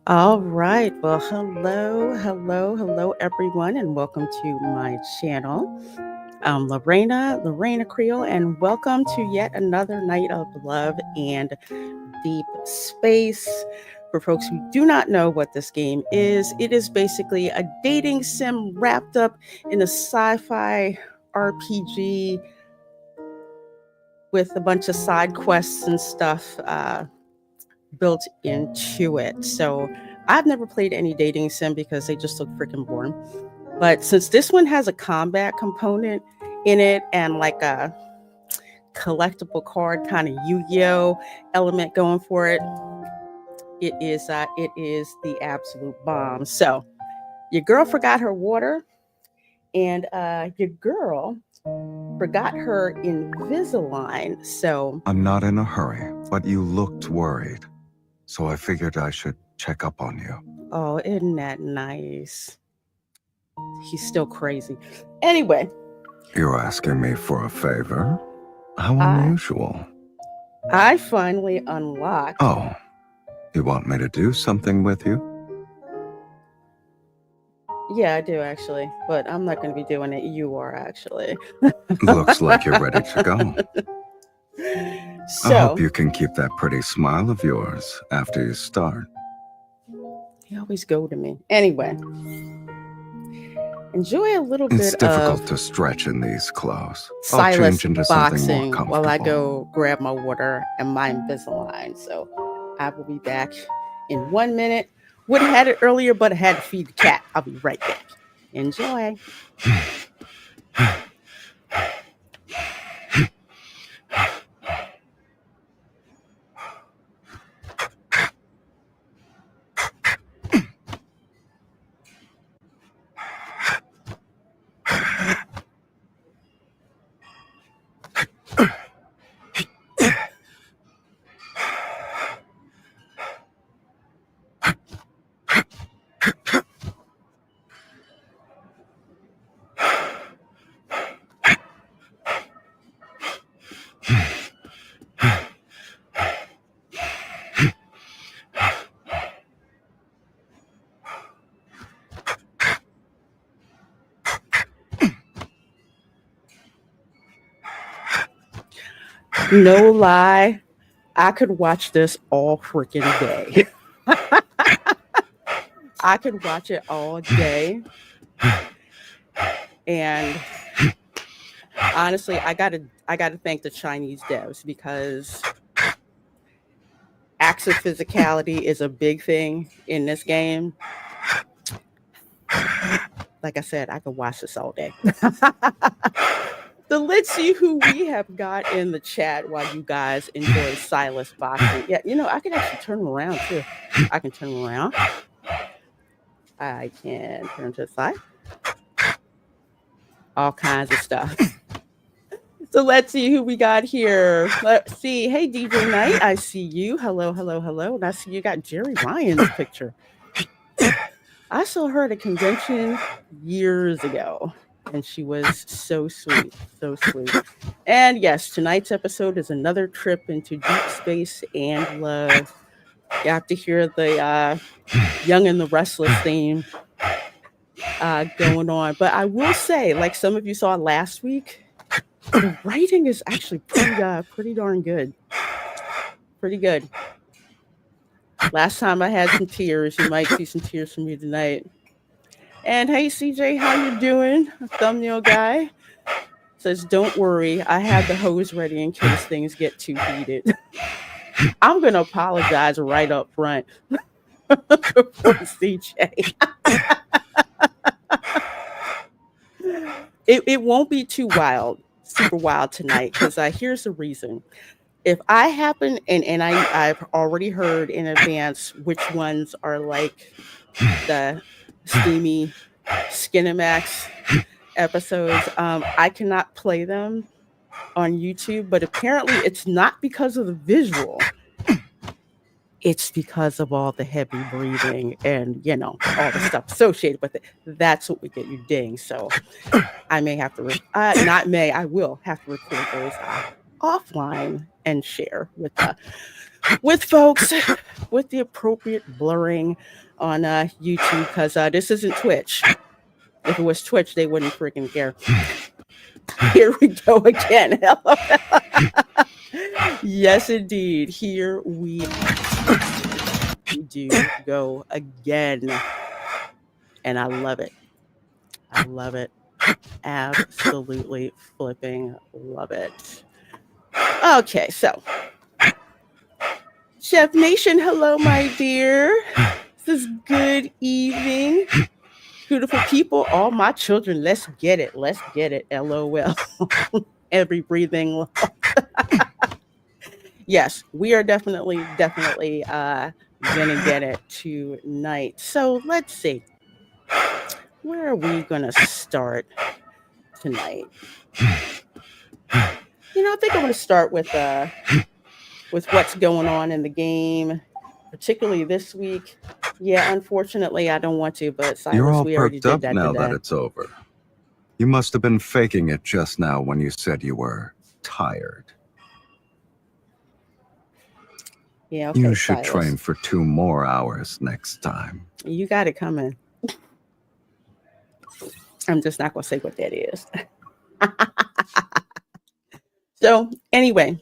All right. Well, hello, everyone, and welcome to my channel. I'm Reina Creole, and welcome to yet another night of love and deep space. For folks who do not know what this game is, it is basically a dating sim wrapped up in a sci-fi RPG with a bunch of side quests and stuff built into it. So I've never played any dating sim because they just look freaking boring. But since this one has a combat component in it and like a collectible card kind of Yu-Gi-Oh element going for it, it is the absolute bomb. So your girl forgot her water, and your girl forgot her Invisalign. So I'm not in a hurry, but you looked worried. So I figured I should check up on you. oh, isn't that nice? He's still crazy. Anyway, You're asking me for a favor? How I unusual. I finally unlocked. Oh, you want me to do something with you? Yeah, I do actually, but I'm not going to be doing it. You are actually. Looks like you're ready to go. I So hope you can keep that pretty smile of yours after you start. you always go to me. Anyway, enjoy a little It's bit difficult of to stretch in these clothes. I'll Silas change into something more boxing comfortable. while I go grab my water and my Invisalign. So I will be back in 1 minute. Would have had it earlier, but I had to feed the cat. I'll be right back. Enjoy. No lie, I could watch this all freaking day. I could watch it all day. And honestly, I gotta thank the Chinese devs because acts of physicality is a big thing in this game. Like I said, I could watch this all day. So let's see who we have got in the chat while you guys enjoy Silas boxing. Yeah, I can actually turn him around too. I can turn him around. I can turn to the side. All kinds of stuff. So let's see who we got here. Let's see. Hey, DJ Knight, I see you. Hello. And I see you got Jerry Ryan's picture. I saw her at a convention years ago, and she was so sweet, so sweet. And yes, tonight's episode is another trip into deep space and love. You have to hear the Young and the Restless theme going on. But I will say, like some of you saw last week, the writing is actually pretty darn good. Pretty good. Last time I had some tears. You might see some tears from me tonight. And hey, CJ, how you doing? Thumbnail guy says, "Don't worry, I have the hose ready in case things get too heated." I'm gonna apologize right up front for CJ. It won't be too super wild tonight because here's the reason. If I happen and I've already heard in advance which ones are like the steamy Skinemax episodes, I cannot play them on YouTube, but apparently it's not because of the visual. It's because of all the heavy breathing and all the stuff associated with it. That's what we get you ding. So I may have to I will have to record those offline and share with folks. with the appropriate blurring on YouTube, because this isn't Twitch. If it was Twitch, they wouldn't freaking care. Here we go again. Yes, indeed. Here we do go again. And I love it. I love it. Absolutely flipping love it. Okay, so Chef Nation, hello, my dear. This is good evening. Beautiful people, all my children, let's get it. Let's get it. LOL. Every breathing. Yes, we are definitely gonna get it tonight. So let's see. Where are we gonna start tonight? You know, I think I'm gonna start with what's going on in the game, particularly this week. Yeah, unfortunately, I don't want to, but Silas, You're all we already perked up did that now today. that it's over. You must have been faking it just now when you said you were tired. Yeah, okay, You should Silas. train for 2 more hours next time. You got it coming. I'm just not going to say what that is. So anyway,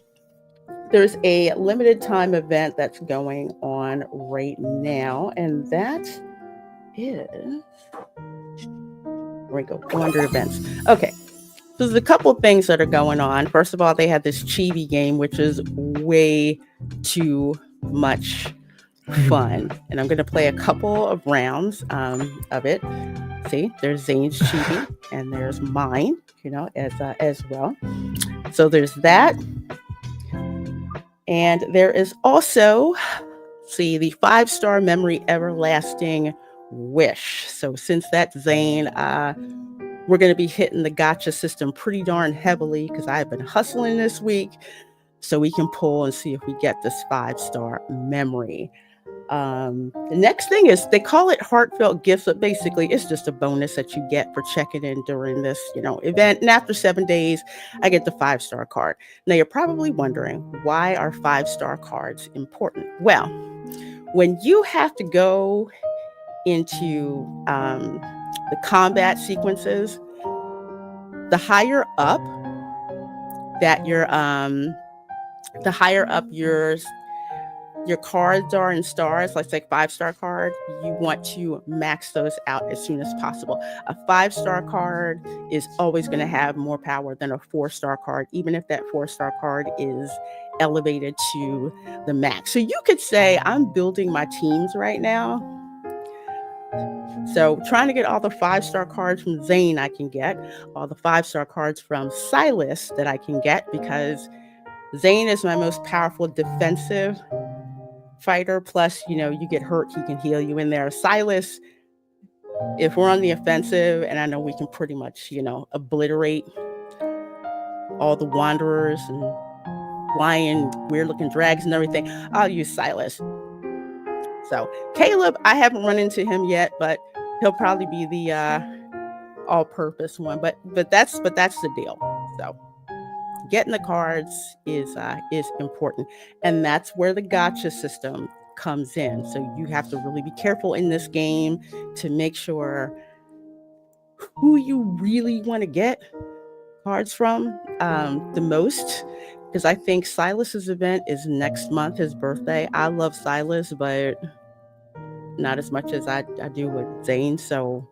there's a limited time event that's going on right now, and that is, where we go, under events. Okay, so there's a couple things that are going on. First of all, they had this chibi game, which is way too much fun, and I'm going to play a couple of rounds of it. See, there's Zayne's chibi, and there's mine, you know, as well. So there's that. And there is also, see, the 5-star memory everlasting wish. So since that's Zayne, we're going to be hitting the gotcha system pretty darn heavily, because I've been hustling this week, so we can pull and see if we get this 5-star memory. The next thing is, they call it heartfelt gifts, but basically it's just a bonus that you get for checking in during this, you know, event. And after 7 days, I get the 5-star card. Now you're probably wondering, why are 5-star cards important? Well, when you have to go into the combat sequences, the higher up that your cards are in stars, like 5-star card, you want to max those out as soon as possible. A 5-star card is always going to have more power than a 4-star card, even if that 4-star card is elevated to the max. So you could say, I'm building my teams right now. So trying to get all the 5-star cards from Zayne I can get, all the 5-star cards from Silas that I can get, because Zayne is my most powerful defensive fighter. Plus, you know, you get hurt, he can heal you in there. Silas, if we're on the offensive, and I know we can pretty much, you know, obliterate all the wanderers and flying weird looking drags and everything, I'll use Silas. So Caleb, I haven't run into him yet, but he'll probably be the all-purpose one. But that's the deal. So getting the cards is important, and that's where the gotcha system comes in. So you have to really be careful in this game to make sure who you really want to get cards from the most, because I think Silas's event is next month, his birthday. I love Silas, but not as much as I do with Zayne, so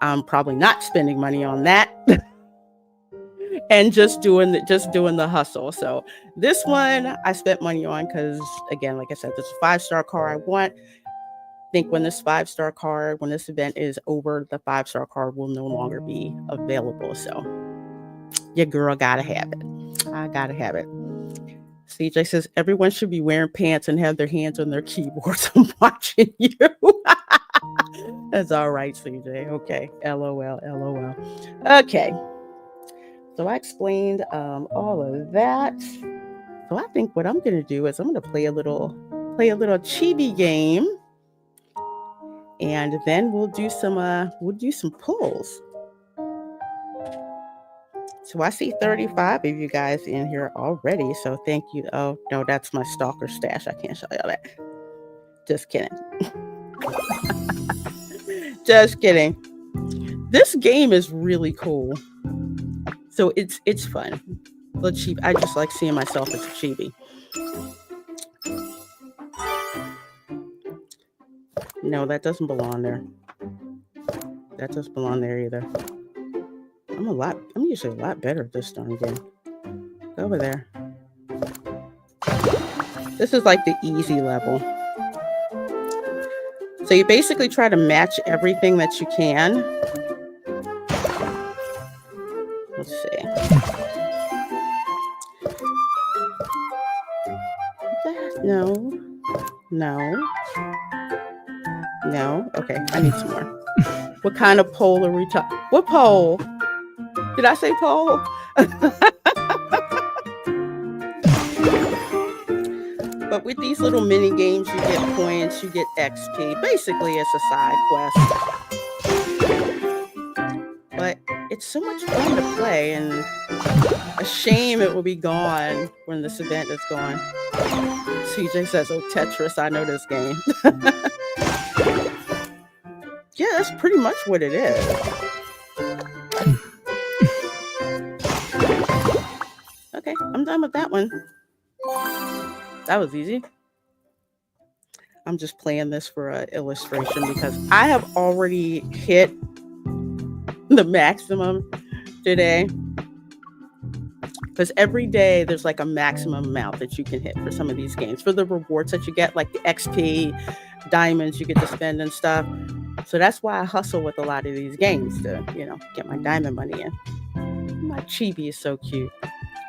I'm probably not spending money on that. And just doing the hustle. So this one I spent money on because, again, like I said, this is a 5-star card I want. I think when this 5-star card, when this event is over, the 5-star card will no longer be available. So your girl gotta have it. I gotta have it. CJ says everyone should be wearing pants and have their hands on their keyboards. I'm watching you. That's all right, CJ. Okay. LOL. Okay. So I explained all of that. So I think what I'm going to do is I'm going to play a little chibi game, and then we'll do some pulls. So I see 35 of you guys in here already. So thank you. Oh no, that's my stalker stash. I can't show y'all that. Just kidding. Just kidding. This game is really cool. So it's fun. I just like seeing myself as a chibi. No, that doesn't belong there. That doesn't belong there either. I'm usually a lot better at this darn game. Go over there. This is like the easy level. So you basically try to match everything that you can. Let's see. No. Okay, I need some more. What kind of pole are we talking? What pole? Did I say pole? But with these little mini games, you get points, you get XP. Basically, it's a side quest. But it's so much fun to play, and a shame it will be gone when this event is gone. CJ says, oh, Tetris, I know this game. Yeah, that's pretty much what it is. Okay, I'm done with that one. That was easy. I'm just playing this for an illustration because I have already hit the maximum today. Because every day there's like a maximum amount that you can hit for some of these games. For the rewards that you get, like the XP, diamonds you get to spend and stuff. So that's why I hustle with a lot of these games to, get my diamond money in. My chibi is so cute.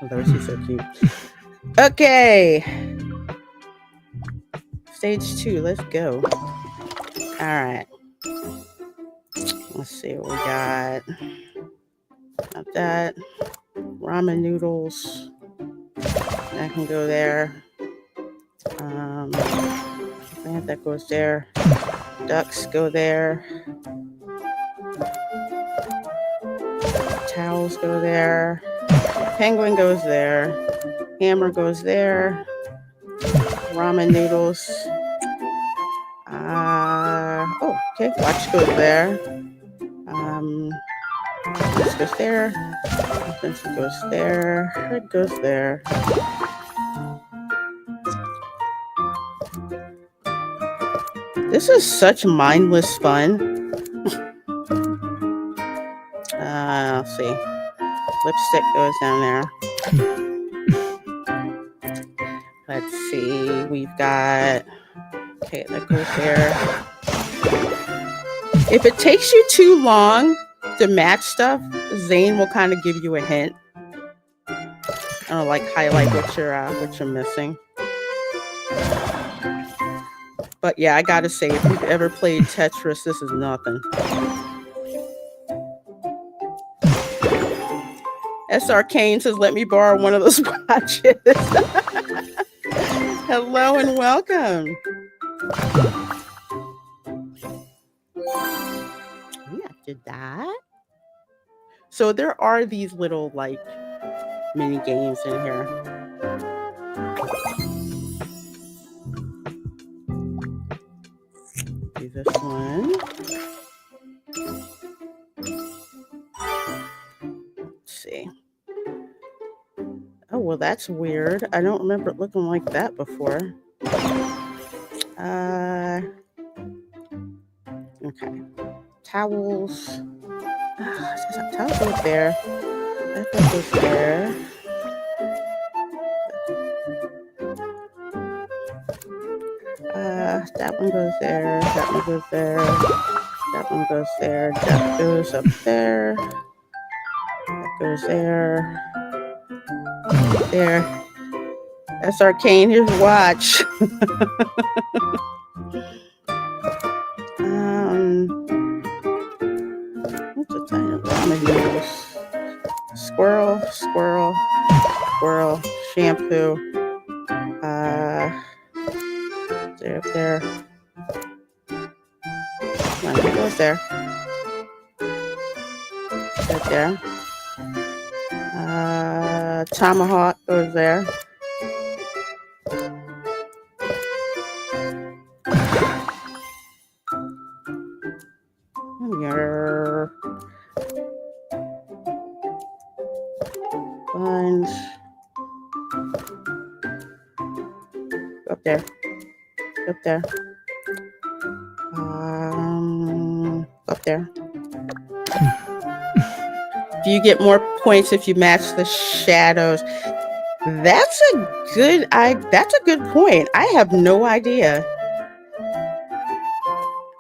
Although she's so cute. Okay. Stage 2, let's go. All right. Let's see what we got. Got that. Ramen noodles. That can go there. That goes there. Ducks go there. Towels go there. Penguin goes there. Hammer goes there. Ramen noodles. Okay. Watch goes there. This goes there. This goes there. It goes there. This is such mindless fun. Let's see. Lipstick goes down there. Let's see. We've got... Okay, that goes there. If it takes you too long to match stuff, ZAYNE will kind of give you a hint. Highlight what you're missing. But yeah, I gotta say, if you've ever played Tetris, this is nothing. S. Arcane says, let me borrow one of those watches. Hello and welcome. Yeah, did that. So there are these little mini games in here. Do this one. Let's see. Oh, well, that's weird. I don't remember it looking like that before. Okay. Towels. Towels goes there. That goes there. That one goes there. That one goes there. That one goes there. That goes up there. That goes there. There. That's Arcane. Here's a watch. What's a tiny ramen noodles? Squirrel, squirrel, squirrel, shampoo. There, up there. Come on, it goes there. Right there. Tomahawk goes there. And up there. Up there. Up there. Do you get more points if you match the shadows? That's a good point. I have no idea.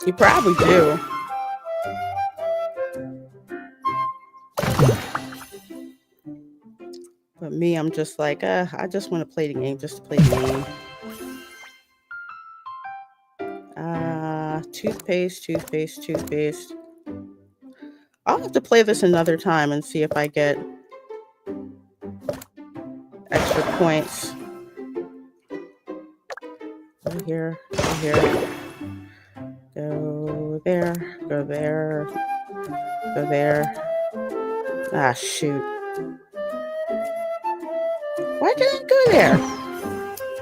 You probably do. But me, I'm just like, I just want to play the game just to play the game. Toothpaste. I'll have to play this another time and see if I get extra points. Go here, go here. Go there, go there, go there. Ah, shoot. Why didn't I go there?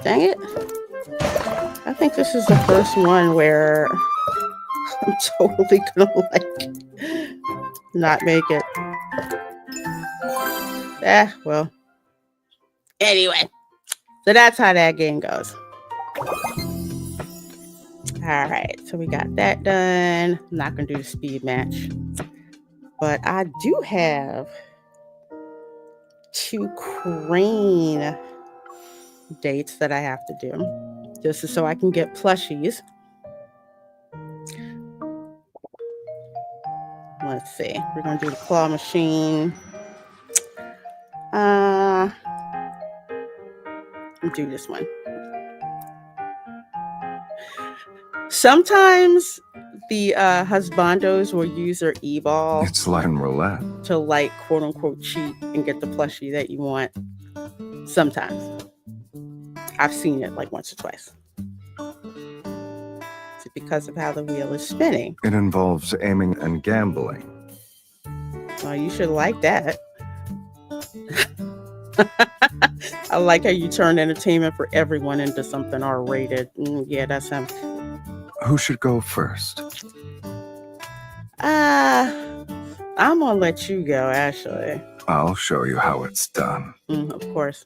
Dang it. I think this is the first one where I'm totally gonna like not make it. Well. Anyway. So that's how that game goes. Alright, so we got that done. I'm not gonna do the speed match. But I do have 2 crane dates that I have to do. This is so I can get plushies. Let's see. We're going to do the claw machine. I'll do this one. Sometimes the husbandos will use their e-ball. It's Latin roulette. To like quote unquote cheat and get the plushie that you want. Sometimes. I've seen it like once or twice. It's because of how the wheel is spinning. It involves aiming and gambling. Well, you should like that. I like how you turn entertainment for everyone into something R-rated. Yeah, that's him. Who should go first? I'm gonna let you go, actually. I'll show you how it's done. Of course.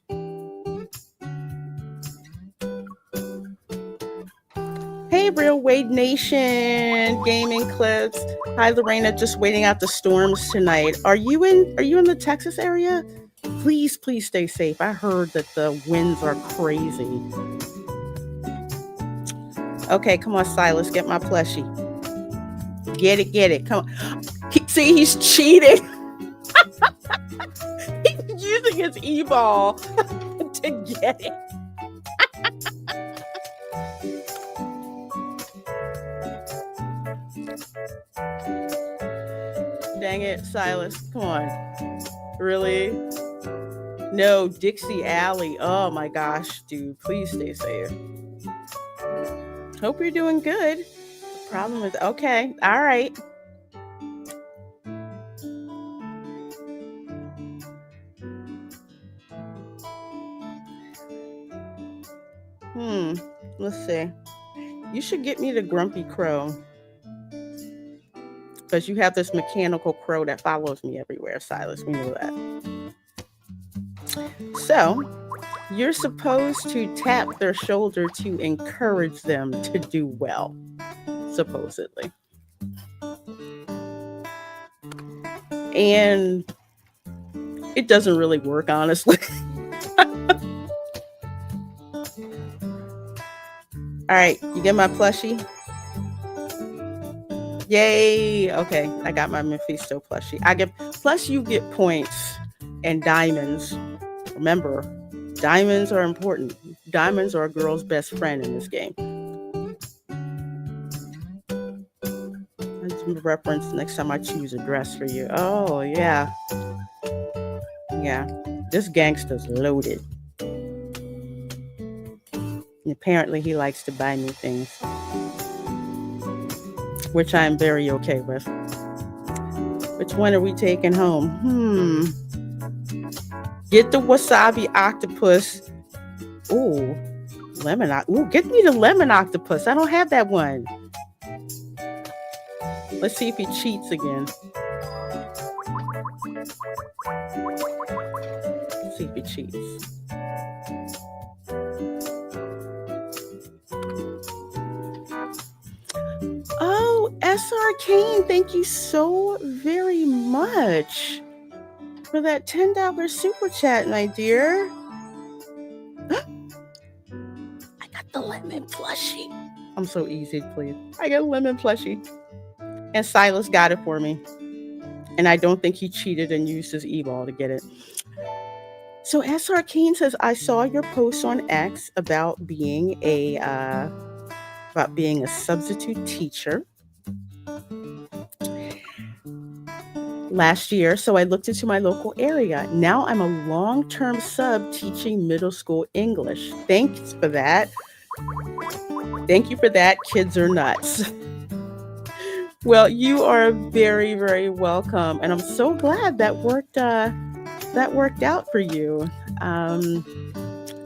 Hey, Real Wade Nation, gaming clips. Hi, Lorena. Just waiting out the storms tonight. Are you in the Texas area? Please stay safe. I heard that the winds are crazy. Okay, come on, Silas. Get my plushie. Get it. Come on. He's cheating. He's using his e-ball to get it. Dang it, Silas. Come on. Really? No, Dixie Alley. Oh my gosh, dude. Please stay safe. Hope you're doing good. The problem is, okay. All right. Let's see. You should get me the Grumpy Crow. Because you have this mechanical crow that follows me everywhere, Silas. We know that. So, you're supposed to tap their shoulder to encourage them to do well, supposedly. And it doesn't really work, honestly. All right, you get my plushie? Yay! Okay, I got my Mephisto plushie. Plus you get points and diamonds. Remember, diamonds are important. Diamonds are a girl's best friend in this game. That's a reference next time I choose a dress for you. Oh, yeah. Yeah, this gangster's loaded. And apparently he likes to buy me things, which I'm very okay with. Which one are we taking home? Get the wasabi octopus. Ooh, lemon. Ooh, get me the lemon octopus. I don't have that one. Let's see if he cheats again. Let's see if he cheats. Oh, SR Kane, thank you so very much for that $10 super chat, my dear. I got the lemon plushie. I'm so easy, please. I got a lemon plushie. And Silas got it for me. And I don't think he cheated and used his e-ball to get it. So SR Kane says, I saw your post on X about being a substitute teacher last year. So I looked into my local area. Now I'm a long-term sub teaching middle school English. Thanks for that. Thank you for that. Kids are nuts. Well, you are very, very welcome. And I'm so glad that worked out for you.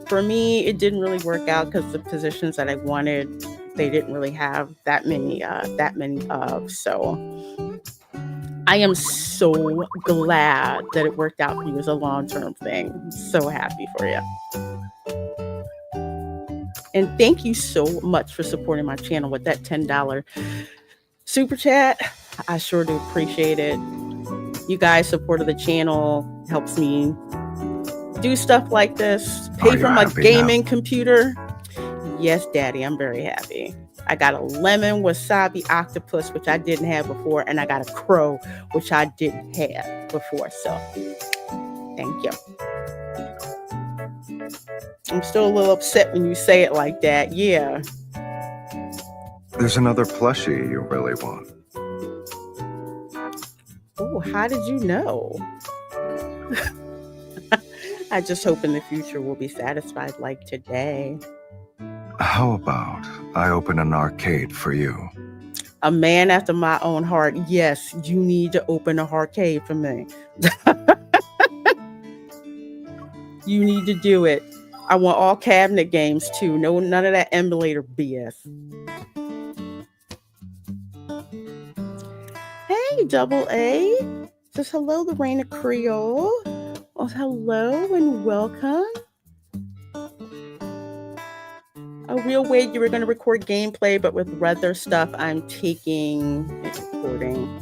For me, it didn't really work out because the positions that I wanted, they didn't really have that many of. So I am so glad that it worked out for you as a long-term thing. I'm so happy for you. And thank you so much for supporting my channel with that $10 super chat. I sure do appreciate it. You guys supporting the channel helps me do stuff like this, pay for my gaming computer. Yes, Daddy, I'm very happy. I got a lemon wasabi octopus, which I didn't have before, and I got a crow, which I didn't have before. So, thank you. I'm still a little upset when you say it like that. Yeah. There's another plushie you really want. Oh, how did you know? I just hope in the future we'll be satisfied like today. How about I open an arcade for you? A man after my own heart. Yes, you need to open an arcade for me. You need to do it. I want all cabinet games too. No, none of that emulator BS. Hey, Double A. Says hello, the Reina Creole. Oh, hello and welcome. A real way you were going to record gameplay, but with other stuff I'm taking and recording.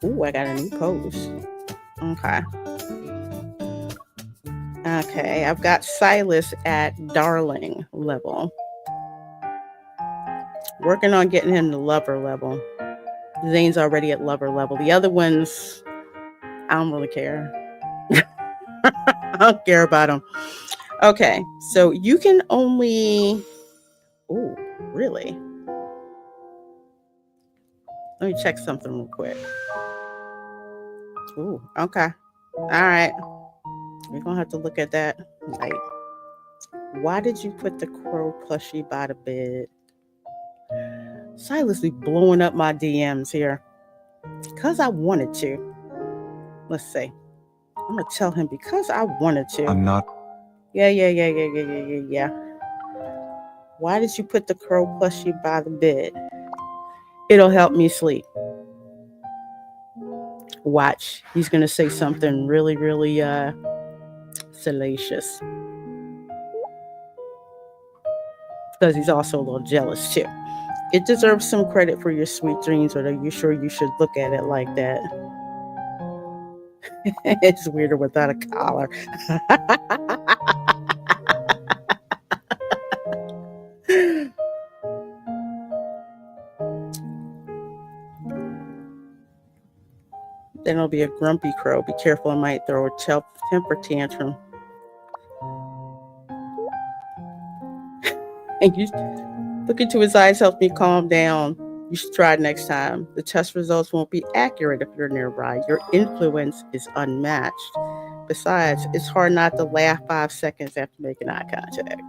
Ooh, I got a new post. Okay. Okay, I've got Silas at darling level. Working on getting him to lover level. Zane's already at lover level. The other ones, I don't really care. I don't care about them. Okay, so you can only... Oh, really? Let me check something real quick. Ooh, okay. All right. We're going to have to look at that. Like, why did you put the crow plushie by the bed? Silas be blowing up my DMs here. Because I wanted to. Let's see. I'm going to tell him because I wanted to. I'm not. Yeah. Why did you put the crow plushie by the bed? It'll help me sleep. Watch. He's going to say something really, really salacious. Because he's also a little jealous too. It deserves some credit for your sweet dreams, but are you sure you should look at it like that? It's weirder without a collar. Then it'll be a grumpy crow. Be careful, it might throw a temper tantrum. And you look into his eyes, helps me calm down. You should try it next time. The test results won't be accurate if you're nearby. Your influence is unmatched. Besides, it's hard not to laugh 5 seconds after making eye contact.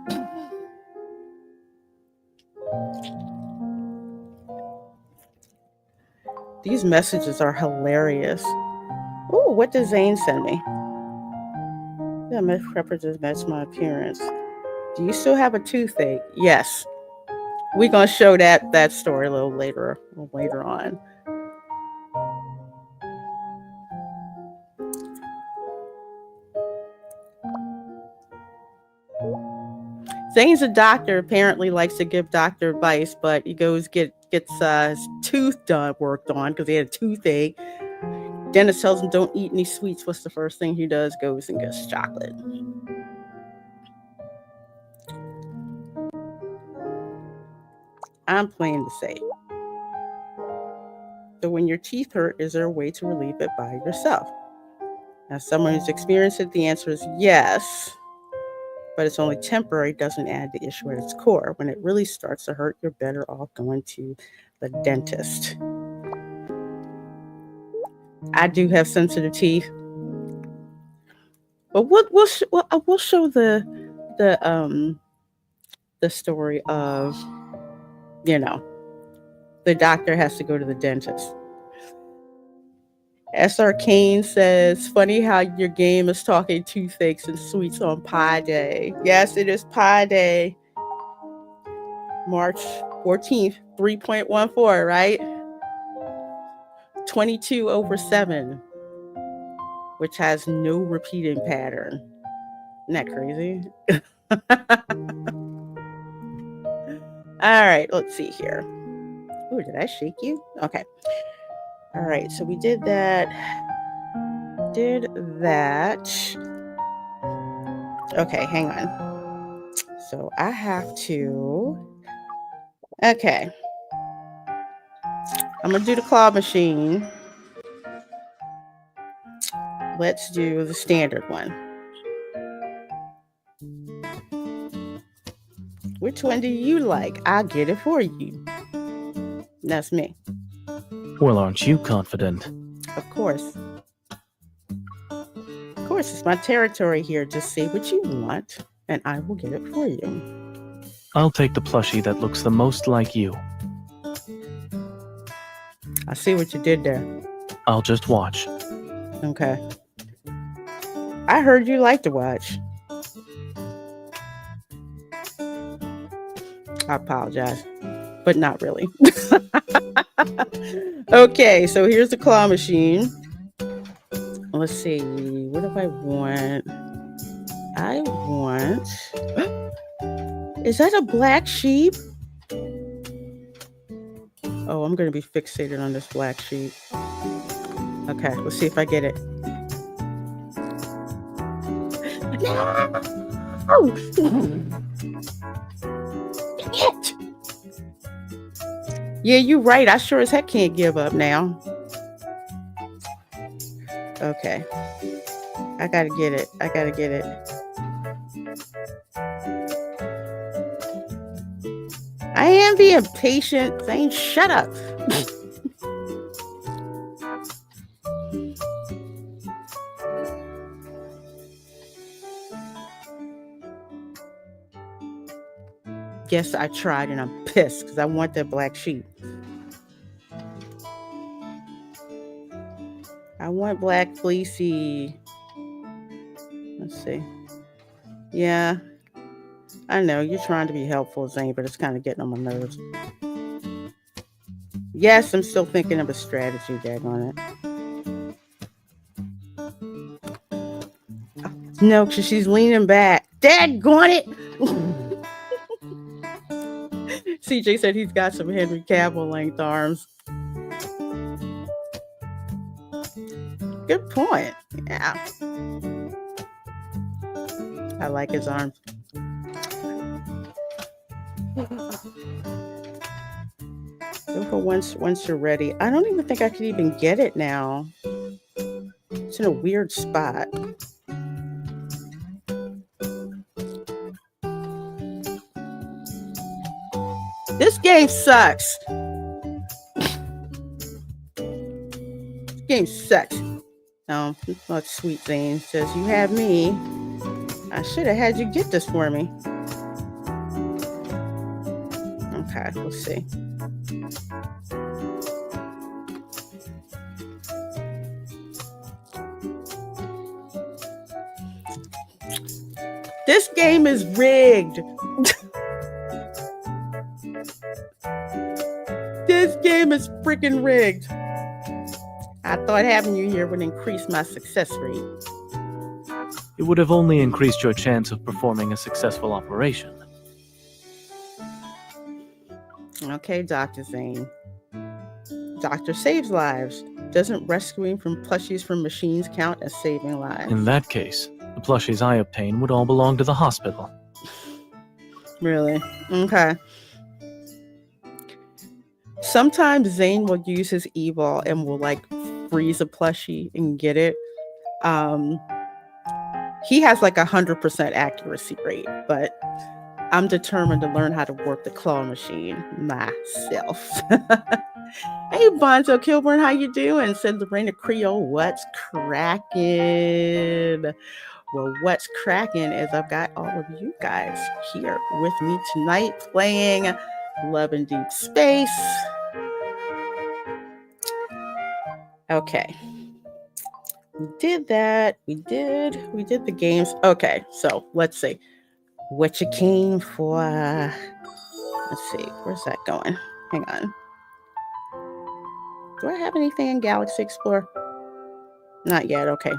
These messages are hilarious. Oh, what did Zane send me? Yeah, my preferences match my appearance. Do you still have a toothache? Yes. We're gonna show that story a little later on. Zane's a doctor, apparently likes to give doctor advice, but he gets his tooth worked on because he had a toothache. Dentist tells him don't eat any sweets. What's the first thing he does? Goes and gets chocolate. I'm playing to say. So when your teeth hurt, is there a way to relieve it by yourself? Now, someone who's experienced it, the answer is yes, but it's only temporary, doesn't add the issue at its core. When it really starts to hurt, you're better off going to the dentist. I do have sensitive teeth, but we'll show the story of, the doctor has to go to the dentist. S. Arcane says, funny how your game is talking toothaches and sweets on Pi Day. Yes, it is Pi Day. March 14th, 3.14, right? 22/7, which has no repeating pattern. Isn't that crazy? All right, let's see here. Ooh, did I shake you? Okay. All right, so we did that. Okay, hang on. So I have to. Okay. I'm going to do the claw machine. Let's do the standard one. Which one do you like? I'll get it for you. That's me. Well, aren't you confident? Of course. Of course, it's my territory here. Just say what you want, and I will get it for you. I'll take the plushie that looks the most like you. I see what you did there. I'll just watch. Okay. I heard you like to watch. I apologize, but not really. Okay, so here's the claw machine. Let's see. What do I want? I want... Is that a black sheep? Oh, I'm going to be fixated on this black sheep. Okay, let's see if I get it. Oh! Yeah, you're right. I sure as heck can't give up now. Okay. I gotta get it. I am being patient. Zane, shut up. Guess I tried and I'm pissed because I want that black sheep. I want black fleecy. Let's see. Yeah. I know you're trying to be helpful, Zane, but it's kind of getting on my nerves. Yes, I'm still thinking of a strategy, daggone it. No, because she's leaning back. Daggone it! CJ said he's got some Henry Cavill length arms. Good point. Yeah. I like his arms. Go for once you're ready. I don't even think I could even get it now. It's in a weird spot. This game sucks. This game sucks. No, it's not sweet Zane. Says you have me. I should have had you get this for me. Okay, let's see. This game is rigged. This game is freaking rigged. I thought having you here would increase my success rate. It would have only increased your chance of performing a successful operation. Okay, Dr. Zane. Doctor saves lives. Doesn't rescuing from plushies from machines count as saving lives? In that case, the plushies I obtain would all belong to the hospital. Really? Okay. Sometimes Zane will use his evil and will like freeze a plushie and get it. He has like 100% accuracy rate, but I'm determined to learn how to work the claw machine myself. Hey, Bonzo Kilburn, how you doing? Said the Reina Creole, what's cracking? Well, what's cracking is I've got all of you guys here with me tonight playing Love and Deep Space. Okay. We did that. We did the games. Okay, so let's see. What you came for? Let's see. Where's that going? Hang on. Do I have anything in Galaxy Explorer? Not yet. Okay.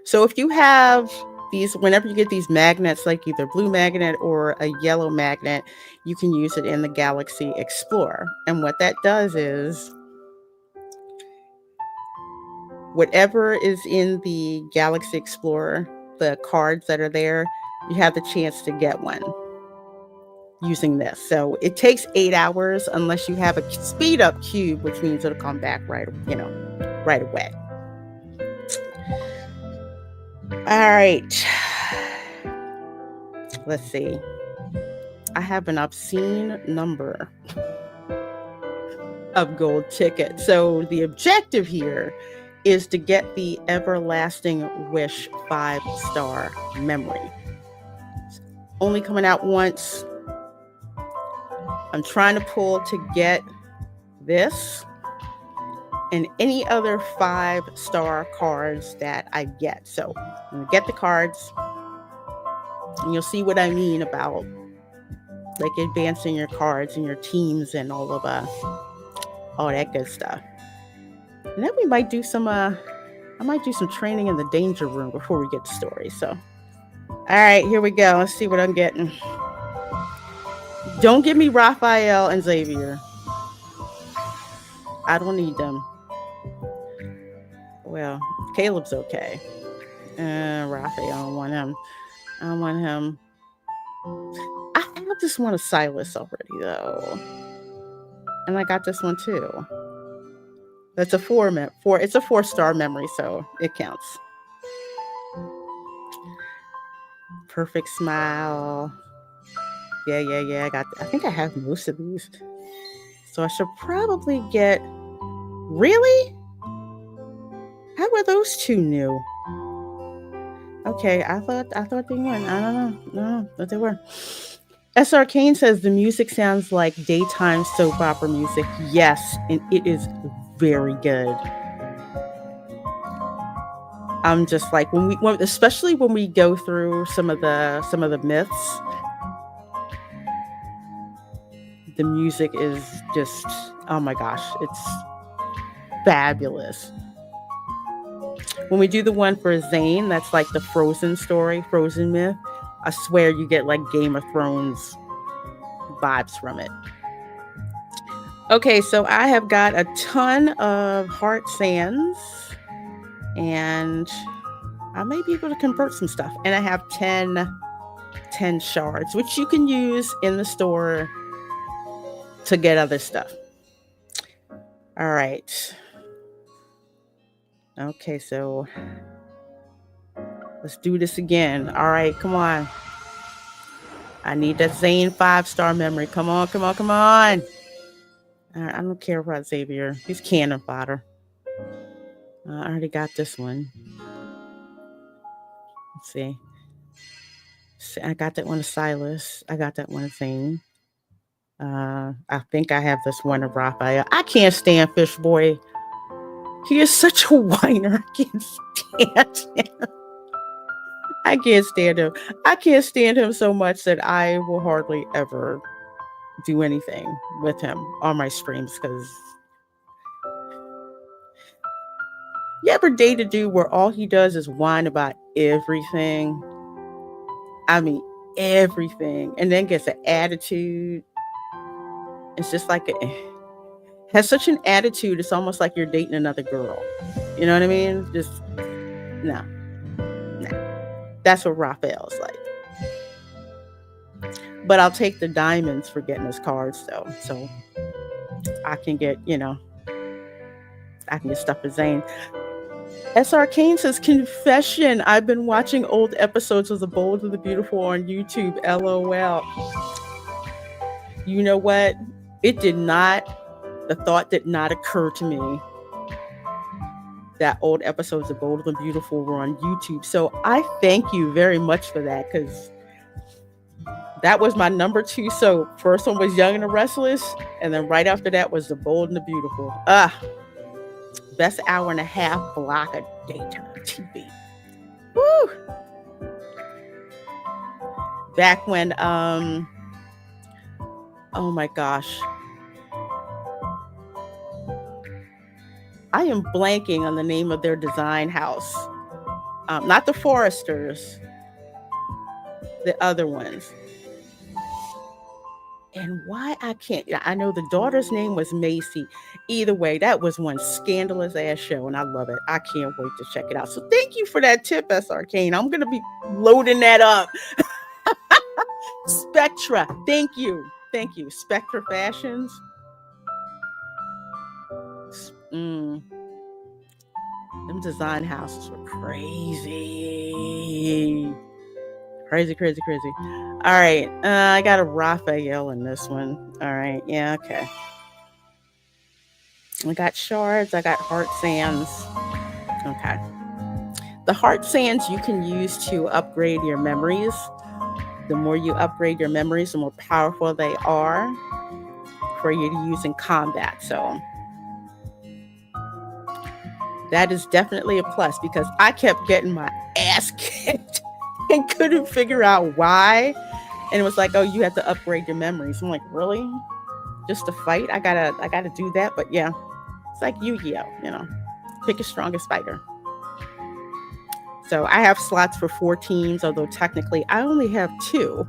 So if you have these, whenever you get these magnets, like either blue magnet or a yellow magnet, you can use it in the Galaxy Explorer. And what that does is whatever is in the Galaxy Explorer, the cards that are there, you have the chance to get one using this. So it takes 8 hours unless you have a speed up cube, which means it'll come back right away. All right. Let's see. I have an obscene number of gold tickets. So the objective here is to get the Everlasting Wish 5-star memory. It's only coming out once. I'm trying to pull to get this and any other 5-star cards that I get. So I'm gonna get the cards and you'll see what I mean about like advancing your cards and your teams and all that good stuff. And then we might do some I might do some training in the danger room before we get to story. So all right, here we go. Let's see what I'm getting. Don't give me Raphael and Xavier. I don't need them. Well, Caleb's okay. Raphael, I don't want him. I don't want him. I just want a Silas already, though. And I got this one, too. That's a 4. It's a 4-star memory, so it counts. Perfect smile. Yeah. I think I have most of these. So I should probably get... Really? How were those 2 new? Okay, I thought they weren't. I don't know. No, but they were. S. Arcane says the music sounds like daytime soap opera music. Yes, and it is very good. I'm just like especially when we go through some of the myths, the music is just, oh my gosh, it's fabulous. When we do the one for ZAYNE, that's like the Frozen myth, I swear you get like Game of Thrones vibes from it. Okay, so I have got a ton of heart sands and I may be able to convert some stuff. And I have 10 shards, which you can use in the store to get other stuff. All right. Okay, so let's do this again. All right, come on. I need that ZAYNE 5-star memory. Come on. All right, I don't care about Xavier. He's cannon fodder. I already got this one. Let's see. I got that one of Silas. I got that one of ZAYNE. I think I have this one of Raphael. I can't stand Fish Boy. He is such a whiner. I can't stand him. I can't stand him so much that I will hardly ever do anything with him on my streams because you ever date a dude where all he does is whine about everything? I mean, everything, and then gets an attitude. It's just like has such an attitude. It's almost like you're dating another girl. You know what I mean? Just no. That's what Raphael's like. But I'll take the diamonds for getting his cards though, so I can get stuff for Zane. S. Arcane says, confession, I've been watching old episodes of The Bold and the Beautiful on YouTube. LOL. You know what? The thought did not occur to me that old episodes of Bold and the Beautiful were on YouTube. So I thank you very much for that, because that was my number 2. So first one was Young and the Restless, and then right after that was The Bold and the Beautiful. Best hour and a half block of daytime TV. Woo! Back when, oh my gosh. I am blanking on the name of their design house. Not the Foresters, the other ones. And why I can't, I know the daughter's name was Macy. Either way, that was one scandalous ass show, and I love it. I can't wait to check it out. So thank you for that tip, S. Arcane. I'm going to be loading that up. Spectra, thank you. Thank you. Spectra Fashions. Them design houses were crazy. Crazy. All right. I got a Raphael in this one. All right. Yeah, okay. I got shards. I got heart sands. Okay. The heart sands you can use to upgrade your memories. The more you upgrade your memories, the more powerful they are for you to use in combat. So that is definitely a plus, because I kept getting my ass kicked and couldn't figure out why. And it was like, oh, you have to upgrade your memories. I'm like, really? Just to fight? I gotta do that. But yeah, it's like Yu-Gi-Oh, pick your strongest fighter. So I have slots for 4 teams, although technically I only have 2.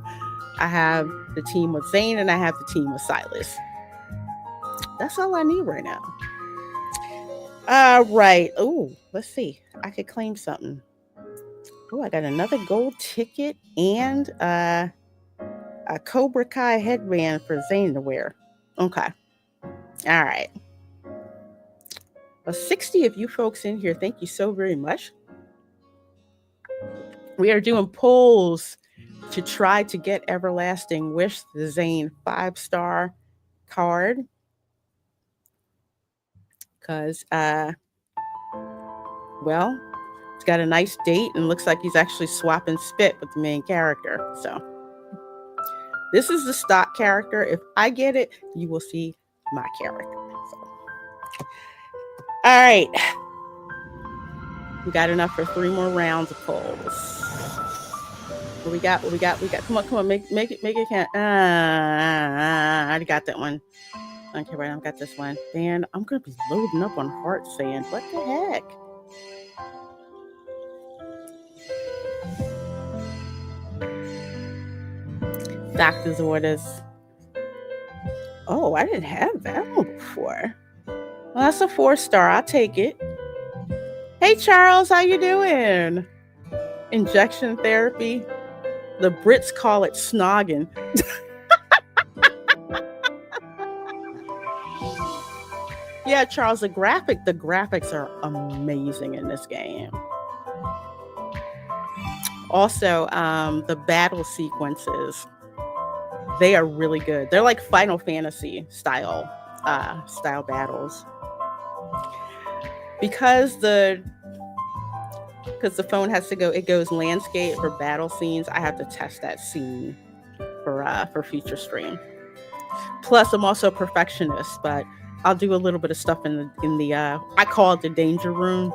I have the team with Zayne and I have the team with Silas. That's all I need right now. All right. Oh, let's see. I could claim something. Oh, I got another gold ticket and a Cobra Kai headband for Zayne to wear. Okay. All right. Well, 60 of you folks in here, thank you so very much. We are doing polls to try to get Everlasting Wish, the Zayne 5-star card. Because, well, it's got a nice date and looks like he's actually swapping spit with the main character. So this is the stock character. If I get it, you will see my character. So. All right. We got enough for 3 more rounds of polls. What we got? Come on. Make it count. I already got that one. Okay, right. I've got this one. And I'm going to be loading up on heart sand. What the heck? Doctor's orders. Oh, I didn't have that one before. Well, that's a 4-star. I'll take it. Hey, Charles, how you doing? Injection therapy. The Brits call it snogging. Yeah, Charles, the graphics are amazing in this game. Also, the battle sequences, they are really good. They're like Final Fantasy style battles. Because the phone has to go, it goes landscape for battle scenes. I have to test that scene for future stream. Plus, I'm also a perfectionist, but I'll do a little bit of stuff in the I call it the danger room.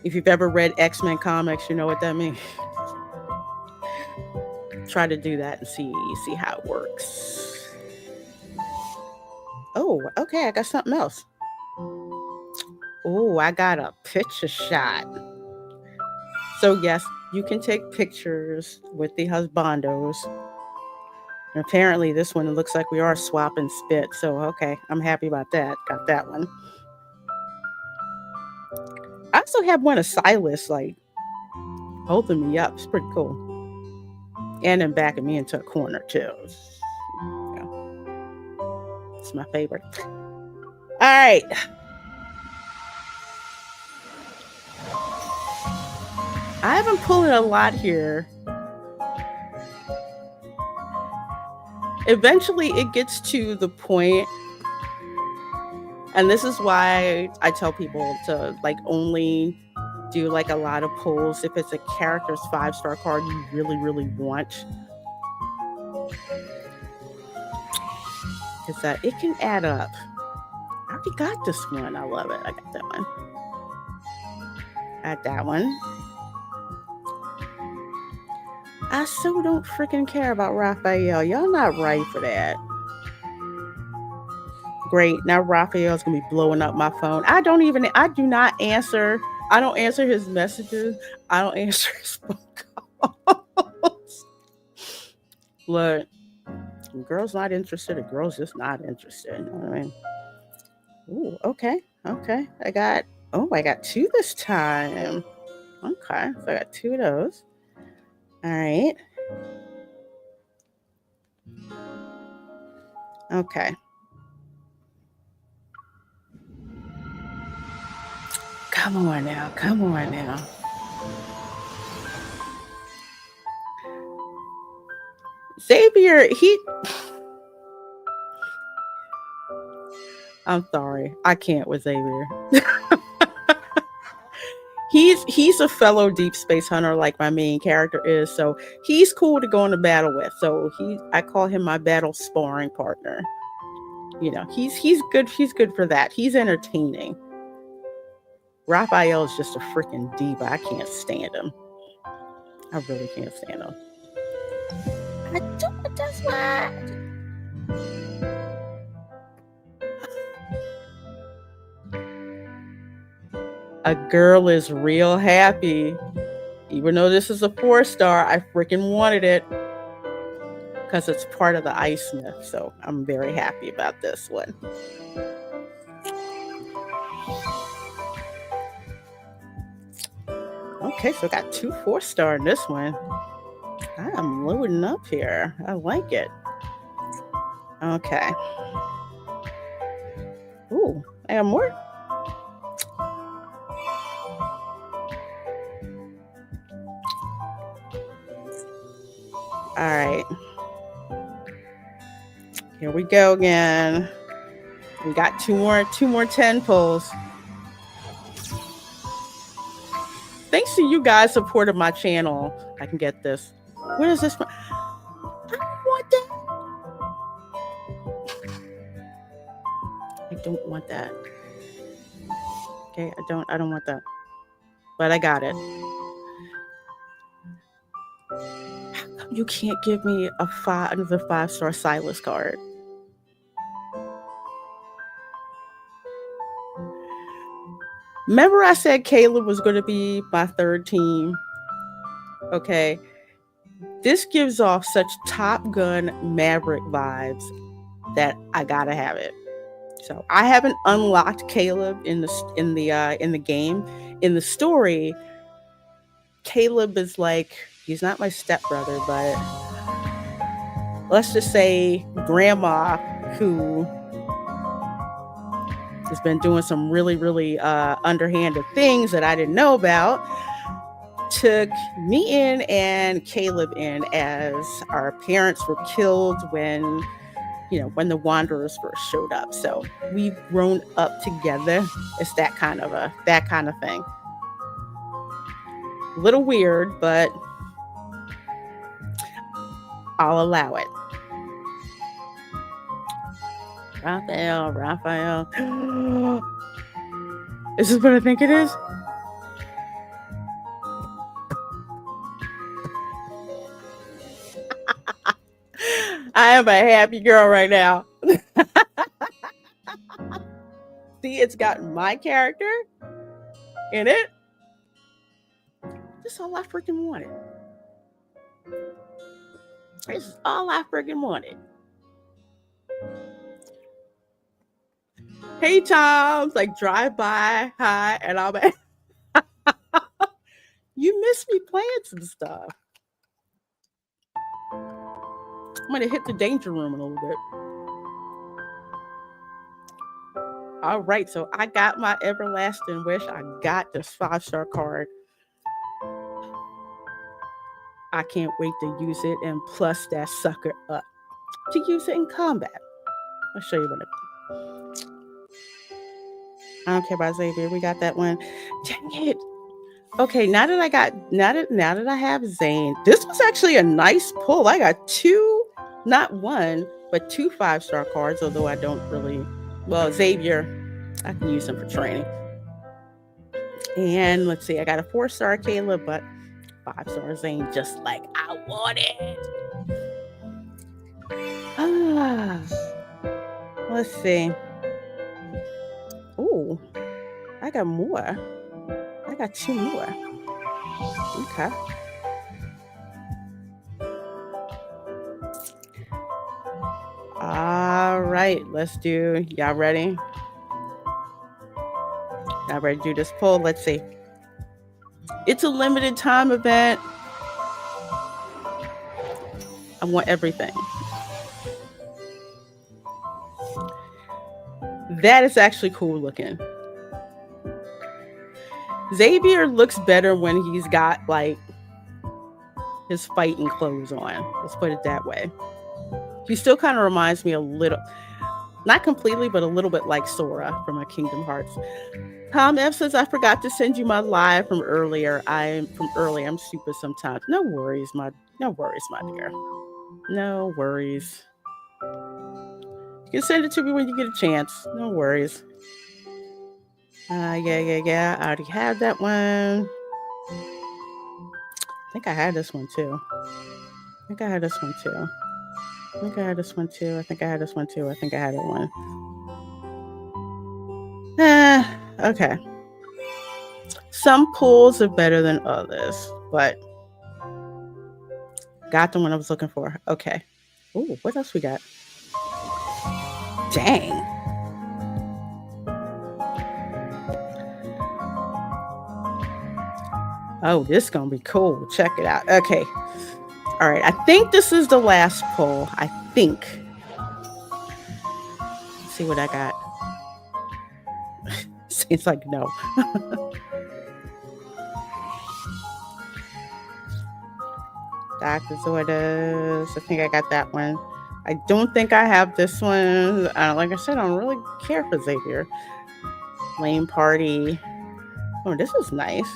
If you've ever read X-Men comics, you know what that means. Try to do that and see how it works. Oh, okay, I got something else. Oh, I got a picture shot. So yes, you can take pictures with the husbandos. And apparently this one, it looks like we are swapping spit. So, okay, I'm happy about that. Got that one. I also have one of Silas, like, holding me up. It's pretty cool. And then backing me into a corner, too. Yeah. It's my favorite. All right. I haven't pulled a lot here. Eventually, it gets to the point, and this is why I tell people to like only do like a lot of pulls if it's a character's 5-star card you really, really want, because it can add up. I already got this one. I love it. I got that one. Got that one. I so don't freaking care about Raphael. Y'all not right for that. Great. Now Raphael's gonna be blowing up my phone. I do not answer. I don't answer his messages. I don't answer his phone calls. Look, girl's not interested. A girl's just not interested. You know what I mean? Ooh, okay. I got 2 this time. Okay, so I got 2 of those. All right. Okay. Come on now. Xavier, I'm sorry. I can't with Xavier. He's a fellow deep space hunter like my main character is, so he's cool to go into battle with. So I call him my battle sparring partner. You know, he's good for that. He's entertaining. Raphael is just a freaking diva. I can't stand him. I really can't stand him. I don't just what. A girl is real happy. Even though this is a 4-star, I freaking wanted it because it's part of the ice myth. So I'm very happy about this one. Okay, so I got 2 4-star in this one. I am loading up here. I like it. Okay. Ooh, I have more. All right. Here we go again. We got two more 10 pulls. Thanks to you guys supporting my channel, I can get this. What is this? I don't want that. I don't want that. Okay, I don't want that. But I got it. How come you can't give me another 5-star Silas card? Remember I said Caleb was going to be my 3rd team? Okay. This gives off such Top Gun Maverick vibes that I gotta have it. So I haven't unlocked Caleb in the game. In the story, Caleb is like, he's not my stepbrother, but let's just say grandma who has been doing some really, really underhanded things that I didn't know about, took me in and Caleb in as our parents were killed when the Wanderers first showed up. So we've grown up together. It's that kind of thing. A little weird, but I'll allow it. Raphael. Is this what I think it is? I am a happy girl right now. See, it's got my character in it. This is all I freaking wanted. This is all I freaking wanted. Hey, Tom's like drive by, hi, and I'm at. You missed me playing some stuff. I'm gonna hit the danger room in a little bit. All right, so I got my everlasting wish. I got this 5-star card. I can't wait to use it and plus that sucker up to use it in combat. I'll show you what I don't care about Xavier. We got that one. Dang it. Okay, now that I have Zane, this was actually a nice pull. I got 2, not 1, but 2 5-star cards, although I don't really, well, Xavier, I can use him for training. And let's see, I got a 4-star Caleb, but 5-star Zane, just like I wanted. Let's see. Ooh, I got more. I got 2 more. Okay. All right, let's do. Y'all ready? Y'all ready to do this pull? Let's see. It's a limited time event. I want everything. That is actually cool looking. Xavier looks better when he's got like his fighting clothes on. Let's put it that way. He still kind of reminds me a little, not completely, but a little bit like Sora from a Kingdom Hearts. Tom F says, I forgot to send you my live from earlier. I'm stupid sometimes. No worries, my dear. No worries. You can send it to me when you get a chance. No worries. Yeah. I already had that one. I think I had this one too. I think I had this one too. I think I had that one. Okay. Some pulls are better than others, but got the one I was looking for. Okay. Ooh, what else we got? Dang. Oh, this is gonna be cool. Check it out. Okay. All right. I think this is the last pull. I think. Let's see what I got. Seems like no. Doctor's orders. I think I got that one. I don't think I have this one. Like I said, I don't really care for Xavier. Lame Party. Oh, this is nice.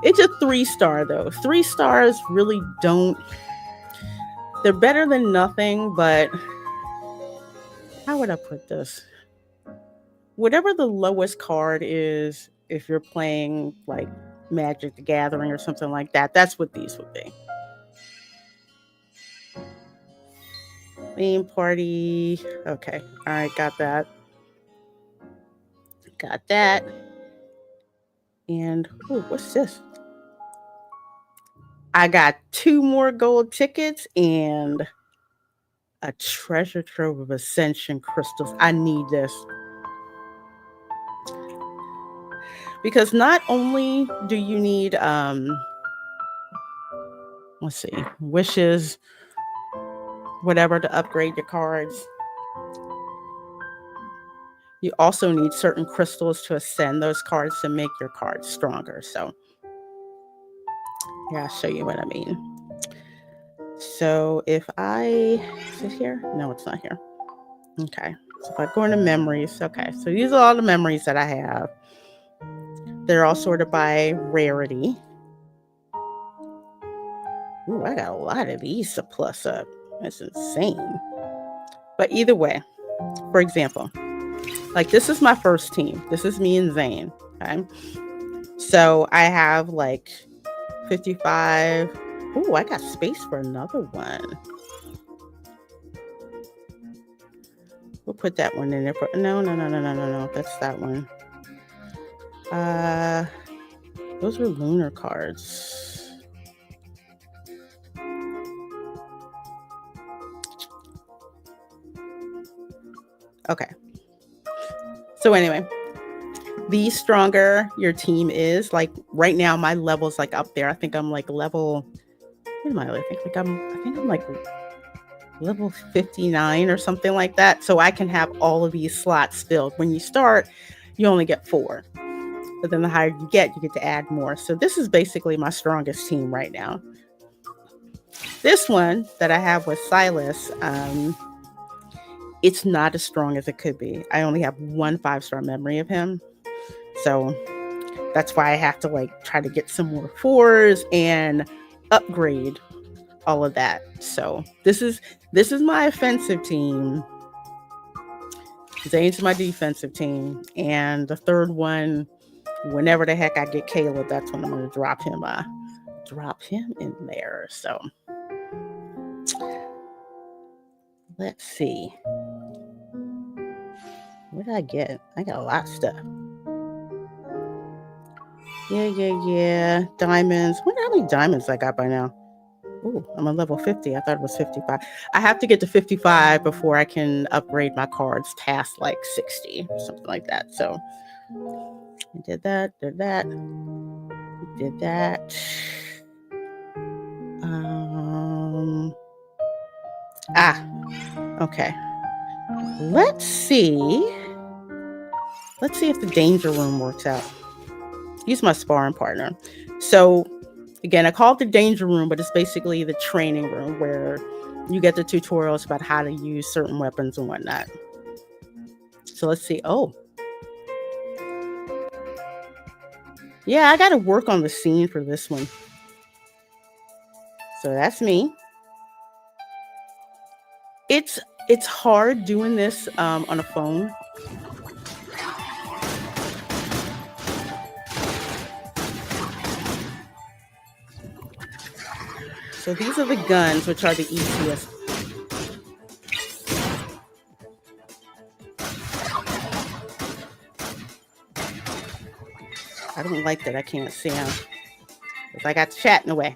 It's a 3-star though. 3 stars really don't. They're better than nothing, but how would I put this? Whatever the lowest card is, if you're playing like Magic the Gathering or something like that, that's what these would be. Lame Party. Okay. All right. Got that. And what's this? I got 2 more gold tickets and a treasure trove of Ascension crystals. I need this. Because not only do you need let's see, wishes, whatever, to upgrade your cards. You also need certain crystals to ascend those cards to make your cards stronger. So yeah, I'll show you what I mean. So if is it here? No, it's not here. Okay. So if I go into memories, okay. So these are all the memories that I have. They're all sorted by rarity. Ooh, I got a lot of these to plus up. That's insane. But either way, for example, like this is my first team. This is me and Zane. Okay. So I have like 55. Ooh, I got space for another one. We'll put that one in there. No. That's that one. Those are lunar cards. Okay. So anyway, the stronger your team is, like right now, my level's like up there. I think I'm like level. What am I? I think I'm like level 59 or something like that. So I can have all of these slots filled. When you start, you only get 4. But then the higher you get to add more. So this is basically my strongest team right now. This one that I have with Silas, it's not as strong as it could be. I only have 1 5-star memory of him. So that's why I have to like try to get some more 4s and upgrade all of that. So this is my offensive team. Zayne's my defensive team. And the third one, whenever the heck I get Caleb, that's when I'm going to drop him in there. So let's see. What did I get? I got a lot of stuff. Yeah. Diamonds. Wonder how many diamonds I got by now. Ooh, I'm on level 50. I thought it was 55. I have to get to 55 before I can upgrade my cards past like 60, something like that. So I did that. Okay. Let's see if the danger room works out. He's my sparring partner. So again, I call it the danger room, but it's basically the training room where you get the tutorials about how to use certain weapons and whatnot. So let's see. Oh. Yeah, I got to work on the scene for this one. So that's me. It's hard doing this on a phone. So these are the guns, which are the easiest. I don't like that I can't see them. Because I got the chat in the way.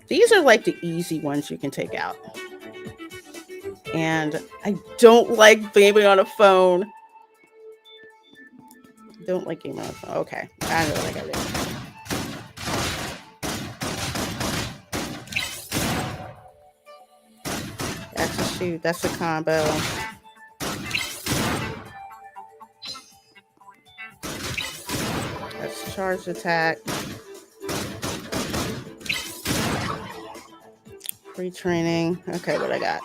These are like the easy ones you can take out. And I don't like gaming on a phone. Don't like gaming on a phone. Okay. I know what I gotta do. That's a shoot. That's a combo. That's charged attack. Free training. Okay, what I got?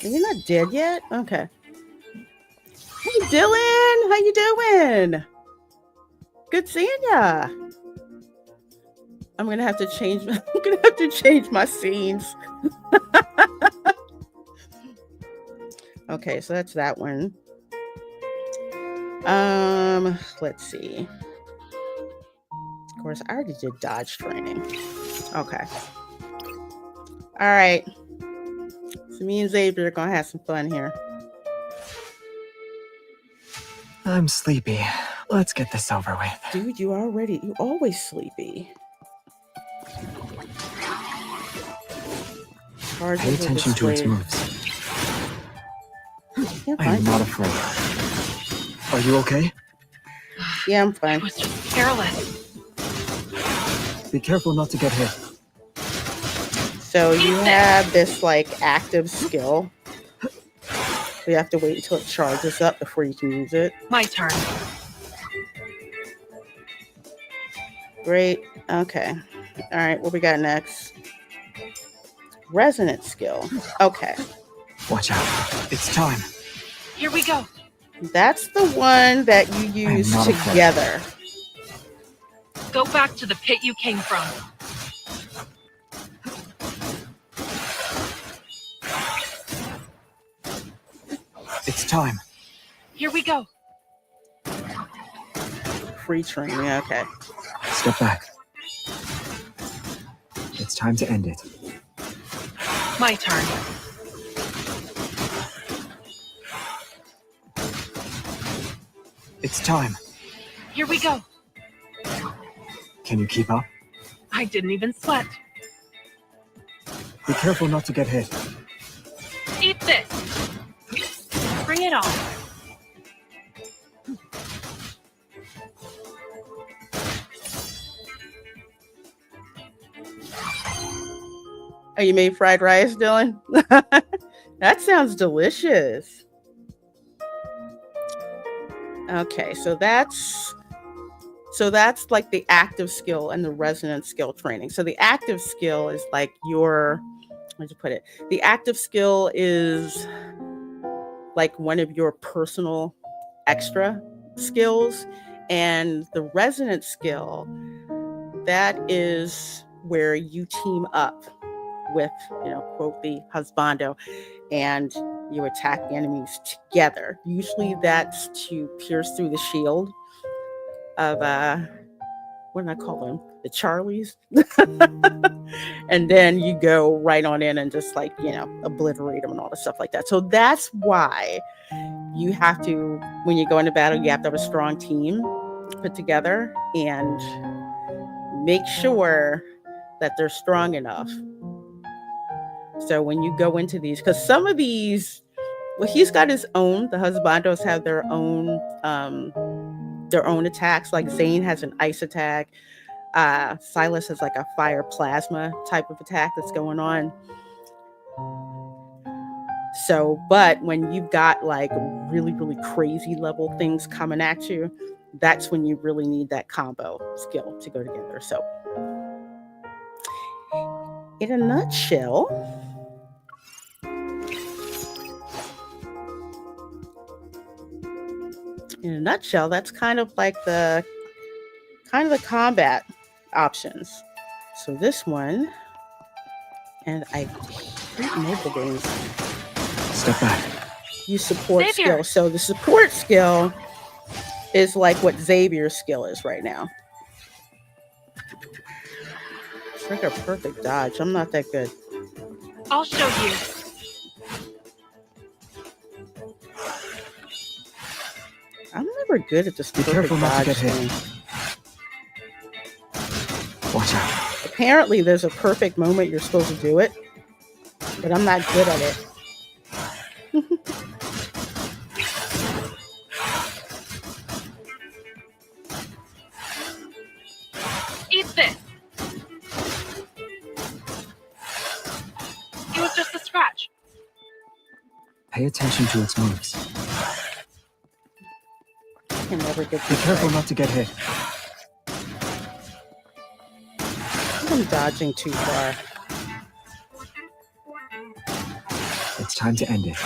Are you not dead yet? Okay. Hey, Dylan, how you doing? Good seeing ya. I'm gonna have to change. I'm gonna have to change my scenes. Okay, so that's that one. Let's see. Of course, I already did dodge training. Okay. All right. So me and Xavier are gonna have some fun here. I'm sleepy. Let's get this over with. Dude, you always sleepy. Pay attention to its moves. Yeah, I am not afraid. Are you okay? Yeah, I'm fine. I was just careless. Be careful not to get hit. So you have this like active skill. You have to wait until it charges up before you can use it. My turn. Great. Okay. All right. What we got next? Resonance skill. Okay. Watch out. It's time. Here we go. That's the one that you use together. Go back to the pit you came from. It's time. Here we go. Free training. Okay. Step back. It's time to end it. My turn. It's time. Here we go. Can you keep up? I didn't even sweat. Be careful not to get hit. Eat this. Bring it on. Oh, you made fried rice, Dylan? That sounds delicious. Okay, so that's like the active skill and the resonant skill training. So the active skill is like your, where'd you put it? The active skill is like one of your personal extra skills, and the resonant skill, that is where you team up with, quote, the husbando, and you attack the enemies together. Usually that's to pierce through the shield of what did I call them? The Charlies. And then you go right on in and just like, obliterate them and all the stuff like that. So that's why you have to, when you go into battle, you have to have a strong team put together and make sure that they're strong enough. So when you go into these, because some of these, well, he's got his own, the husbandos have their own attacks. Like ZAYNE has an ice attack. Silas has like a fire plasma type of attack that's going on. So, but when you've got like really, really crazy level things coming at you, that's when you really need that combo skill to go together. So, in a nutshell, that's kind of the combat options. So this one, and I hate mobile games. Step back. You support Xavier. skill. So the support skill is like what Xavier's skill is right now. It's like a perfect dodge. I'm not that good. I'll show you. I'm never good at this Be perfect careful not to dodge get thing. hit. Watch out. Apparently there's a perfect moment you're supposed to do it, but I'm not good at it. Eat this. It was just a scratch. Pay attention to its moves. I can never get Be this careful right. not to get hit. I'm dodging too far. It's time to end it.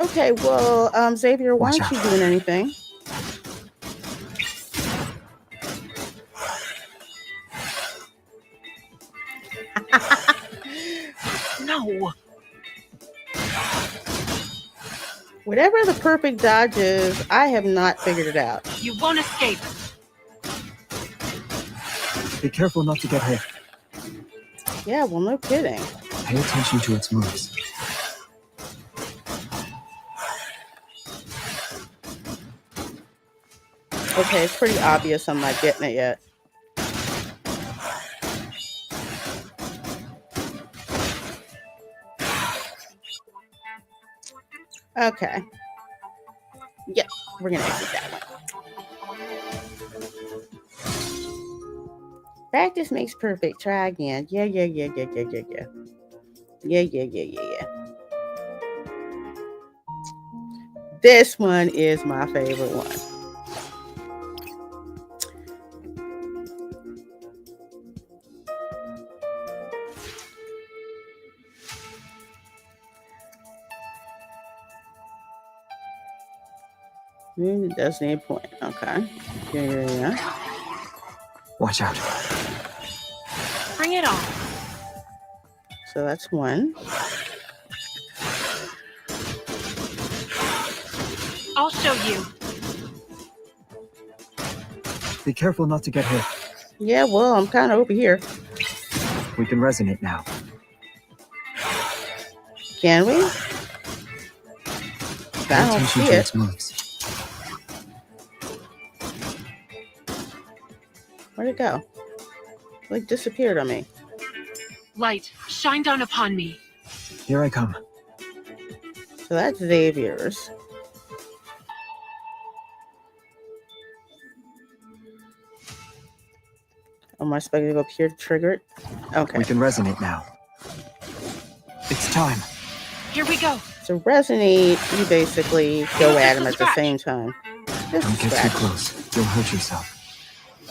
Okay, well, Xavier, why Watch aren't you out. doing anything? No. Whatever the perfect dodge is, I have not figured it out. You won't escape. Be careful not to get hit. Yeah, well, no kidding. Pay attention to its moves. Okay, it's pretty obvious I'm not getting it yet. Okay. Yep, we're gonna exit that one. Practice makes perfect. Try again. Yeah. Yeah. This one is my favorite one. It does need a point. Okay. Yeah. Watch out. Bring it on. So that's one. I'll show you. Be careful not to get hit. Yeah, well, I'm kind of over here. We can resonate now. Can we? Pay I don't attention see to it. its moves. Where'd it go? Like disappeared on me. Light, shine down upon me. Here I come. So that's Xavier's. Am I supposed to go up here to trigger it? Okay. We can resonate now. It's time. Here we go. So resonate, you basically go at him at the same time. Just Don't get too scratch. close. You'll hurt yourself.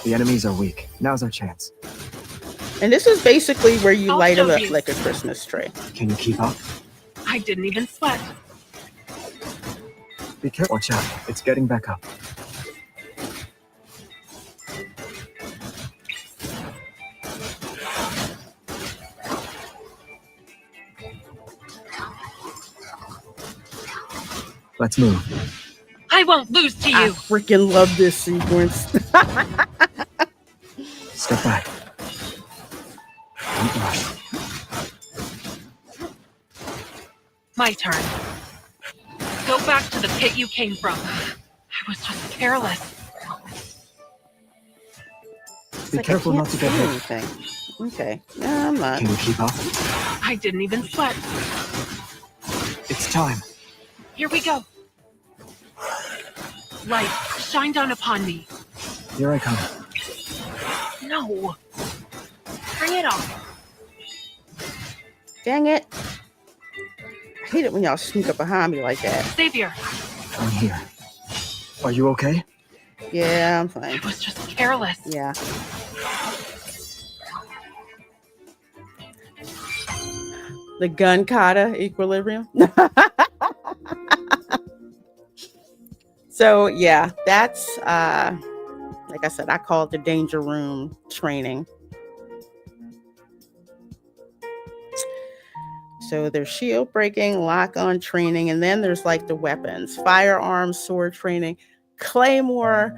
The enemies are weak. Now's our chance. And this is basically where you I'll light it show up you. like a Christmas tree. Can you keep up? I didn't even sweat. Be careful. Watch out. It's getting back up. Let's move. I won't lose to I you. freaking love this sequence. Step back. Don't rush. My turn. Go back to the pit you came from. I was just careless. Be Like, careful I not can't to get see hit. anything. Okay. No, I'm not. Can you keep up? I didn't even sweat. It's time. Here we go. Light, shine down upon me. Here I come. No. Bring it on. Dang it. I hate it when y'all sneak up behind me like that. Xavier, I'm here. Are you okay? Yeah, I'm I fine. was just careless. Yeah. The gun kata equilibrium. So yeah, that's like I said, I call it the danger room training. So there's shield breaking, lock on training, and then there's like the weapons, firearms, sword training, claymore.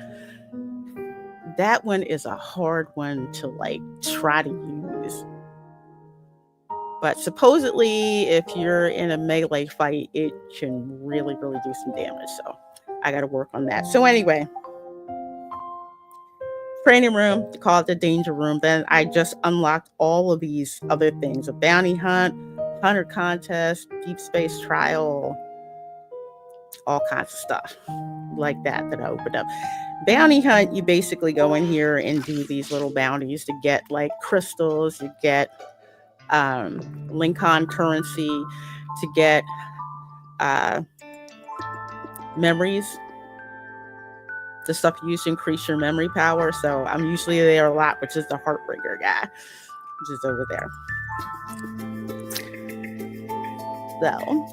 That one is a hard one to like try to use. But supposedly, if you're in a melee fight, it can really, really do some damage. So I got to work on that. So anyway, training room, they call it the danger room. Then I just unlocked all of these other things: a bounty hunt, hunter contest, deep space trial, all kinds of stuff like that I opened up. Bounty hunt, you basically go in here and do these little bounties to get like crystals, you get Lincoln currency, to get memories, the stuff you use to increase your memory power. So I'm usually there a lot, which is the Heartbreaker guy, which is over there. So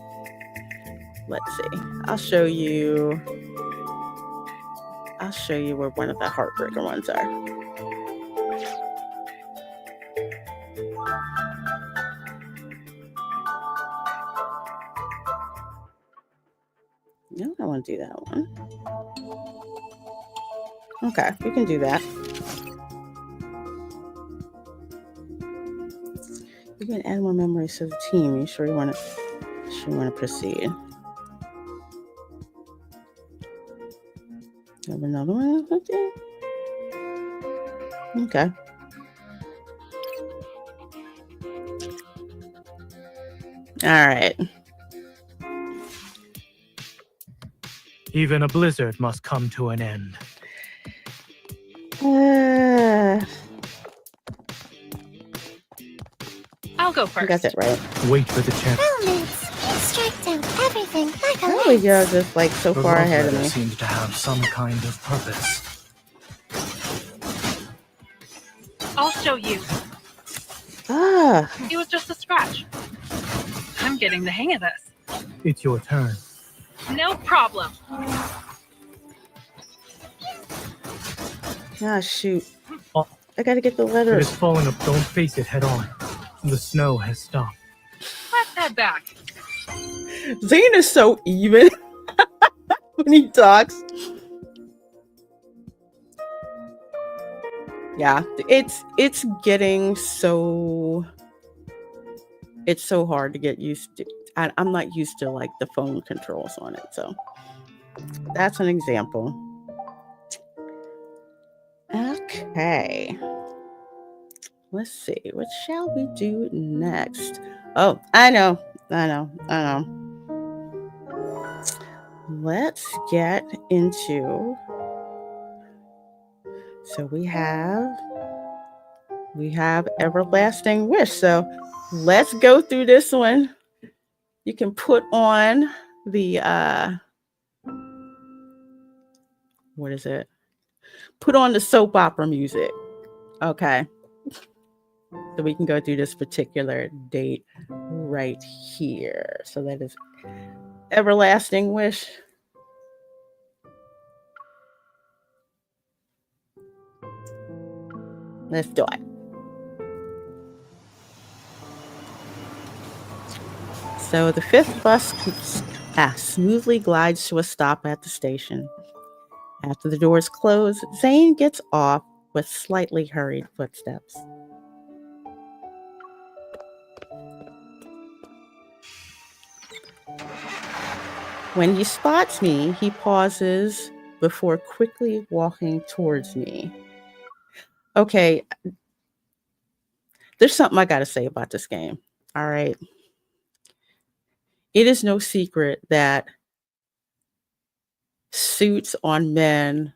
let's see. I'll show you where one of the Heartbreaker ones are. No, I don't want to do that one. Okay, we can do that. You can add more memories to the team. You sure you want to proceed? Have another one? Okay. All right. Even a blizzard must come to an end. I'll go I first. got that right. Wait for the chance. Romance. You strike down everything like a How are you lance. just like so The far love ahead of letter me? seemed to have some kind of purpose. I'll show you. Ah, It was just a scratch. I'm getting the hang of this. It's your turn. No problem. shoot. Oh. I gotta get the It is letters. falling up. Don't face it head on. The snow has stopped. Let's head back. ZAYNE is so even. when he talks. Yeah, it's getting so hard to get used to. I'm not used to like the phone controls on it, so that's an example. Okay, let's see. What shall we do next? Oh, I know. Let's get into. So we have Everlasting Wish. So let's go through this one. You can put on the what is it? Put on the soap opera music. Okay. So we can go through this particular date right here. So that is Everlasting Wish. Let's do it. So the fifth bus smoothly glides to a stop at the station. After the doors close, Zane gets off with slightly hurried footsteps. When he spots me, he pauses before quickly walking towards me. Okay, there's something I got to say about this game. All right. It is no secret that suits on men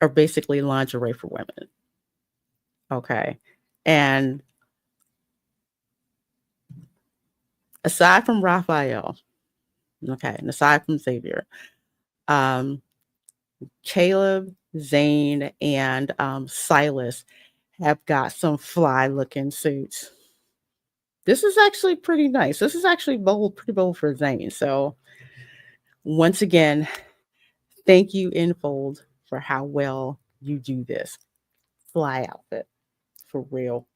are basically lingerie for women. Okay. And aside from Raphael, okay, and aside from Xavier, Caleb, Zane, and Silas have got some fly looking suits. This is actually pretty nice. This is actually pretty bold for Zane. So once again, thank you, Infold, for how well you do this. Fly outfit. For real.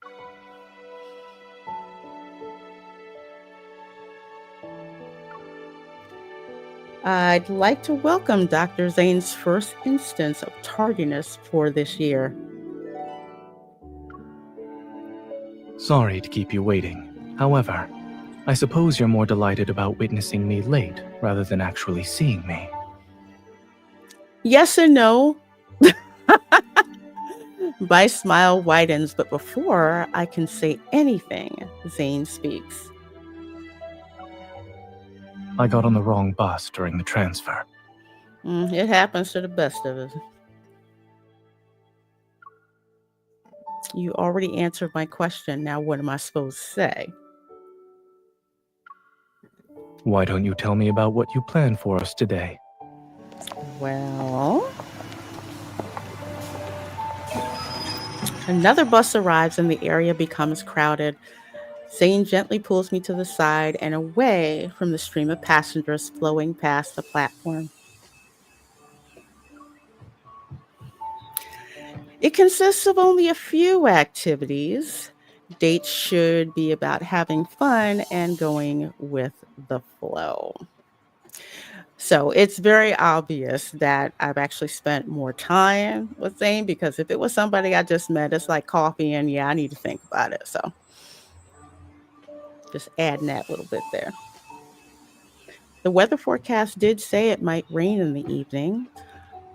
I'd like to welcome Dr. Zane's first instance of tardiness for this year. Sorry to keep you waiting. However, I suppose you're more delighted about witnessing me late rather than actually seeing me. Yes and no. My smile widens, but before I can say anything, Zane speaks. I got on the wrong bus during the transfer. It happens to the best of us. You already answered my question. Now what am I supposed to say? Why don't you tell me about what you planned for us today? Well, another bus arrives and the area becomes crowded. Zane gently pulls me to the side and away from the stream of passengers flowing past the platform. It consists of only a few activities. Dates should be about having fun and going with the flow. So it's very obvious that I've actually spent more time with Zane, because if it was somebody I just met, it's like coffee and yeah, I need to think about it. So just adding that little bit there. The weather forecast did say it might rain in the evening.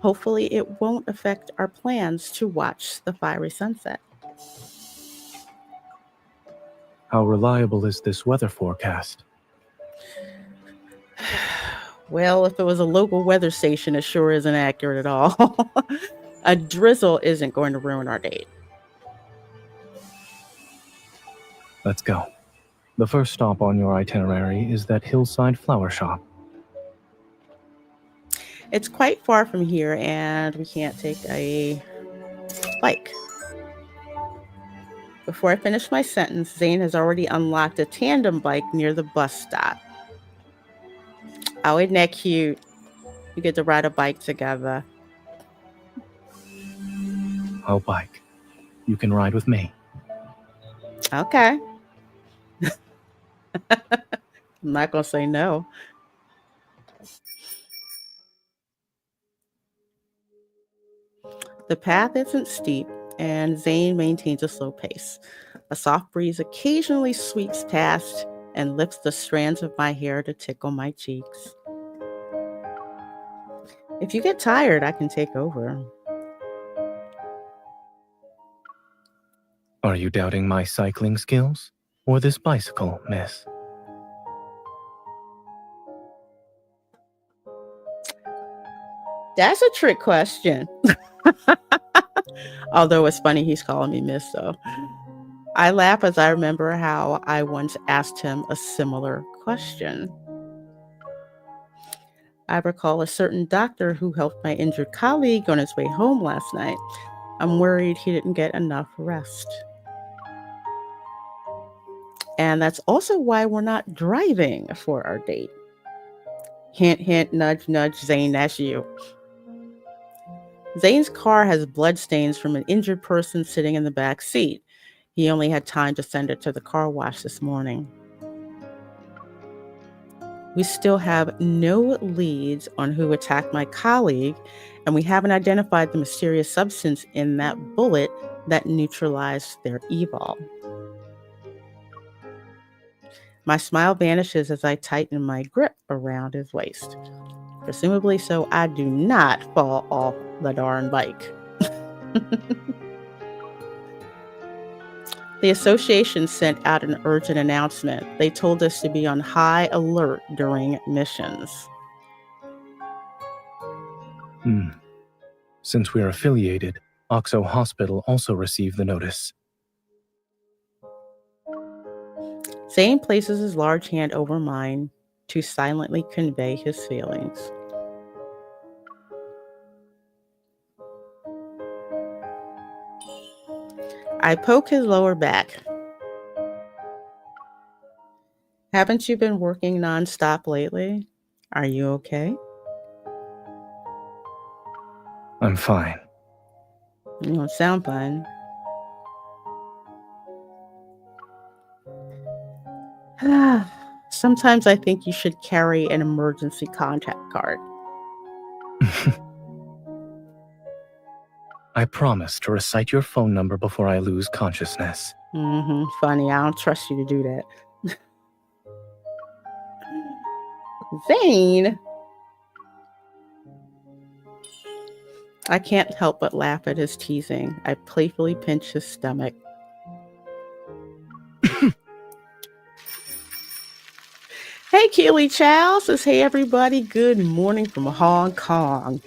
Hopefully it won't affect our plans to watch the fiery sunset. How reliable is this weather forecast? Well, if it was a local weather station, it sure isn't accurate at all. A drizzle isn't going to ruin our date. Let's go. The first stop on your itinerary is that hillside flower shop. It's quite far from here, and we can't take a bike. Before I finish my sentence, Zane has already unlocked a tandem bike near the bus stop. Oh, isn't that cute? You get to ride a bike together. I'll bike. You can ride with me. Okay. I'm not going to say no. The path isn't steep, and Zane maintains a slow pace. A soft breeze occasionally sweeps past and lifts the strands of my hair to tickle my cheeks. If you get tired, I can take over. Are you doubting my cycling skills? Or this bicycle, miss? That's a trick question. Although it's funny he's calling me miss, though. I laugh as I remember how I once asked him a similar question. I recall a certain doctor who helped my injured colleague on his way home last night. I'm worried he didn't get enough rest. And that's also why we're not driving for our date. Hint, hint, nudge, nudge, Zane, that's you. Zane's car has bloodstains from an injured person sitting in the back seat. He only had time to send it to the car wash this morning. We still have no leads on who attacked my colleague, and we haven't identified the mysterious substance in that bullet that neutralized their evil. My smile vanishes as I tighten my grip around his waist, presumably so I do not fall off the darn bike. The association sent out an urgent announcement. They told us to be on high alert during missions. Since we are affiliated, Oxo Hospital also received the notice. Zane places his large hand over mine to silently convey his feelings. I poke his lower back. Haven't you been working nonstop lately? Are you okay? I'm fine. You don't sound fine. Sometimes I think you should carry an emergency contact card. I promise to recite your phone number before I lose consciousness. Funny, I don't trust you to do that. Zane! I can't help but laugh at his teasing. I playfully pinch his stomach. Hey, Keely Chow says, hey, everybody. Good morning from Hong Kong.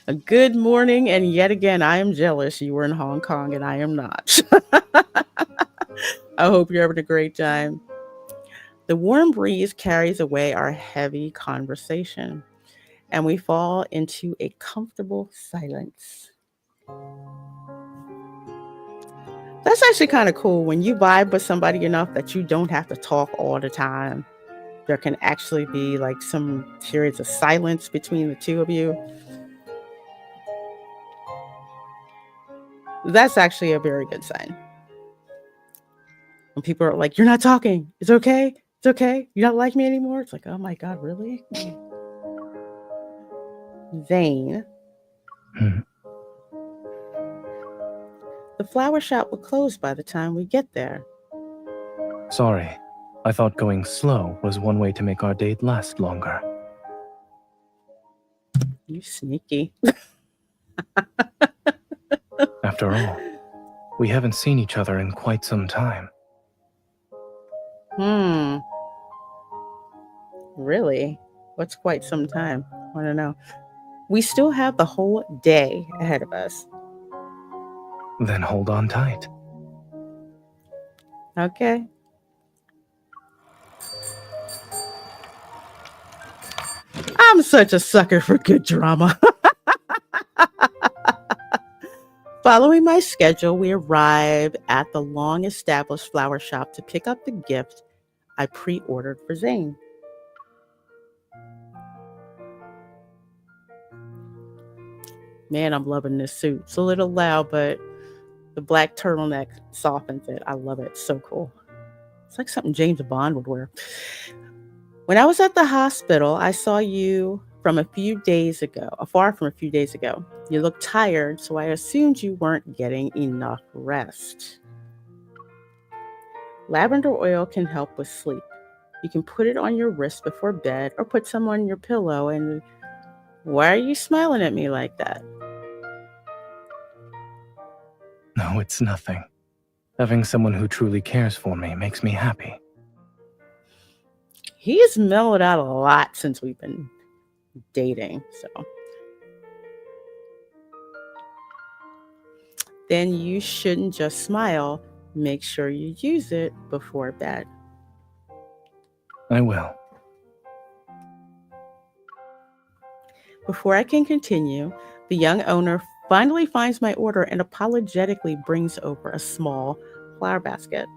A good morning, and yet again, I am jealous you were in Hong Kong and I am not. I hope you're having a great time. The warm breeze carries away our heavy conversation, and we fall into a comfortable silence. That's actually kind of cool when you vibe with somebody enough that you don't have to talk all the time. There can actually be like some periods of silence between the two of you. That's actually a very good sign. When people are like, you're not talking. It's okay. It's okay. You don't like me anymore. It's like, oh my God, really? Zane. The flower shop will close by the time we get there. Sorry. I thought going slow was one way to make our date last longer. You sneaky. After all, we haven't seen each other in quite some time. Really? What's quite some time? I don't know. We still have the whole day ahead of us. Then hold on tight. Okay. I'm such a sucker for good drama. Following my schedule, we arrive at the long-established flower shop to pick up the gift I pre-ordered for Zane. Man, I'm loving this suit. It's a little loud, but the black turtleneck softens it. I love it. It's so cool. It's like something James Bond would wear. When I was at the hospital, I saw you from a few days ago, far from a few days ago. You look tired, so I assumed you weren't getting enough rest. Lavender oil can help with sleep. You can put it on your wrist before bed or put some on your pillow. And why are you smiling at me like that? No, it's nothing. Having someone who truly cares for me makes me happy. He has mellowed out a lot since we've been dating, so. Then you shouldn't just smile. Make sure you use it before bed. I will. Before I can continue, the young owner finally finds my order and apologetically brings over a small flower basket.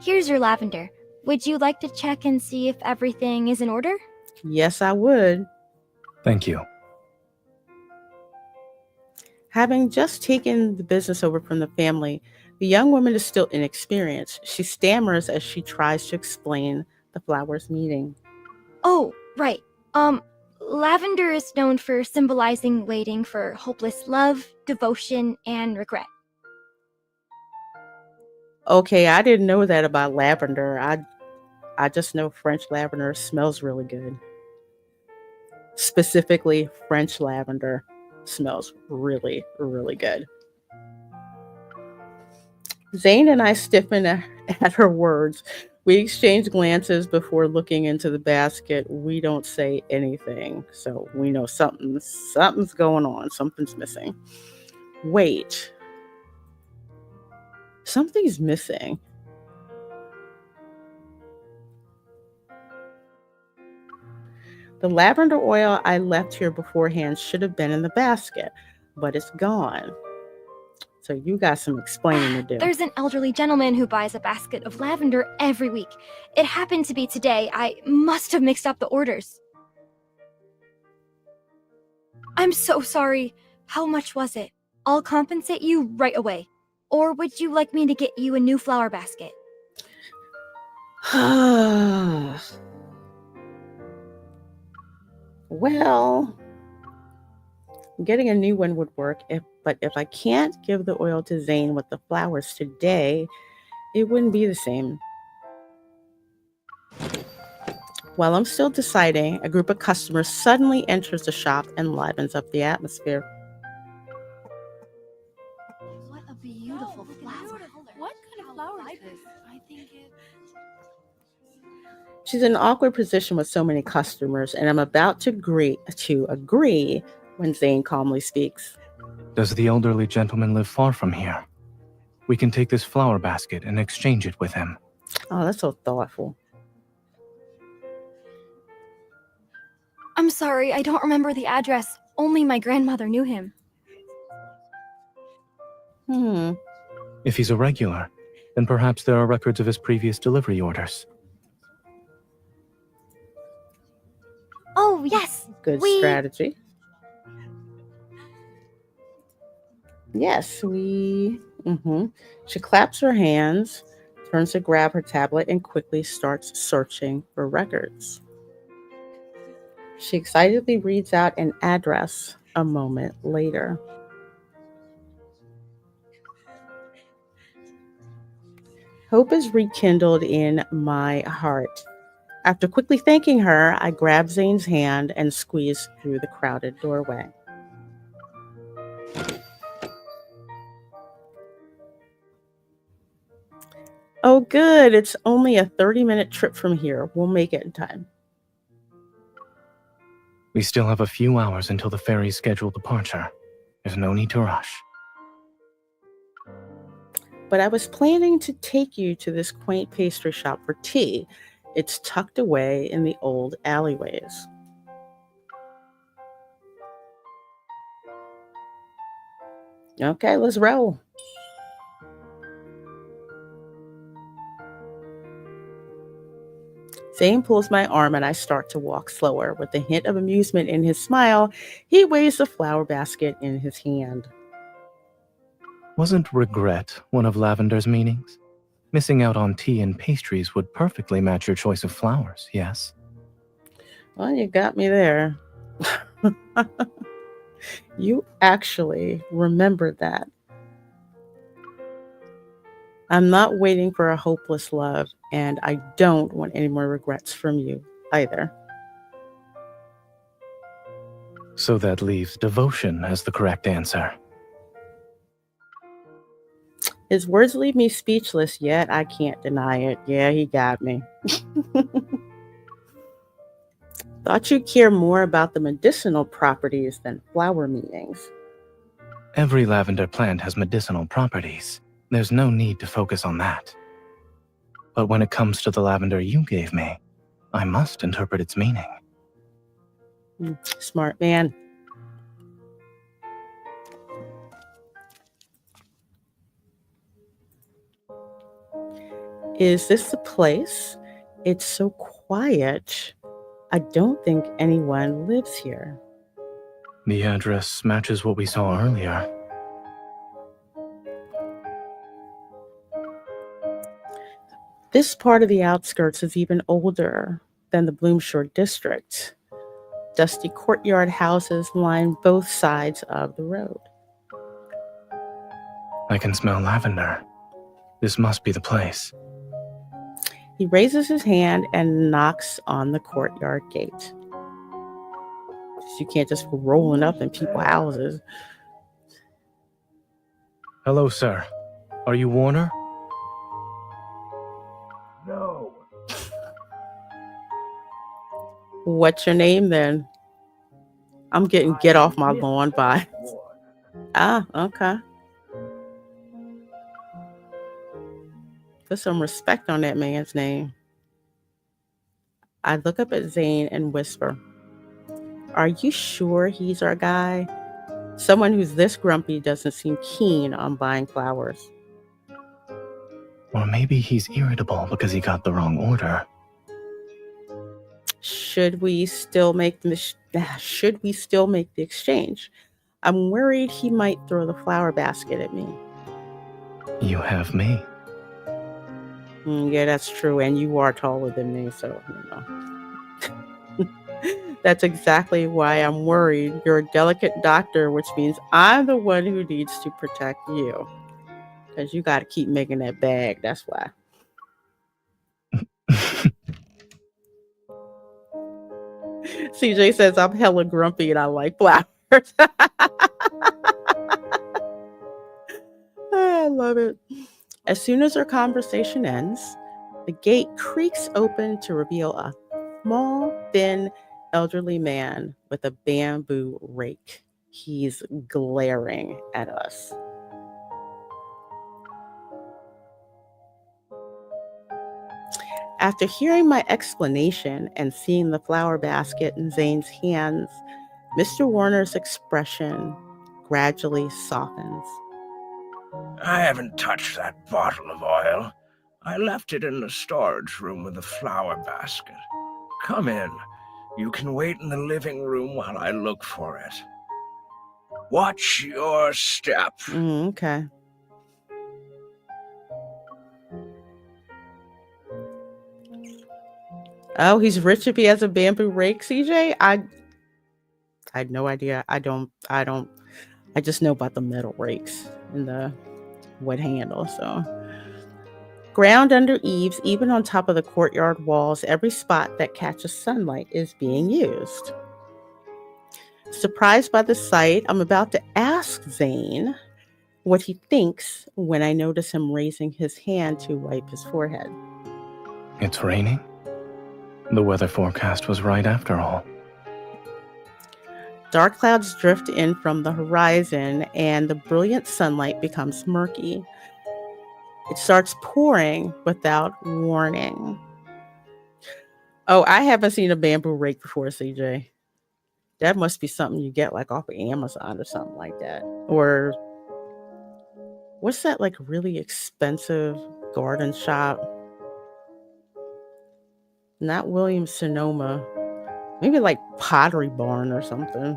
Here's your lavender. Would you like to check and see if everything is in order? Yes, I would. Thank you. Having just taken the business over from the family, the young woman is still inexperienced. She stammers as she tries to explain the flowers meaning. Oh, right. Lavender is known for symbolizing waiting for hopeless love, devotion, and regret. Okay, I didn't know that about lavender. I just know French lavender smells really good. Specifically, French lavender smells really, really good. Zane and I stiffen at her words. We exchange glances before looking into the basket. We don't say anything, so we know something's going on. Something's missing. Wait. Something's missing. The lavender oil I left here beforehand should have been in the basket, but it's gone. So you got some explaining to do. There's an elderly gentleman who buys a basket of lavender every week. It happened to be today. I must have mixed up the orders. I'm so sorry. How much was it? I'll compensate you right away. Or would you like me to get you a new flower basket? Well, getting a new one would work, but if I can't give the oil to Zane with the flowers today, it wouldn't be the same. While I'm still deciding, a group of customers suddenly enters the shop and livens up the atmosphere. What a beautiful flower. What kind of flower is this? I think it... She's in an awkward position with so many customers, and I'm about to agree when Zane calmly speaks. Does the elderly gentleman live far from here? We can take this flower basket and exchange it with him. Oh, that's so thoughtful. I'm sorry, I don't remember the address. Only my grandmother knew him. If he's a regular, then perhaps there are records of his previous delivery orders. Oh, yes. Good strategy. Yes, She claps her hands, turns to grab her tablet, and quickly starts searching for records. She excitedly reads out an address a moment later. Hope is rekindled in my heart. After quickly thanking her, I grab Zane's hand and squeeze through the crowded doorway. Oh, good. It's only a 30-minute trip from here. We'll make it in time. We still have a few hours until the ferry's scheduled departure. There's no need to rush. But I was planning to take you to this quaint pastry shop for tea. It's tucked away in the old alleyways. Okay, let's roll. Zane pulls my arm and I start to walk slower. With a hint of amusement in his smile, he weighs the flower basket in his hand. Wasn't regret one of Lavender's meanings? Missing out on tea and pastries would perfectly match your choice of flowers, yes? Well, you got me there. You actually remembered that. I'm not waiting for a hopeless love, and I don't want any more regrets from you either. So that leaves devotion as the correct answer. His words leave me speechless, yet I can't deny it. Yeah, he got me. Thought you'd care more about the medicinal properties than flower meanings. Every lavender plant has medicinal properties. There's no need to focus on that. But when it comes to the lavender you gave me, I must interpret its meaning. Smart man. Is this the place? It's so quiet. I don't think anyone lives here. The address matches what we saw earlier. This part of the outskirts is even older than the Bloomshore district. Dusty courtyard houses line both sides of the road. I can smell lavender. This must be the place. He raises his hand and knocks on the courtyard gate. You can't just go rolling up in people's houses. Hello, sir. Are you Warner? No. What's your name then? I'm getting get off my lawn by. Ah, okay. Put some respect on that man's name. I look up at Zayne and whisper, "Are you sure he's our guy? Someone who's this grumpy doesn't seem keen on buying flowers." Or maybe he's irritable because he got the wrong order. Should we still make the exchange? I'm worried he might throw the flower basket at me. You have me. Yeah, that's true. And you are taller than me, so, That's exactly why I'm worried. You're a delicate doctor, which means I'm the one who needs to protect you. Because you got to keep making that bag. That's why. CJ says I'm hella grumpy and I like flowers. I love it. As soon as our conversation ends, the gate creaks open to reveal a small, thin, elderly man with a bamboo rake. He's glaring at us. After hearing my explanation and seeing the flower basket in Zayne's hands, Mr. Warner's expression gradually softens. I haven't touched that bottle of oil. I left it in the storage room with the flower basket. Come in. You can wait in the living room while I look for it. Watch your step. Okay. Oh, he's rich if he has a bamboo rake, CJ? I had no idea. I just know about the metal rakes and the wood handle, so. Ground under eaves, even on top of the courtyard walls, every spot that catches sunlight is being used. Surprised by the sight, I'm about to ask Zayne what he thinks when I notice him raising his hand to wipe his forehead. It's raining? The weather forecast was right after all. Dark clouds drift in from the horizon and the brilliant sunlight becomes murky. It starts pouring without warning. Oh, I haven't seen a bamboo rake before, CJ. That must be something you get like off of Amazon or something like that. Or what's that like really expensive garden shop? Not Williams Sonoma. Maybe like Pottery Barn or something.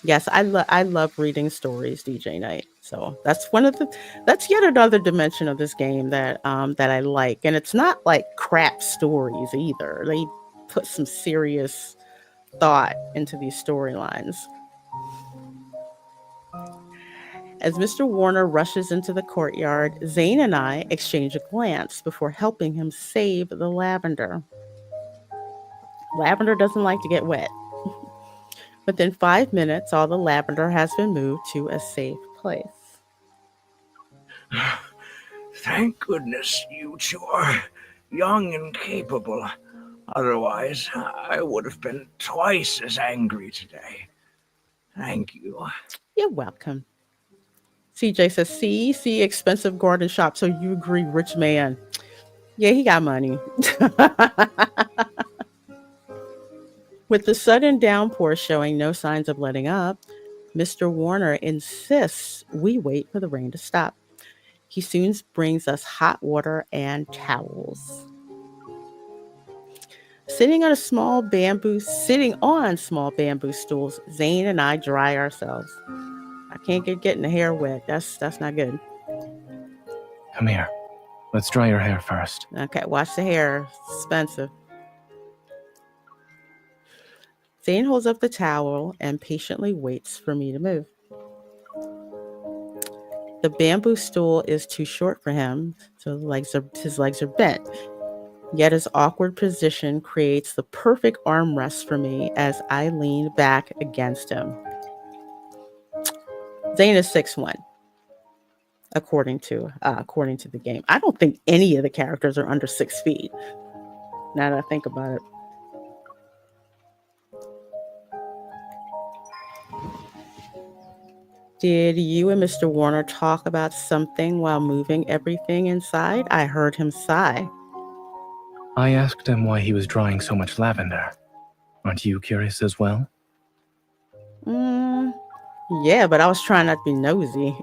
Yes, I love reading stories, DJ Knight. So that's yet another dimension of this game that I like. And it's not like crap stories either. They put some serious thought into these storylines. As Mr. Warner rushes into the courtyard, Zane and I exchange a glance before helping him save the lavender. Lavender doesn't like to get wet. Within 5 minutes, all the lavender has been moved to a safe place. Thank goodness you two are young and capable. Otherwise, I would have been twice as angry today. Thank you. You're welcome. CJ says, see, expensive garden shop. So you agree, rich man. Yeah, he got money. With the sudden downpour showing no signs of letting up, Mr. Warner insists we wait for the rain to stop. He soon brings us hot water and towels. Sitting on small bamboo stools, Zane and I dry ourselves. I can't get getting the hair wet. That's not good. Come here. Let's dry your hair first. Okay, wash the hair. It's expensive. Zane holds up the towel and patiently waits for me to move. The bamboo stool is too short for him, so his legs are bent. Yet his awkward position creates the perfect armrest for me as I lean back against him. Zane is 6'1", according to the game. I don't think any of the characters are under 6 feet. Now that I think about it. Did you and Mr. Warner talk about something while moving everything inside? I heard him sigh. I asked him why he was drawing so much lavender. Aren't you curious as well? Yeah, but I was trying not to be nosy.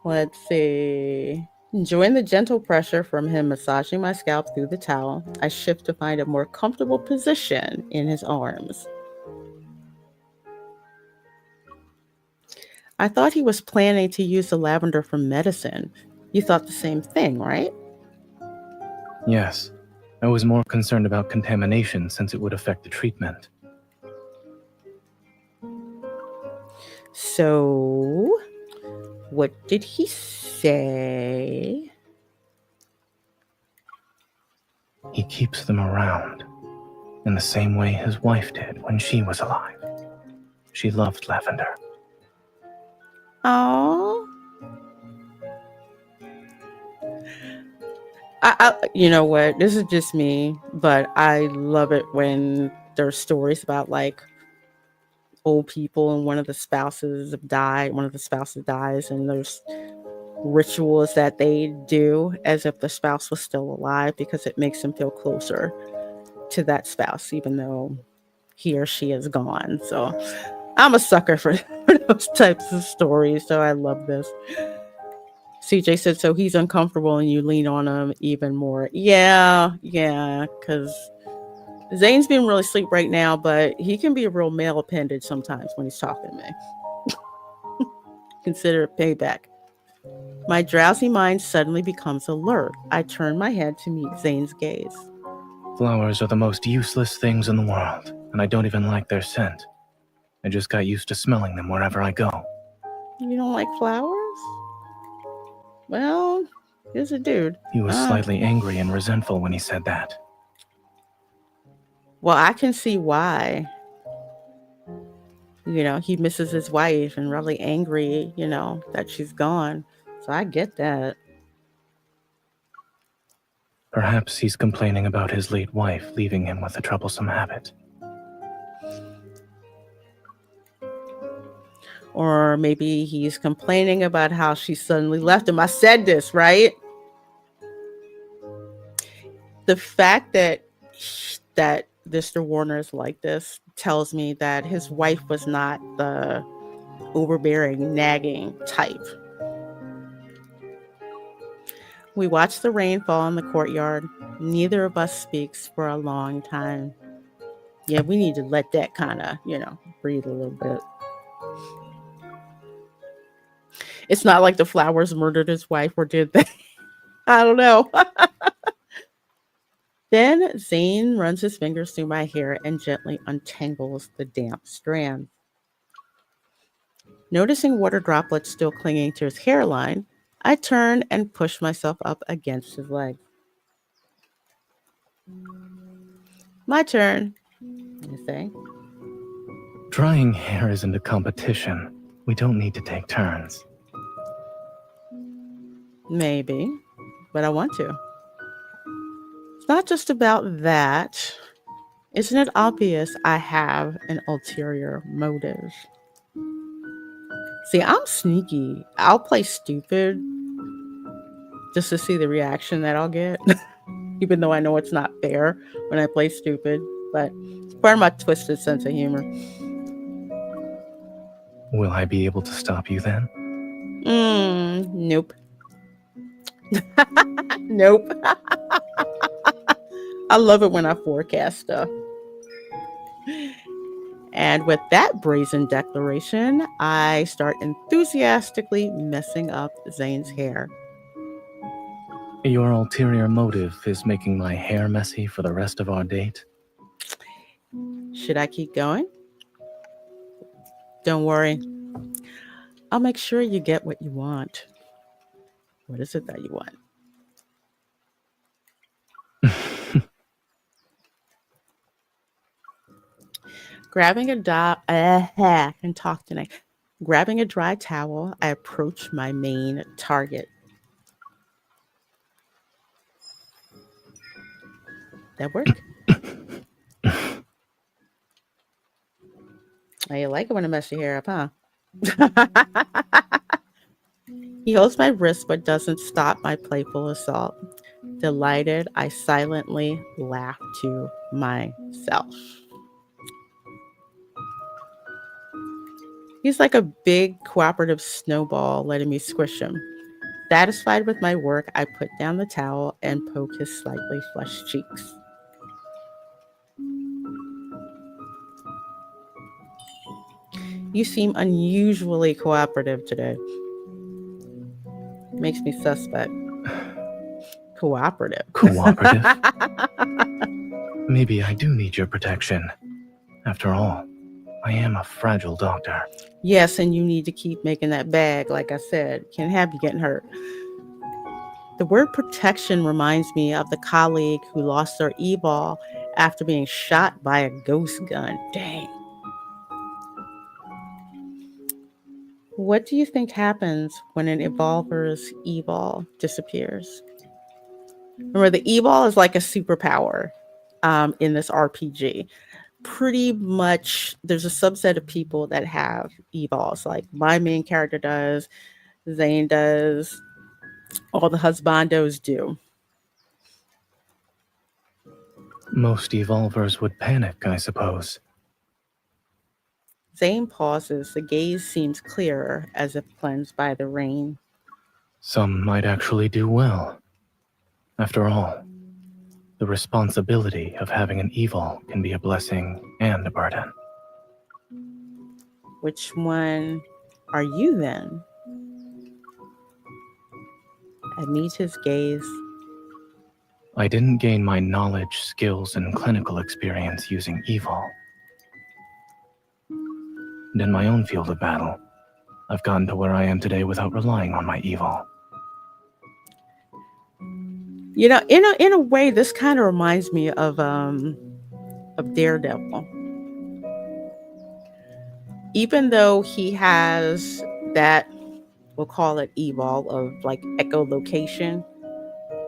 Let's see. Enjoying the gentle pressure from him massaging my scalp through the towel, I shift to find a more comfortable position in his arms. I thought he was planning to use the lavender for medicine. You thought the same thing, right? Yes. I was more concerned about contamination since it would affect the treatment. So, what did he say? He keeps them around, in the same way his wife did when she was alive. She loved lavender. Oh, I you know what? This is just me, but I love it when there's stories about like old people and one of the spouses dies, and there's rituals that they do as if the spouse was still alive because it makes them feel closer to that spouse, even though he or she is gone. So I'm a sucker for those types of stories. So I love this. CJ said, so he's uncomfortable and you lean on him even more. Yeah, because Zane's being really asleep right now, but he can be a real male appendage sometimes when he's talking to me. Consider it payback. My drowsy mind suddenly becomes alert. I turn my head to meet Zane's gaze. Flowers are the most useless things in the world, and I don't even like their scent. I just got used to smelling them wherever I go. You don't like flowers? Well, here's a dude. He was slightly angry and resentful when he said that. Well, I can see why. You know, he misses his wife and really angry, you know, that she's gone. So I get that. Perhaps he's complaining about his late wife leaving him with a troublesome habit. Or maybe he's complaining about how she suddenly left him. I said this, right? The fact that Mr. Warner is like this tells me that his wife was not the overbearing, nagging type. We watch the rain fall in the courtyard. Neither of us speaks for a long time. Yeah, we need to let that kind of, breathe a little bit. It's not like the flowers murdered his wife, or did they? I don't know. Then Zane runs his fingers through my hair and gently untangles the damp strands. Noticing water droplets still clinging to his hairline, I turn and push myself up against his leg. My turn, I say. Drying hair isn't a competition. We don't need to take turns. Maybe, but I want to. It's not just about that. Isn't it obvious I have an ulterior motive? See, I'm sneaky. I'll play stupid just to see the reaction that I'll get, even though I know it's not fair when I play stupid, but it's part of my twisted sense of humor. Will I be able to stop you then? Nope. Nope. I love it when I forecast stuff. And with that brazen declaration, I start enthusiastically messing up Zane's hair. Your ulterior motive is making my hair messy for the rest of our date? Should I keep going? Don't worry. I'll make sure you get what you want. What is it that you want? Grabbing a Grabbing a dry towel, I approach my main target. That work? Oh, you like it when I mess your hair up, huh? He holds my wrist but doesn't stop my playful assault. Delighted, I silently laugh to myself. He's like a big cooperative snowball letting me squish him. Satisfied with my work, I put down the towel and poke his slightly flushed cheeks. You seem unusually cooperative today. Makes me suspect. Cooperative. Cooperative? Maybe I do need your protection. After all, I am a fragile doctor. Yes, and you need to keep making that bag, like I said. Can't have you getting hurt. The word protection reminds me of the colleague who lost their e-ball after being shot by a ghost gun. Dang. What do you think happens when an evolver's e-ball disappears? Remember, the e-ball is like a superpower in this RPG. Pretty much, there's a subset of people that have e-balls. Like my main character does, Zane does, all the husbandos do. Most evolvers would panic, I suppose. Zane pauses. The gaze seems clearer, as if cleansed by the rain. Some might actually do well. After all, the responsibility of having an evil can be a blessing and a burden. Which one are you then? I meet his gaze. I didn't gain my knowledge, skills, and clinical experience using evil. And in my own field of battle, I've gotten to where I am today without relying on my evil. You know, in a way, this kind of reminds me of Daredevil. Even though he has that, we'll call it evil, of like echolocation,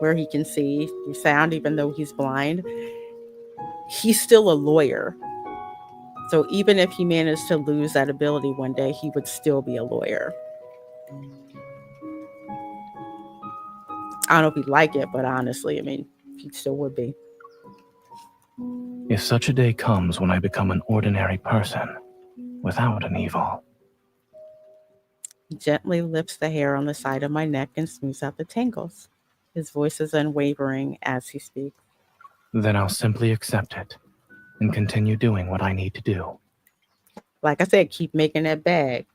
where he can see your sound even though he's blind, he's still a lawyer. So even if he managed to lose that ability one day, he would still be a lawyer. I don't know if he'd like it, but honestly, I mean, he still would be. If such a day comes when I become an ordinary person without an evil. He gently lifts the hair on the side of my neck and smooths out the tangles. His voice is unwavering as he speaks. Then I'll simply accept it. and continue doing what I need to do. Like I said, keep making that bag.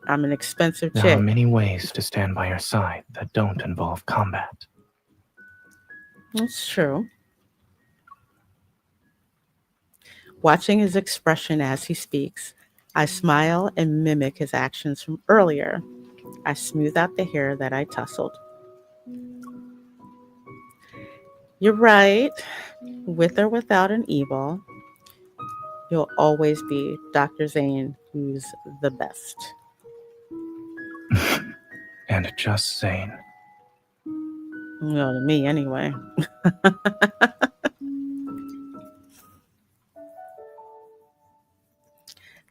I'm an expensive There chick. are many ways to stand by your side that don't involve combat. That's true. Watching his expression as he speaks, I smile and mimic his actions from earlier. I smooth out the hair that I tousled. You're right. With or without an evil, you'll always be Dr. Zane, who's the best. And just Zane. Well, to me, anyway.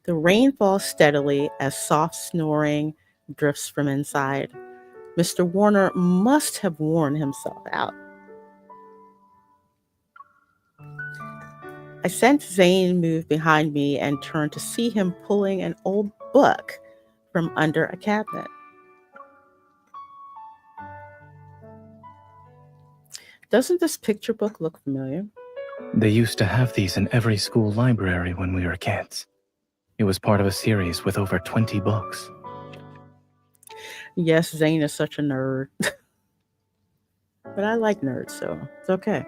The rain falls steadily as soft snoring drifts from inside. Mr. Warner must have worn himself out. I sense Zane move behind me and turn to see him pulling an old book from under a cabinet. Doesn't this picture book look familiar? They used to have these in every school library when we were kids. It was part of a series with over 20 books. Yes, Zane is such a nerd. But I like nerds, so it's okay.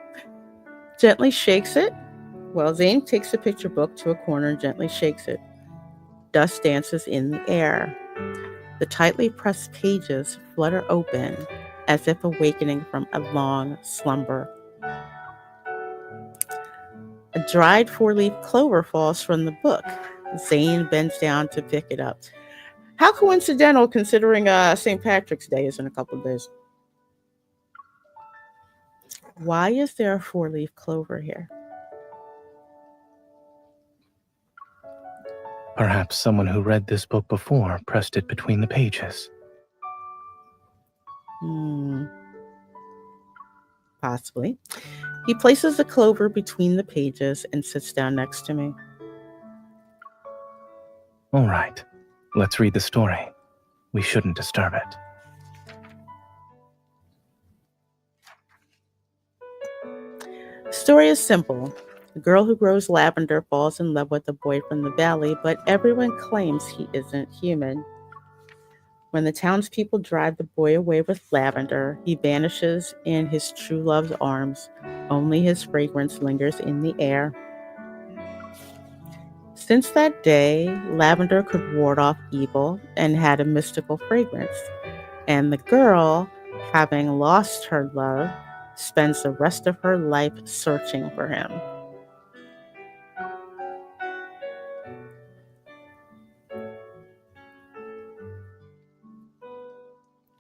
Gently shakes it. Well, Zane takes the picture book to a corner and gently shakes it. Dust dances in the air. The tightly pressed pages flutter open as if awakening from a long slumber. A dried four-leaf clover falls from the book. Zane bends down to pick it up. How coincidental, considering St. Patrick's Day is in a couple of days. Why is there a four-leaf clover here? Perhaps someone who read this book before pressed it between the pages. Possibly. He places the clover between the pages and sits down next to me. All right, let's read the story. We shouldn't disturb it. The story is simple. A girl who grows lavender falls in love with a boy from the valley, but everyone claims he isn't human. When the townspeople drive the boy away with lavender, he vanishes in his true love's arms. Only his fragrance lingers in the air. Since that day, lavender could ward off evil and had a mystical fragrance. And the girl, having lost her love, spends the rest of her life searching for him.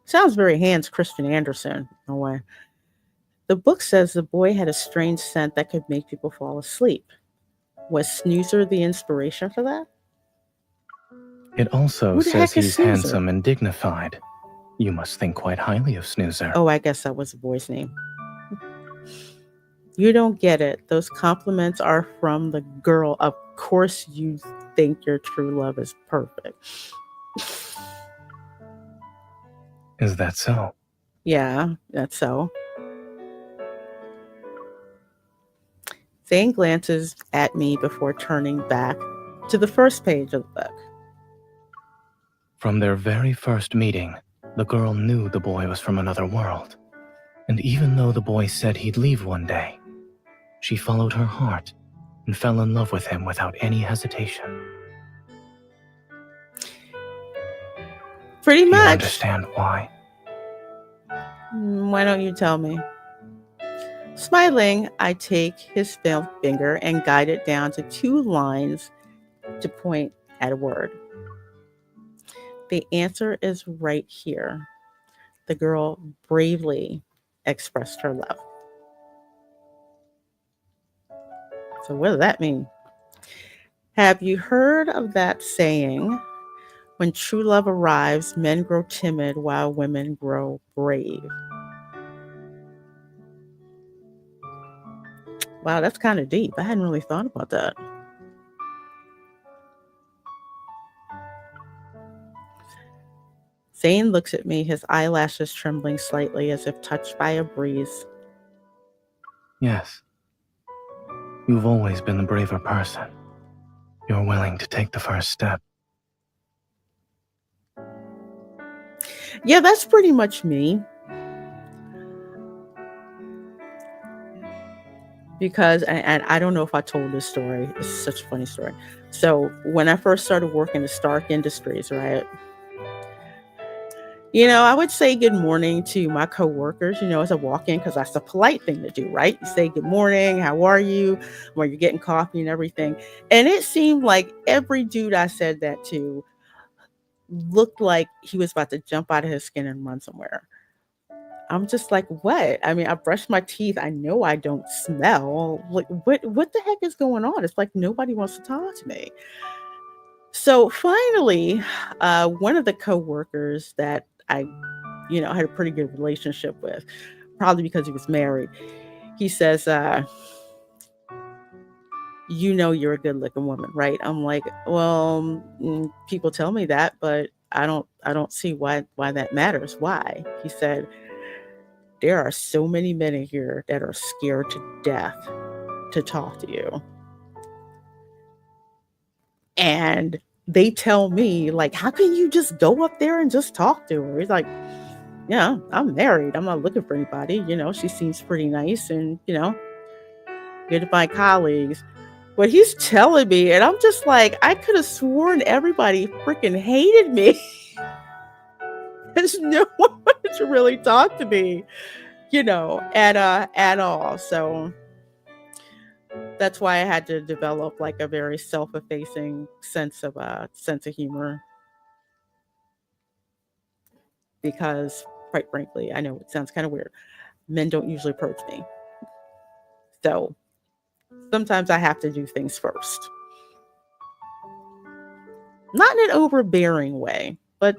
Sounds very Hans Christian Andersen in a way. The book says the boy had a strange scent that could make people fall asleep. Was Snoozer the inspiration for that? It also Who the says heck is he's Snoozer? handsome and dignified. You must think quite highly of Snoozer. Oh, I guess that was the boy's name. You don't get it. Those compliments are from the girl. Of course you think your true love is perfect. Is that so? Yeah, that's so. Zane glances at me before turning back to the first page of the book. From their very first meeting, the girl knew the boy was from another world. And even though the boy said he'd leave one day, she followed her heart and fell in love with him without any hesitation. Pretty Do you much. understand why? Why don't you tell me? Smiling, I take his finger and guide it down to 2 lines to point at a word. The answer is right here. The girl bravely expressed her love. So what does that mean? Have you heard of that saying, when true love arrives, men grow timid while women grow brave? Wow, that's kind of deep. I hadn't really thought about that. Zane looks at me, his eyelashes trembling slightly as if touched by a breeze. Yes. You've always been the braver person. You're willing to take the first step. Yeah, that's pretty much me. Because, and I don't know if I told this story. It's such a funny story. So when I first started working in Stark Industries, right? I would say good morning to my coworkers, as I walk in, because that's the polite thing to do, right? You say good morning, how are you, when you're getting coffee and everything. And it seemed like every dude I said that to looked like he was about to jump out of his skin and run somewhere. I'm just like, what? I mean, I brushed my teeth. I know I don't smell. Like, what the heck is going on? It's like nobody wants to talk to me. So finally, one of the coworkers that I, had a pretty good relationship with, probably because he was married, he says, you're a good looking woman, right? I'm like, well, people tell me that, but I don't see why that matters. Why? He said, there are so many men in here that are scared to death to talk to you. And they tell me, like, how can you just go up there and just talk to her? He's like, yeah, I'm married. I'm not looking for anybody. She seems pretty nice and, good to find colleagues. But he's telling me, and I'm just like, I could have sworn everybody freaking hated me. There's no one to really talk to me, at all. So that's why I had to develop like a very self-effacing sense of humor, because quite frankly, I know it sounds kind of weird, men don't usually approach me, so sometimes I have to do things first, not in an overbearing way, but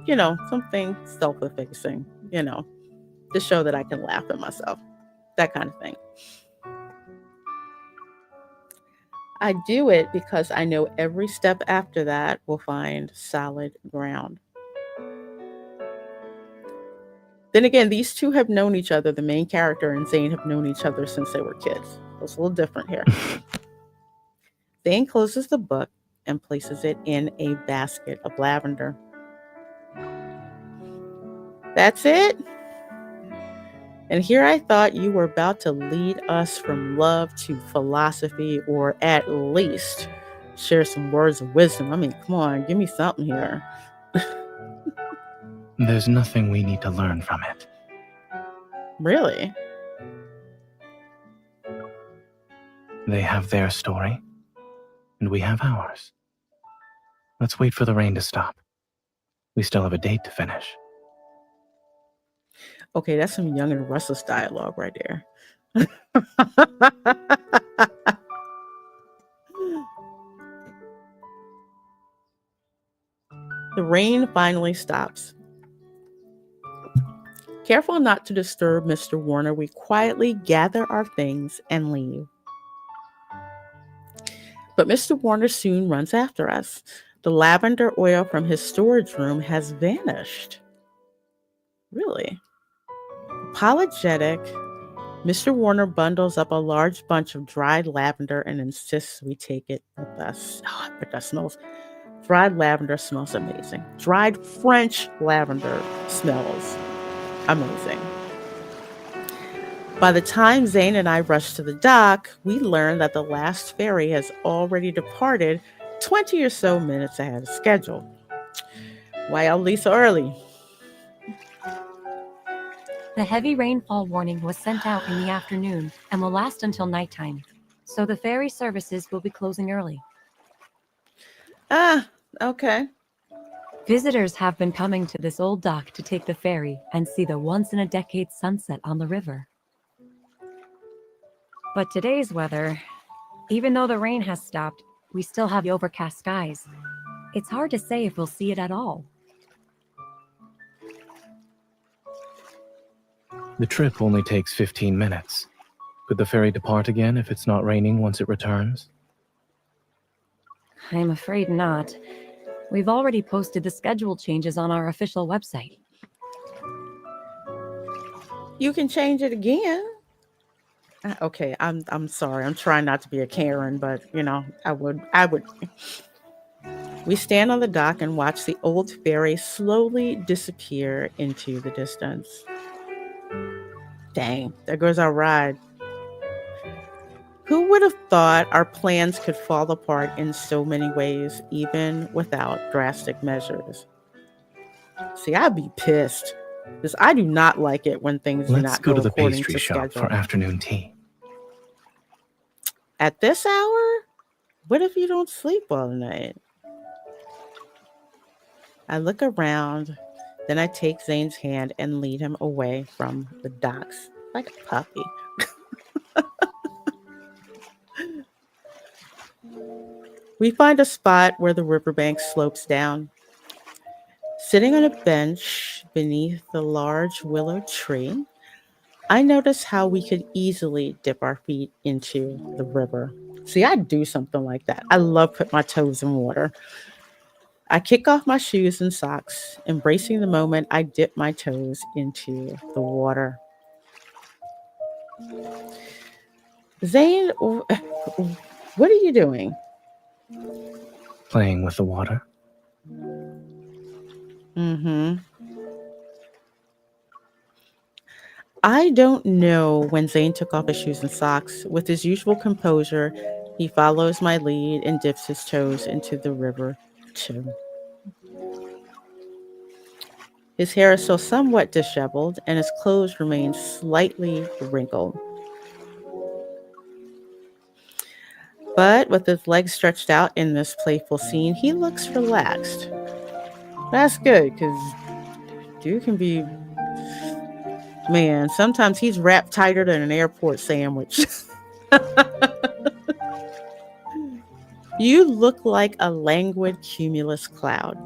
something self-effacing, to show that I can laugh at myself, that kind of thing. I do it because I know every step after that will find solid ground. Then again, these two have known each other. The main character and ZAYNE have known each other since they were kids. It's a little different here. ZAYNE closes the book and places it in a basket of lavender. That's it? And here I thought you were about to lead us from love to philosophy, or at least share some words of wisdom. I mean, come on, give me something here. There's nothing we need to learn from it. Really? They have their story, and we have ours. Let's wait for the rain to stop. We still have a date to finish. Okay, that's some Young and Restless dialogue right there. The rain finally stops. Careful not to disturb Mr. Warner, we quietly gather our things and leave. But Mr. Warner soon runs after us. The lavender oil from his storage room has vanished. Really? Apologetic, Mr. Warner bundles up a large bunch of dried lavender and insists we take it with us. Oh, but that smells. Dried lavender smells amazing. Dried French lavender smells amazing. By the time ZAYNE and I rush to the dock, we learn that the last ferry has already departed 20 or so minutes ahead of schedule. Why out Lisa early? The heavy rainfall warning was sent out in the afternoon and will last until nighttime, so the ferry services will be closing early. Ah, okay. Visitors have been coming to this old dock to take the ferry and see the once-in-a-decade sunset on the river. But today's weather, even though the rain has stopped, we still have overcast skies. It's hard to say if we'll see it at all. The trip only takes 15 minutes. Could the ferry depart again if it's not raining once it returns? I'm afraid not. We've already posted the schedule changes on our official website. You can change it again. Okay, I'm sorry. I'm trying not to be a Karen, but you know, I would. We stand on the dock and watch the old ferry slowly disappear into the distance. Dang, there goes our ride. Who would have thought our plans could fall apart in so many ways, even without drastic measures? See, I'd be pissed because I do not like it when things do Let's not go go to the according pastry to shop schedule. for afternoon tea. At this hour? What if you don't sleep all night? I look around, then I take Zane's hand and lead him away from the docks like a puppy. We find a spot where the riverbank slopes down. Sitting on a bench beneath the large willow tree, I notice how we could easily dip our feet into the river. See, I'd do something like that. I love put my toes in water. I kick off my shoes and socks, embracing the moment I dip my toes into the water. Zane, what are you doing? Playing with the water. I don't know when Zane took off his shoes and socks. With his usual composure, he follows my lead and dips his toes into the river, too. His hair is still somewhat disheveled, and his clothes remain slightly wrinkled. But with his legs stretched out in this playful scene, he looks relaxed. That's good, because dude can be... Man, sometimes he's wrapped tighter than an airport sandwich. You look like a languid cumulus cloud.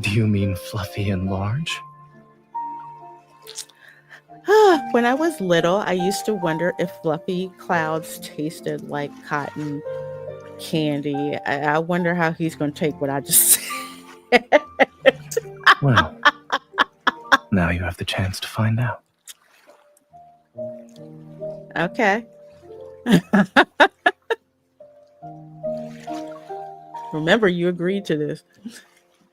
Do you mean fluffy and large? When I was little, I used to wonder if fluffy clouds tasted like cotton candy. I wonder how he's going to take what I just said. Well, now you have the chance to find out. Okay. Remember, you agreed to this.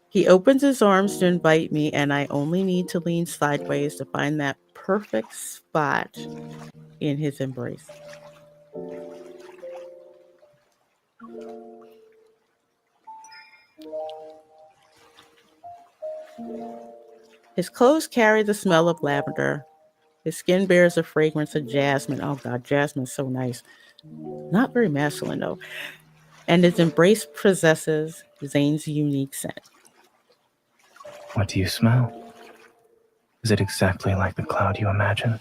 He opens his arms to invite me, and I only need to lean sideways to find that perfect spot in his embrace. His clothes carry the smell of lavender. His skin bears the fragrance of jasmine. Oh God, jasmine's so nice. Not very masculine though. And his embrace possesses Zane's unique scent. What do you smell? Is it exactly like the cloud you imagine?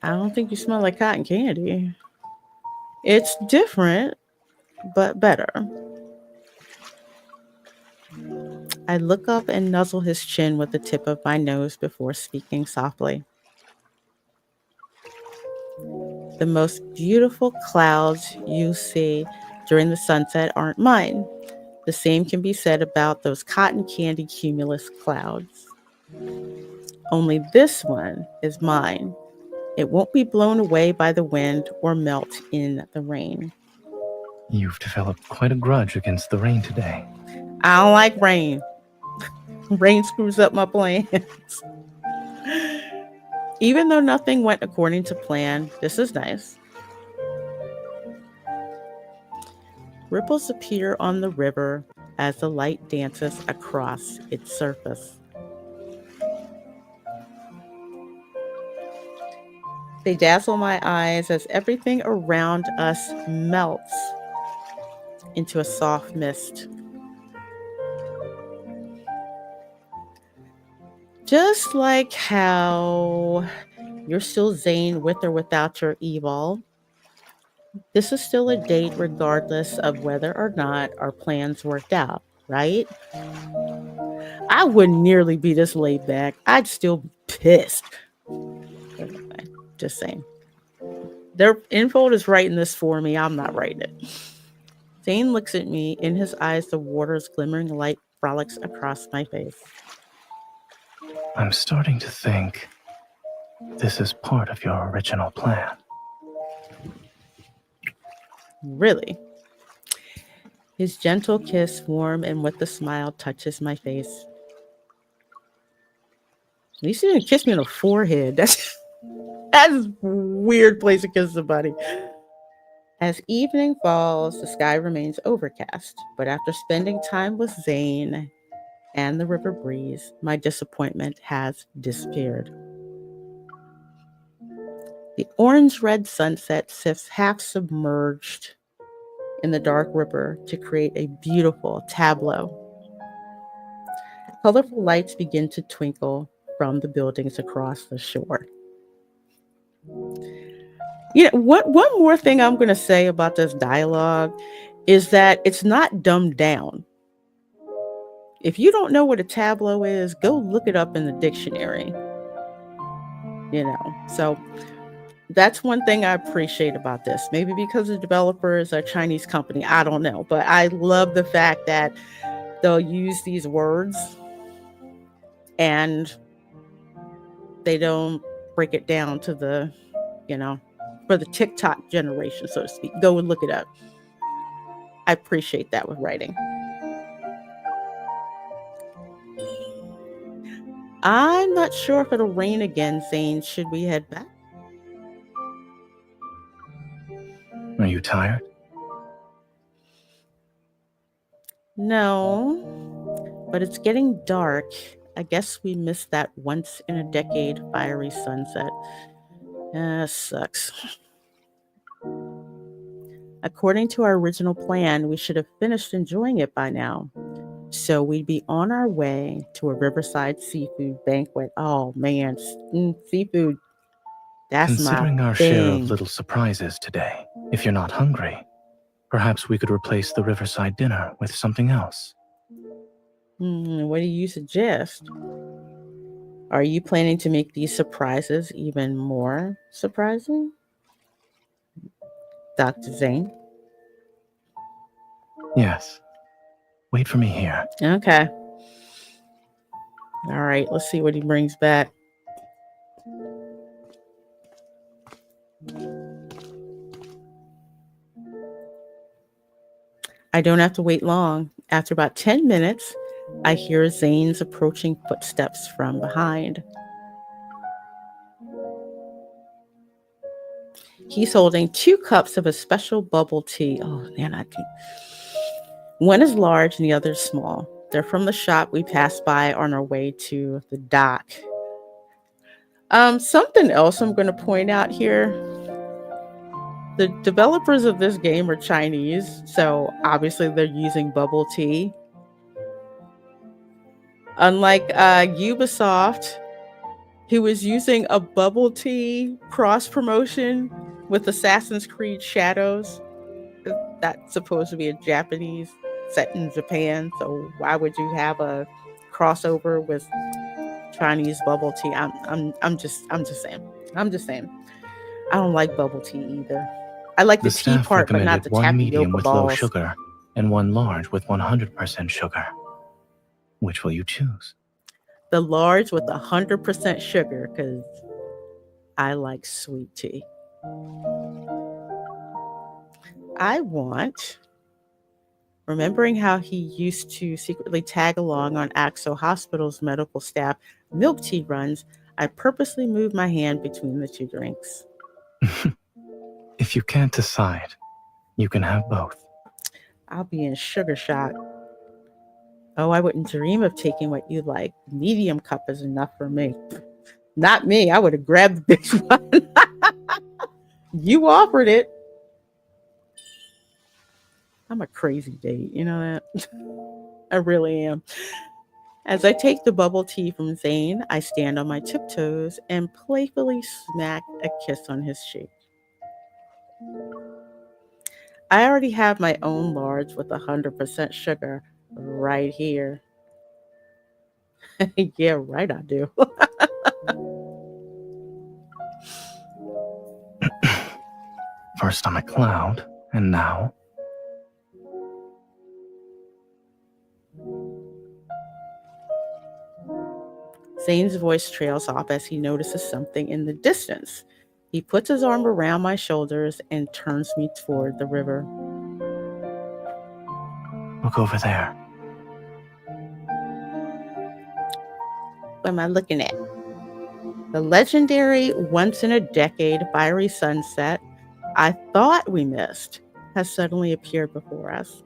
I don't think you smell like cotton candy. It's different, but better. I look up and nuzzle his chin with the tip of my nose before speaking softly. The most beautiful clouds you see during the sunset aren't mine. The same can be said about those cotton candy cumulus clouds. Only this one is mine. It won't be blown away by the wind or melt in the rain. You've developed quite a grudge against the rain today. I don't like rain. Rain screws up my plans. Even though nothing went according to plan, this is nice. Ripples appear on the river as the light dances across its surface. They dazzle my eyes as everything around us melts into a soft mist. Just like how you're still Zane with or without your evil, this is still a date regardless of whether or not our plans worked out, right? I wouldn't nearly be this laid back. I'd still be pissed. Anyway, just saying. Their info is writing this for me. I'm not writing it. Zane looks at me. In his eyes, the water's glimmering light frolics across my face. I'm starting to think this is part of your original plan. Really? His gentle kiss, warm and with a smile, touches my face. At least he didn't kiss me on the forehead. That's a weird place to kiss somebody. As evening falls, the sky remains overcast. But after spending time with ZAYNE and the river breeze, my disappointment has disappeared. The orange-red sunset sits half submerged in the dark river to create a beautiful tableau. Colorful lights begin to twinkle from the buildings across the shore. You know, one more thing I'm going to say about this dialogue is that it's not dumbed down. If you don't know what a tableau is, go look it up in the dictionary. You know, so that's one thing I appreciate about this. Maybe because the developer is a Chinese company, I don't know. But I love the fact that they'll use these words and they don't break it down to the, you know, for the TikTok generation, so to speak. Go and look it up. I appreciate that with writing. I'm not sure if it'll rain again, Zane. Should we head back? Are you tired? No, but it's getting dark. I guess we missed that once in a decade fiery sunset. Sucks. According to our original plan, we should have finished enjoying it by now. So we'd be on our way to a riverside seafood banquet. Oh man, seafood. That's Considering my our thing. share of little surprises today, if you're not hungry, perhaps we could replace the riverside dinner with something else. What do you suggest? Are you planning to make these surprises even more surprising? Dr. Zane? Yes. Wait for me here. Okay. All right, let's see what he brings back. I don't have to wait long. After about 10 minutes, I hear Zane's approaching footsteps from behind. He's holding 2 cups of a special bubble tea. Oh, man, I can. One is large and the other is small. They're from the shop we passed by on our way to the dock. Something else I'm going to point out here. The developers of this game are Chinese, so obviously they're using bubble tea. Unlike Ubisoft, who was using a bubble tea cross promotion with Assassin's Creed Shadows. That's supposed to be a Japanese set in Japan, so why would you have a crossover with Chinese bubble tea? I'm just saying. I don't like bubble tea either. I like the tea staff part, but not recommended the one medium tapioca with low balls. sugar and one large with 100% sugar. Which will you choose? The large with 100% sugar, because I like sweet tea. I want, remembering how he used to secretly tag along on Axel Hospital's medical staff milk tea runs, I purposely moved my hand between the 2 drinks. If you can't decide, you can have both. I'll be in sugar shock. Oh, I wouldn't dream of taking what you like. Medium cup is enough for me. Not me. I would have grabbed the big one. You offered it. I'm a crazy date. You know that? I really am. As I take the bubble tea from Zane, I stand on my tiptoes and playfully smack a kiss on his cheek. I already have my own large with 100% sugar right here. Yeah, right, I do. First I'm a cloud, and now... Zane's voice trails off as he notices something in the distance. He puts his arm around my shoulders and turns me toward the river. Look over there. What am I looking at? The legendary once-in-a-decade fiery sunset I thought we missed has suddenly appeared before us.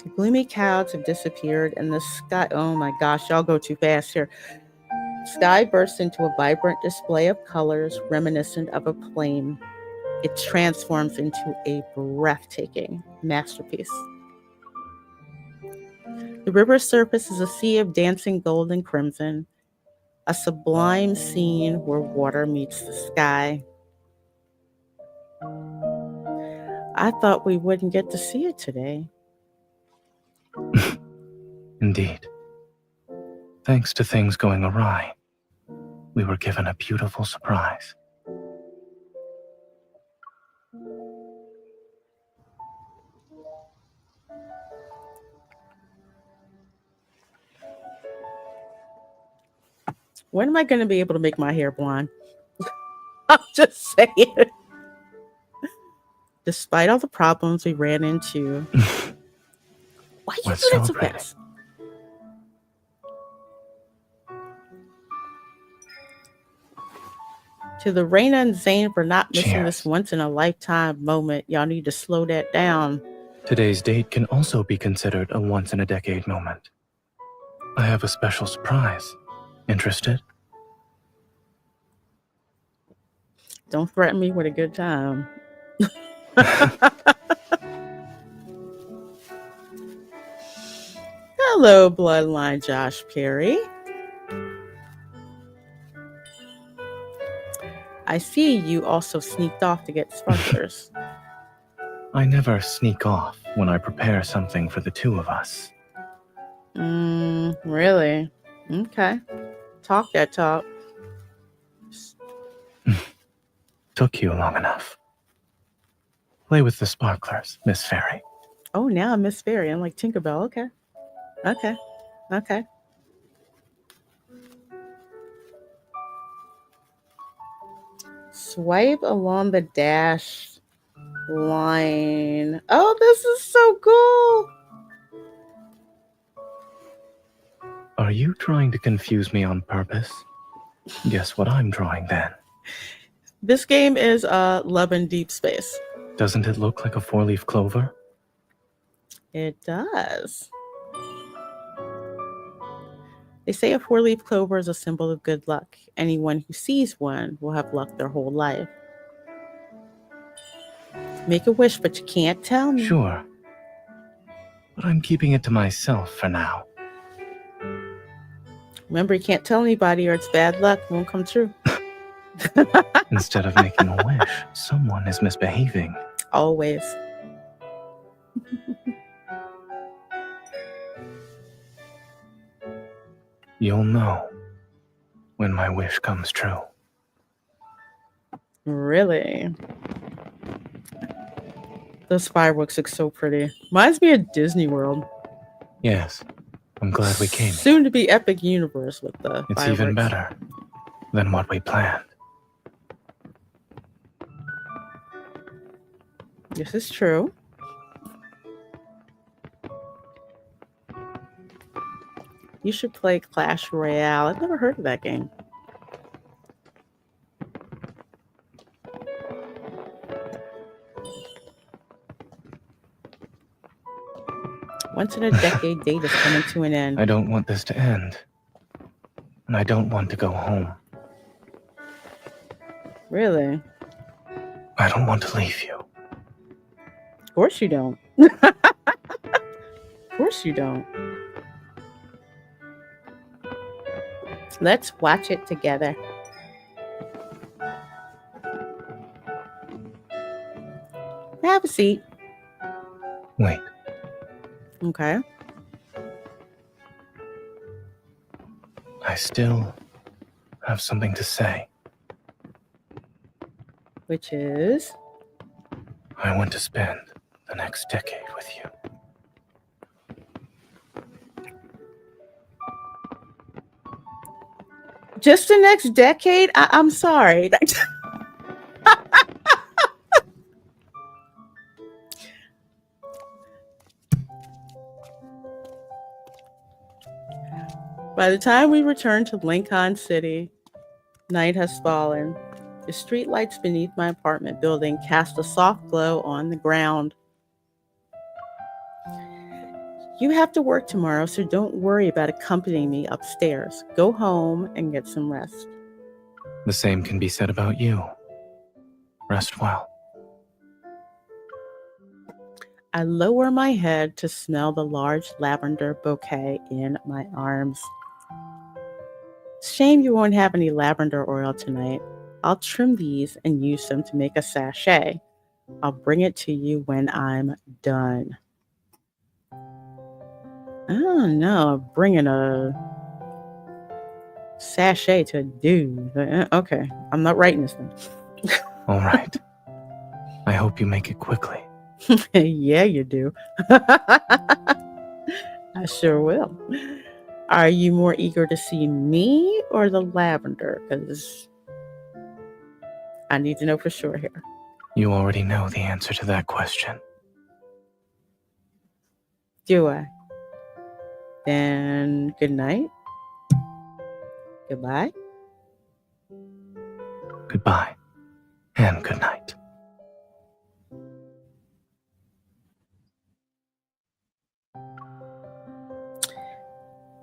The gloomy clouds have disappeared and the sky... Oh my gosh, y'all go too fast here. Sky bursts into a vibrant display of colors reminiscent of a plane. It transforms into a breathtaking masterpiece. The river's surface is a sea of dancing gold and crimson, a sublime scene where water meets the sky. I thought we wouldn't get to see it today. Indeed. Thanks to things going awry, we were given a beautiful surprise. When am I going to be able to make my hair blonde? I'm just saying. Despite all the problems we ran into. Why are you doing it so fast? To the Reina and Zayne for not missing this once-in-a-lifetime moment. Y'all need to slow that down. Today's date can also be considered a once-in-a-decade moment. I have a special surprise. Interested? Don't threaten me with a good time. Hello, Bloodline Josh Perry. I see you also sneaked off to get sparklers. I never sneak off when I prepare something for the two of us. Really? Okay. Talk that talk. Took you long enough. Play with the sparklers, Miss Fairy. Oh, now I'm Miss Fairy. I'm like Tinkerbell. Okay. Okay. Okay. Swipe along the dash line. Oh, this is so cool. Are you trying to confuse me on purpose? Guess what I'm drawing then. This game is Love in Deep Space. Doesn't it look like a four-leaf clover? It does. They say a four-leaf clover is a symbol of good luck. Anyone who sees one will have luck their whole life. Make a wish, but you can't tell me. Sure. But I'm keeping it to myself for now. Remember, you can't tell anybody or it's bad luck. It won't come true. Instead of making a wish, someone is misbehaving. Always. You'll know when my wish comes true. Really? Those fireworks look so pretty. Reminds me of Disney World. Yes, I'm glad we came. Soon to be Epic Universe with the It's fireworks. even better than what we planned. This is true. You should play Clash Royale. I've never heard of that game. Once in a decade date is coming to an end. I don't want this to end. And I don't want to go home. Really? I don't want to leave you. Of course you don't. Of course you don't. Let's watch it together. Have a seat. Wait. Okay. I still have something to say. Which is? I want to spend the next decade with you. Just the next decade? I'm sorry. By the time we return to Lincoln City, night has fallen. The streetlights beneath my apartment building cast a soft glow on the ground. You have to work tomorrow, so don't worry about accompanying me upstairs. Go home and get some rest. The same can be said about you. Rest well. I lower my head to smell the large lavender bouquet in my arms. Shame you won't have any lavender oil tonight. I'll trim these and use them to make a sachet. I'll bring it to you when I'm done. I don't know, bringing a sachet to a dude. Okay, I'm not writing this thing. All right. I hope you make it quickly. Yeah, you do. I sure will. Are you more eager to see me or the lavender? Because I need to know for sure here. You already know the answer to that question. Do I? Then good night. Goodbye. Goodbye and good night.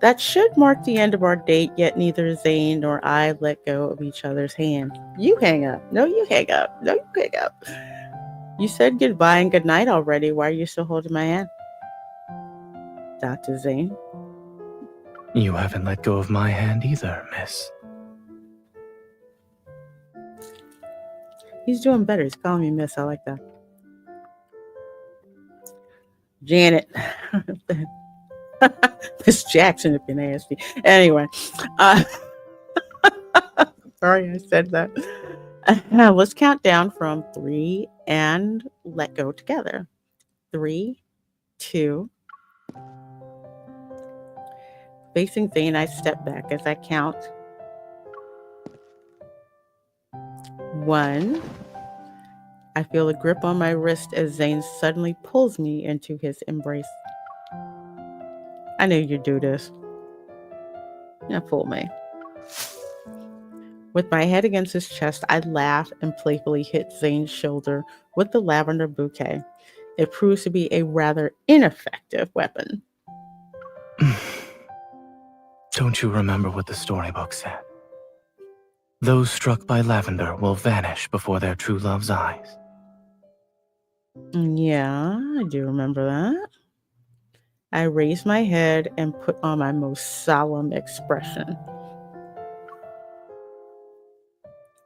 That should mark the end of our date, yet neither Zayne nor I let go of each other's hand. You hang up. No, you hang up. No, you hang up. You said goodbye and good night already. Why are you still holding my hand? Dr. Zayne? You haven't let go of my hand either, miss. He's doing better. He's calling me miss. I like that. Janet. Miss Jackson, if you ask me. Anyway. Sorry I said that. Let's count down from 3 and let go together. 3, 2. Facing Zayne, I step back as I count. 1. I feel a grip on my wrist as Zayne suddenly pulls me into his embrace. I knew you'd do this. Now pull me. With my head against his chest, I laugh and playfully hit Zayne's shoulder with the lavender bouquet. It proves to be a rather ineffective weapon. Don't you remember what the storybook said? Those struck by lavender will vanish before their true love's eyes. Yeah, I do remember that. I raise my head and put on my most solemn expression.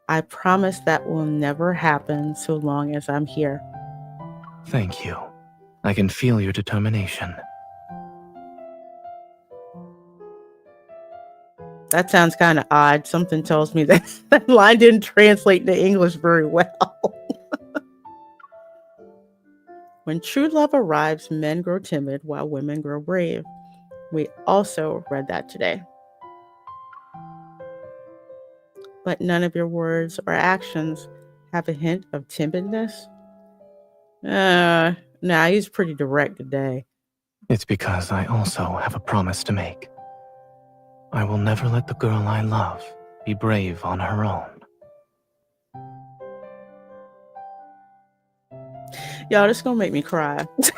I promise that will never happen so long as I'm here. Thank you. I can feel your determination. That sounds kind of odd. Something tells me that that line didn't translate into English very well. When true love arrives, men grow timid while women grow brave. We also read that today. But none of your words or actions have a hint of timidness. Nah, he's pretty direct today. It's because I also have a promise to make. I will never let the girl I love be brave on her own. Y'all, this is gonna make me cry. This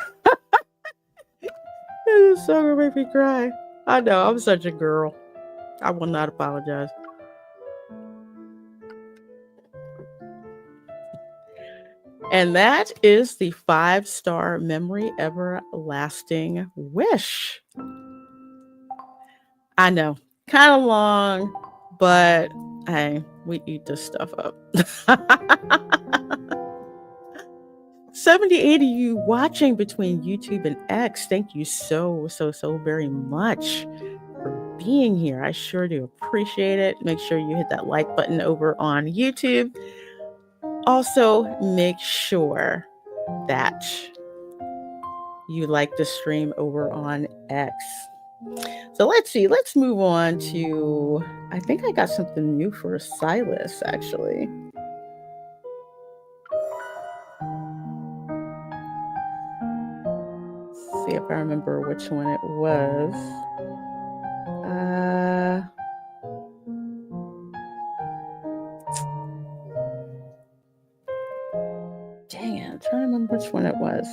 is so gonna make me cry. I know, I'm such a girl. I will not apologize. And that is the 5-star memory everlasting wish. I know, kind of long, but hey, we eat this stuff up. 78 of you watching between YouTube and X. Thank you so very much for being here. I sure do appreciate it. Make sure you hit that like button over on YouTube. Also, make sure that you like the stream over on X. So let's see. Let's move on to. I think I got something new for Silas, actually. Let's see if I remember which one it was. Dang it, I'm trying to remember which one it was.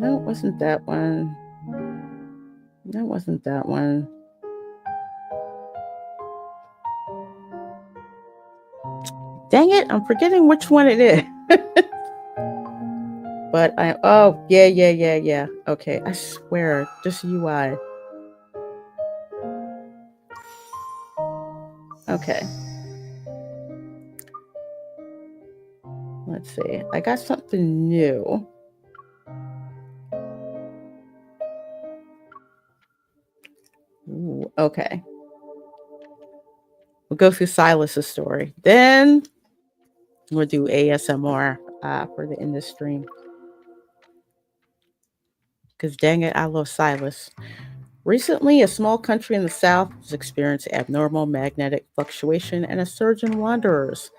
No, it wasn't that one. No, it wasn't that one. Dang it, I'm forgetting which one it is. But yeah. Okay, I swear, just UI. Okay. Let's see. I got something new. Ooh, okay. We'll go through Silas's story. Then we'll do ASMR for the end of the stream. Because dang it, I love Silas. Recently, a small country in the south has experienced abnormal magnetic fluctuation and a surge in wanderers.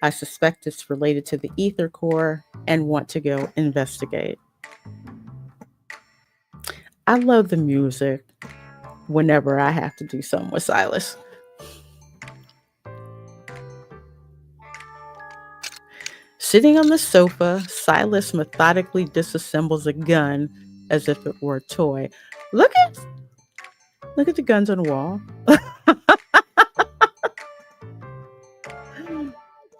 I suspect it's related to the ether core and want to go investigate. I love the music whenever I have to do something with Silas. Sitting on the sofa, Silas methodically disassembles a gun as if it were a toy. Look at the guns on the wall.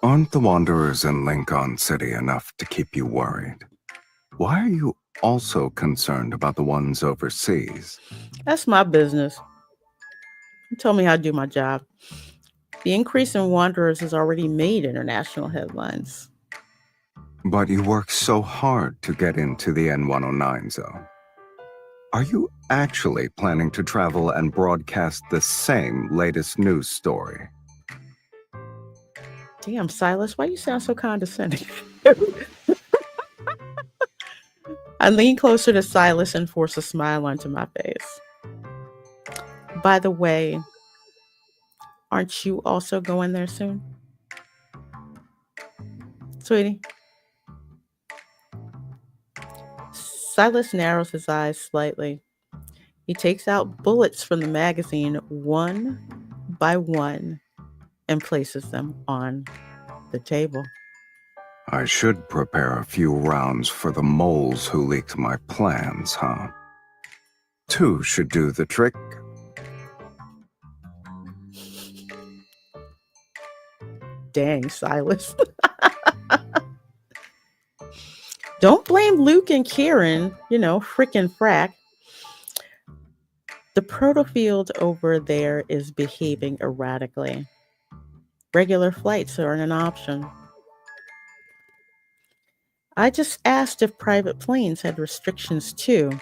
Aren't the Wanderers in Lincoln City enough to keep you worried? Why are you also concerned about the ones overseas? That's my business. You tell me how to do my job. The increase in wanderers has already made international headlines. But you work so hard to get into the N109 zone. Are you actually planning to travel and broadcast the same latest news story? Damn, Silas, why you sound so condescending? I lean closer to Silas and force a smile onto my face. By the way, aren't you also going there soon? Sweetie? Silas narrows his eyes slightly. He takes out bullets from the magazine one by one and places them on the table. I should prepare a few rounds for the moles who leaked my plans, huh? 2 should do the trick. Dang, Silas. Don't blame Luke and Kieran, frickin' frack. The protofield over there is behaving erratically. Regular flights aren't an option. I just asked if private planes had restrictions too.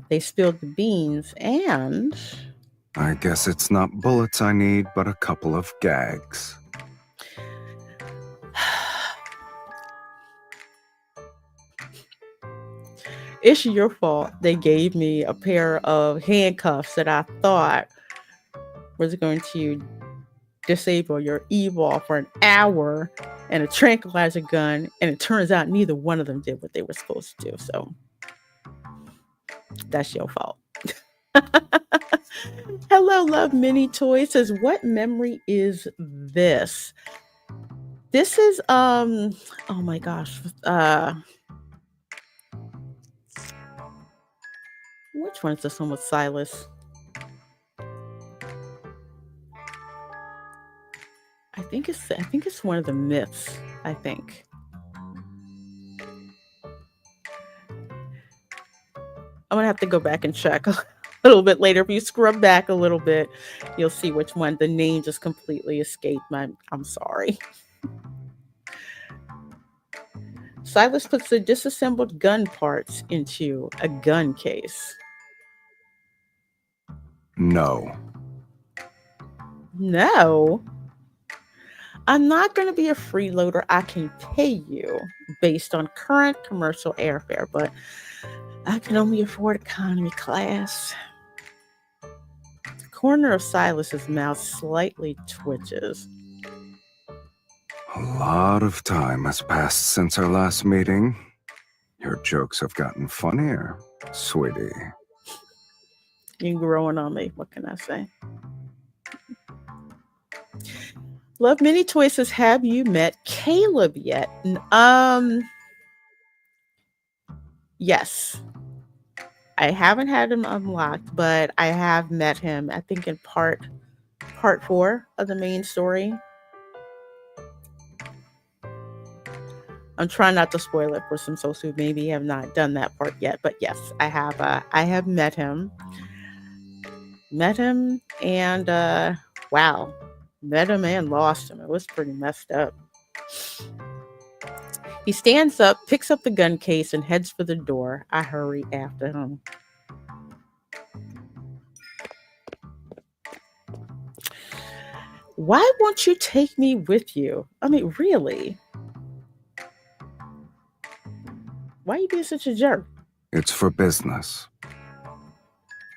They spilled the beans and... I guess it's not bullets I need, but a couple of gags. It's your fault they gave me a pair of handcuffs that I thought was going to disable your evil for an hour and a tranquilizer gun, and it turns out neither one of them did what they were supposed to do. So that's your fault. Hello, Love Mini Toy says, what memory is this? This is oh my gosh. Which one is this one with Silas? I think it's one of the myths, I think. I'm gonna have to go back and check a little bit later. If you scrub back a little bit, you'll see which one. The name just completely escaped I'm sorry. Silas puts the disassembled gun parts into a gun case. No. No. I'm not going to be a freeloader. I can pay you based on current commercial airfare, but I can only afford economy class. corner of Silas's mouth slightly twitches. A lot of time has passed since our last meeting. Your jokes have gotten funnier, sweetie. You're growing on me. What can I say? Love Mini Toy says, have you met Caleb yet? Yes. I haven't had him unlocked, but I have met him, I think, in part 4 of the main story. I'm trying not to spoil it for some souls who maybe have not done that part yet, but yes, I have met him. And wow. Met him and lost him. It was pretty messed up. He stands up, picks up the gun case, and heads for the door. I hurry after him. Why won't you take me with you? I mean, really? Why are you being such a jerk? It's for business.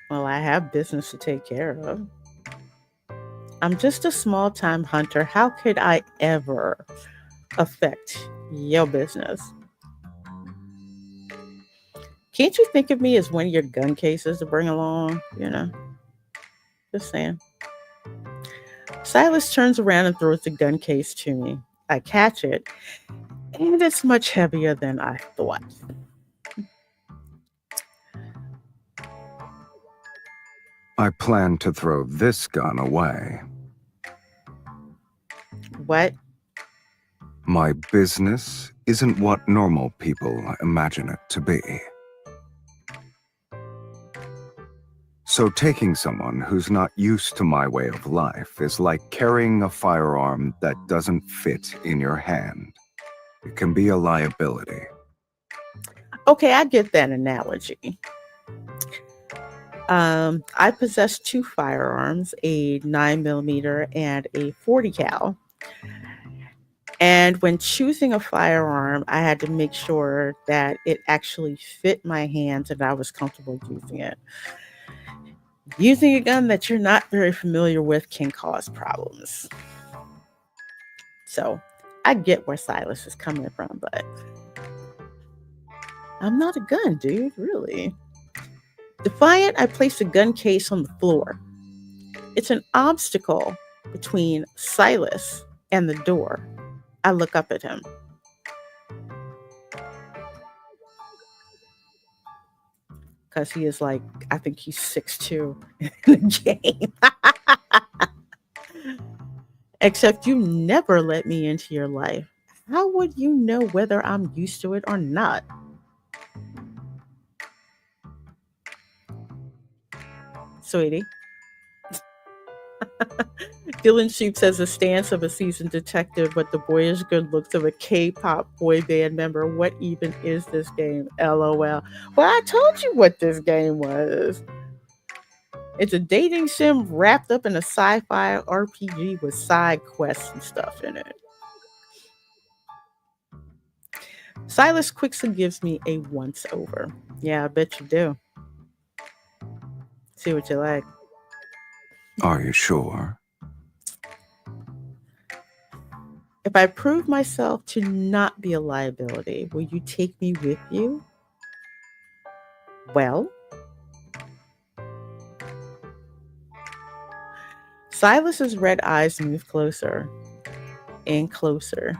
Well, I have business to take care of. I'm just a small-time hunter. How could I ever affect your business? Can't you think of me as one of your gun cases to bring along? You know, just saying. Silas turns around and throws the gun case to me. I catch it, and it's much heavier than I thought. I plan to throw this gun away. What? My business isn't what normal people imagine it to be. So taking someone who's not used to my way of life is like carrying a firearm that doesn't fit in your hand. It can be a liability. Okay, I get that analogy. I possess 2 firearms, a 9mm and a 40 cal. And when choosing a firearm, I had to make sure that it actually fit my hands and I was comfortable using it. Using a gun that you're not very familiar with can cause problems. So I get where Silas is coming from, but I'm not a gun dude, really. Defiant, I place the gun case on the floor. It's an obstacle between Silas and the door. I look up at him. Because he is like, I think he's 6'2" in the game. Except you never let me into your life. How would you know whether I'm used to it or not? Sweetie. Dylan Sheep says the stance of a seasoned detective, but the boyish good looks of a K-pop boy band member. What even is this game? LOL. Well, I told you what this game was. It's a dating sim wrapped up in a sci-fi RPG with side quests and stuff in it. Silas quickly gives me a once-over. Yeah, I bet you do. See what you like. Are you sure? If I prove myself to not be a liability, will you take me with you? Well? Silas's red eyes move closer and closer.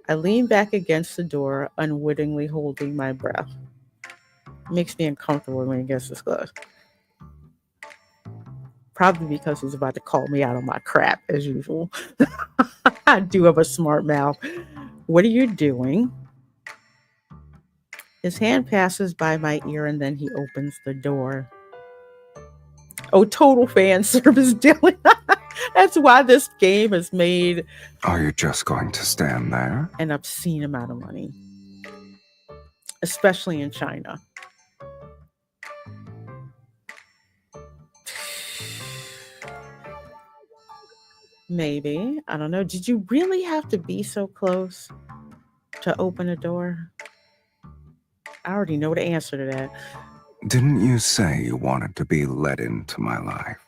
I lean back against the door, unwittingly holding my breath. It makes me uncomfortable when he gets this close. Probably because he's about to call me out on my crap, as usual. I do have a smart mouth. What are you doing? His hand passes by my ear and then he opens the door. Oh, total fan service, Dylan. That's why this game is made. Are you just going to stand there? An obscene amount of money. Especially in China. Maybe. I don't know. Did you really have to be so close? to open a door? I already know the answer to that. Didn't you say you wanted to be let into my life?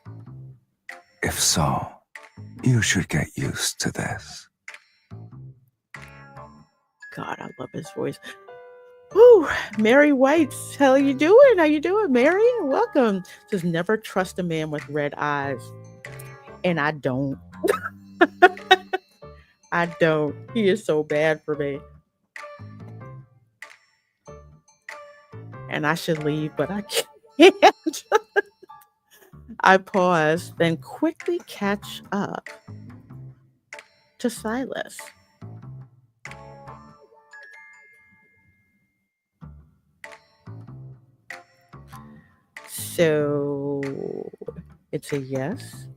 If so, you should get used to this. God, I love his voice. Whew, Mary Whites, how you doing? How you doing, Mary? Welcome. Just never trust a man with red eyes. And I don't. I don't. He is so bad for me. And I should leave, but I can't. I pause, then quickly catch up to Silas. So it's a yes?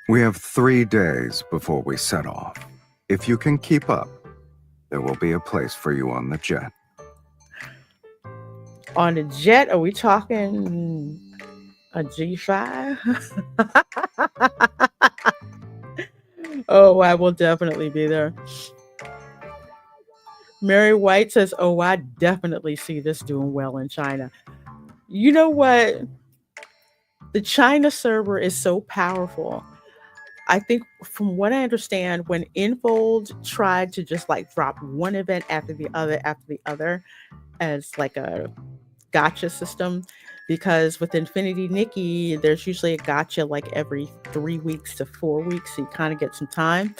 We have 3 days before we set off. If you can keep up, there will be a place for you on the jet. On the jet, are we talking a G5? Oh, I will definitely be there. Mary White says, oh, I definitely see this doing well in China. You know what? The China server is so powerful. I think from what I understand, when Infold tried to just like drop one event after the other as like a gotcha system, because with Infinity Nikki, there's usually a gotcha like every 3 weeks to 4 weeks, so you kind of get some time.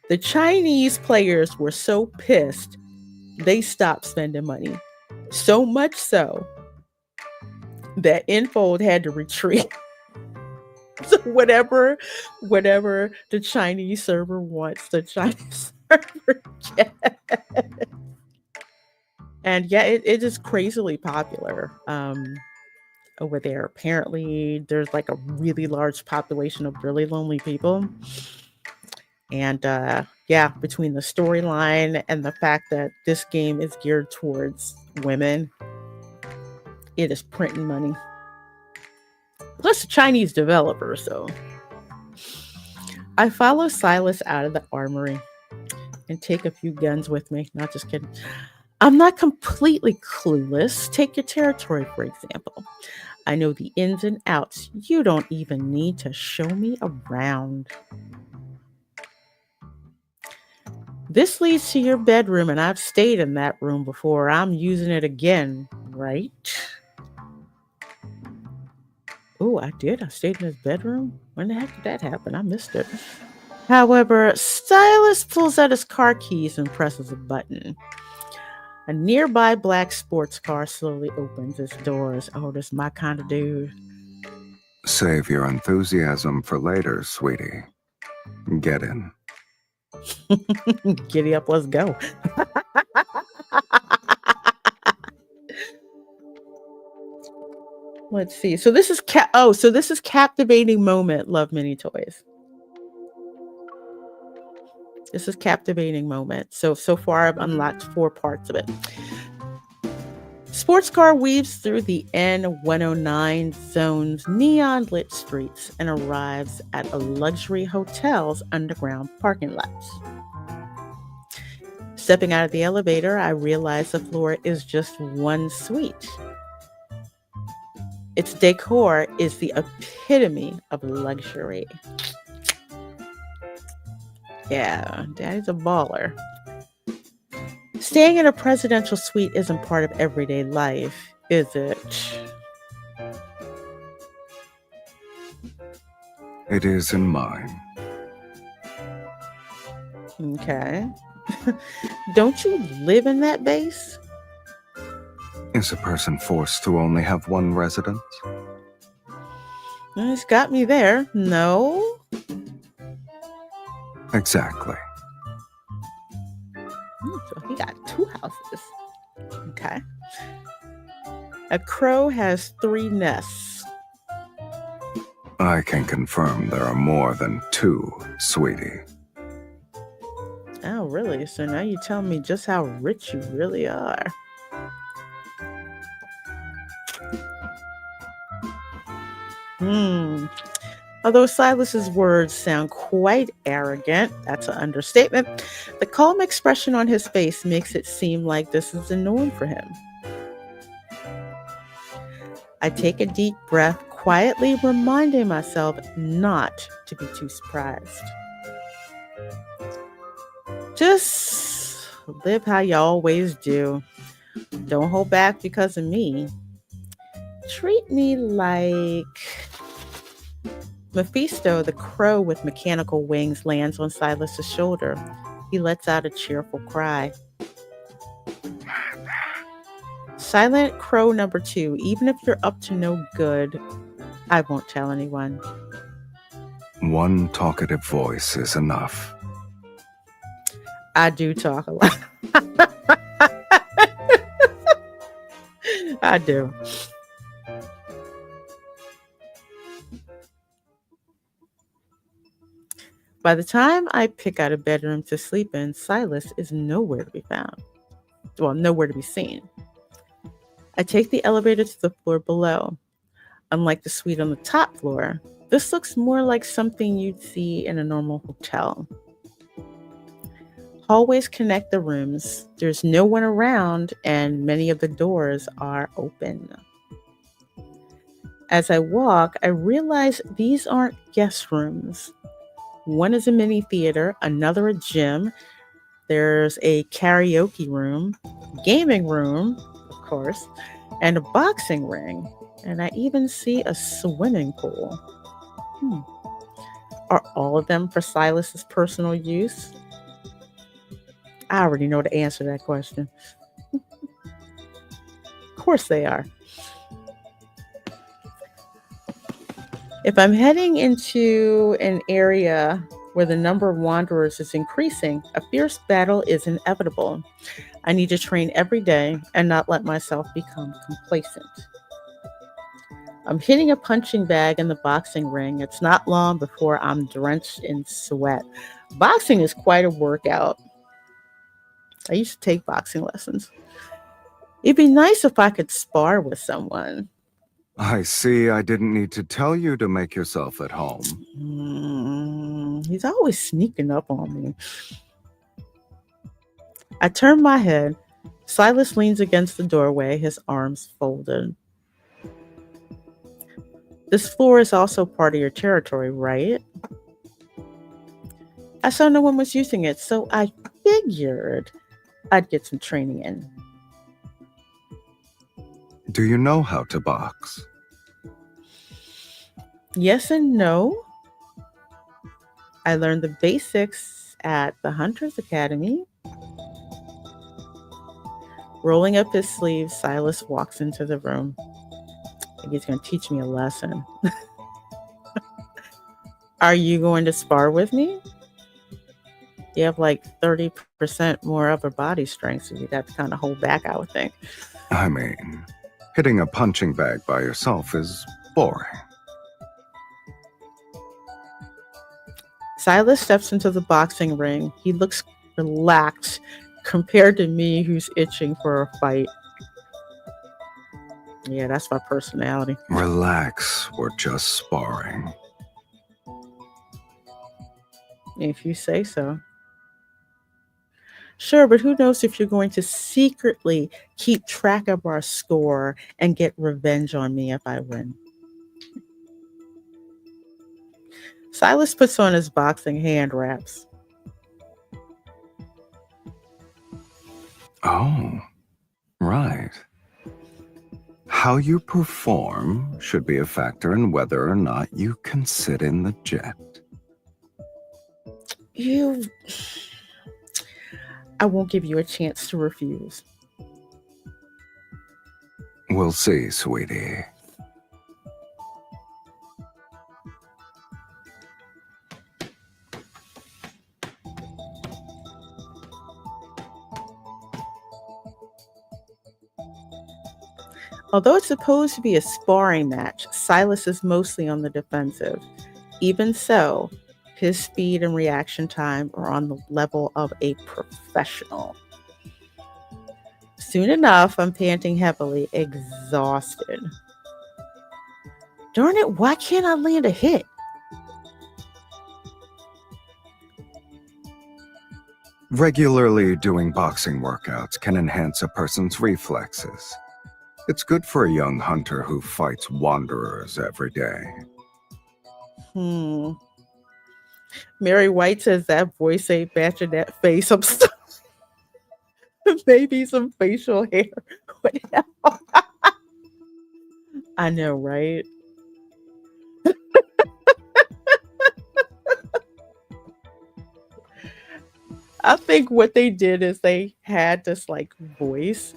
The Chinese players were so pissed, they stopped spending money. So much so that Infold had to retreat. So whatever the Chinese server wants, the Chinese server gets. And yeah, it is crazily popular over there. Apparently, there's like a really large population of really lonely people. And yeah, between the storyline and the fact that this game is geared towards women, it is printing money. Plus a Chinese developer, so. I follow Silas out of the armory and take a few guns with me. Not just kidding. I'm not completely clueless. Take your territory, for example. I know the ins and outs. You don't even need to show me around. This leads to your bedroom, and I've stayed in that room before. I'm using it again, right? Oh, I did. I stayed in his bedroom? When the heck did that happen? I missed it. However, Silas pulls out his car keys and presses a button. A nearby black sports car slowly opens its doors. Oh, this is my kind of dude. Save your enthusiasm for later, sweetie. Get in. Giddy up, let's go. Let's see. So this is captivating moment. Love mini toys. This is captivating moment. So far I've unlocked 4 parts of it. Sports car weaves through the N109 zone's neon lit streets and arrives at a luxury hotel's underground parking lots. Stepping out of the elevator, I realize the floor is just one suite. Its decor is the epitome of luxury. Yeah, Daddy's a baller. Staying in a presidential suite isn't part of everyday life, is it? It is in mine. Okay. Don't you live in that base? Is a person forced to only have one residence? It's got me there. No. Exactly. So he got 2 houses. Okay. A crow has 3 nests. I can confirm there are more than 2, sweetie. Oh, really? So now you tell me just how rich you really are. Although Silas's words sound quite arrogant, that's an understatement, the calm expression on his face makes it seem like this is the norm for him. I take a deep breath, quietly reminding myself not to be too surprised. Just live how you always do. Don't hold back because of me. Treat me like... Mephisto, the crow with mechanical wings, lands on Silas's shoulder. He lets out a cheerful cry. Silent crow number 2, even if you're up to no good, I won't tell anyone. One talkative voice is enough. I do talk a lot. I do. By the time I pick out a bedroom to sleep in, Silas is nowhere to be found. Well, nowhere to be seen. I take the elevator to the floor below. Unlike the suite on the top floor, this looks more like something you'd see in a normal hotel. Hallways connect the rooms. There's no one around, and many of the doors are open. As I walk, I realize these aren't guest rooms. One is a mini theater, another a gym. There's a karaoke room, gaming room, of course, and a boxing ring. And I even see a swimming pool. Are all of them for Silas's personal use? I already know the answer to that question. Of course they are. If I'm heading into an area where the number of wanderers is increasing, a fierce battle is inevitable. I need to train every day and not let myself become complacent. I'm hitting a punching bag in the boxing ring. It's not long before I'm drenched in sweat. Boxing is quite a workout. I used to take boxing lessons. It'd be nice if I could spar with someone. I see I didn't need to tell you to make yourself at home. He's always sneaking up on me. I turn my head. Silas leans against the doorway, his arms folded. This floor is also part of your territory, right? I saw no one was using it, so I figured I'd get some training in. Do you know how to box? Yes and no. I learned the basics at the Hunter's Academy. Rolling up his sleeves, Silas walks into the room. I think he's going to teach me a lesson. Are you going to spar with me? You have like 30% more upper body strength, so you'd have to kind of hold back, I would think. I mean, hitting a punching bag by yourself is boring. Silas steps into the boxing ring. He looks relaxed compared to me, who's itching for a fight. Yeah, that's my personality. Relax, we're just sparring. If you say so. Sure, but who knows if you're going to secretly keep track of our score and get revenge on me if I win. Silas puts on his boxing hand wraps. Oh, right. How you perform should be a factor in whether or not you can sit in the jet. I won't give you a chance to refuse. We'll see, sweetie. Although it's supposed to be a sparring match, Silas is mostly on the defensive. Even so, his speed and reaction time are on the level of a professional. Soon enough, I'm panting heavily, exhausted. Darn it, why can't I land a hit? Regularly doing boxing workouts can enhance a person's reflexes. It's good for a young hunter who fights wanderers every day. Mary White says that voice ain't matching that face. I'm still maybe some facial hair. What the hell? I know, right? I think what they did is they had this like voice.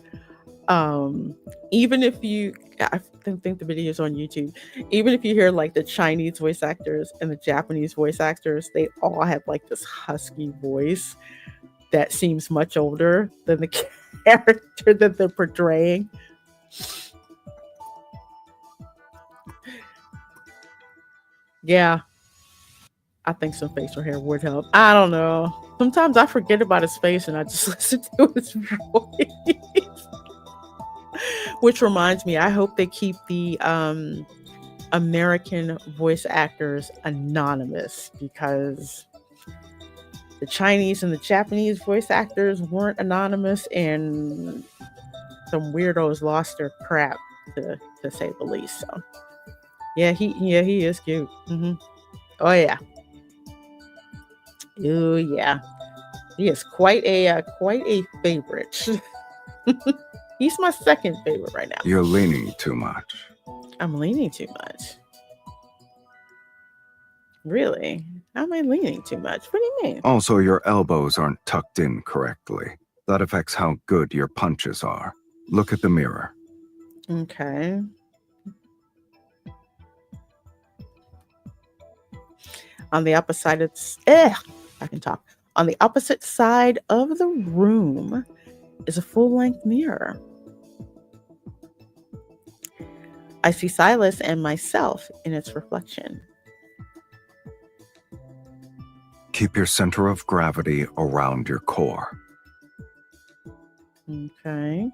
Even if you, I think the video is on YouTube. Even if you hear like the Chinese voice actors and the Japanese voice actors, they all have like this husky voice that seems much older than the character that they're portraying. Yeah, I think some facial hair would help. I don't know. Sometimes I forget about his face and I just listen to his voice. Which reminds me, I hope they keep the American voice actors anonymous, because the Chinese and the Japanese voice actors weren't anonymous, and some weirdos lost their crap, to say the least. So yeah, he is cute. Oh yeah. Oh yeah. He is quite a favorite. He's my second favorite right now. You're leaning too much. I'm leaning too much. Really? How am I leaning too much? What do you mean? Also, your elbows aren't tucked in correctly. That affects how good your punches are. Look at the mirror. Okay. On the opposite side, I can talk. On the opposite side of the room is a full-length mirror. I see Silas and myself in its reflection. Keep your center of gravity around your core. Okay.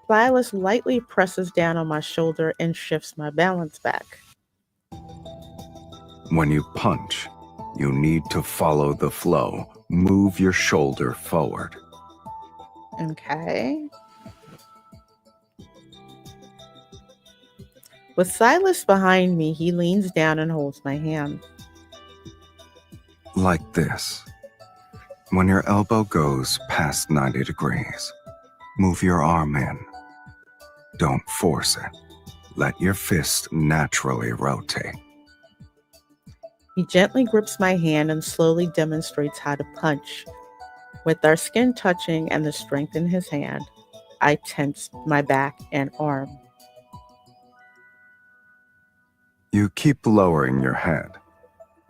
Silas lightly presses down on my shoulder and shifts my balance back. When you punch, you need to follow the flow. Move your shoulder forward. Okay. With Silas behind me, he leans down and holds my hand. Like this. When your elbow goes past 90 degrees, move your arm in. Don't force it. Let your fist naturally rotate. He gently grips my hand and slowly demonstrates how to punch. With our skin touching and the strength in his hand, I tense my back and arm. You keep lowering your head.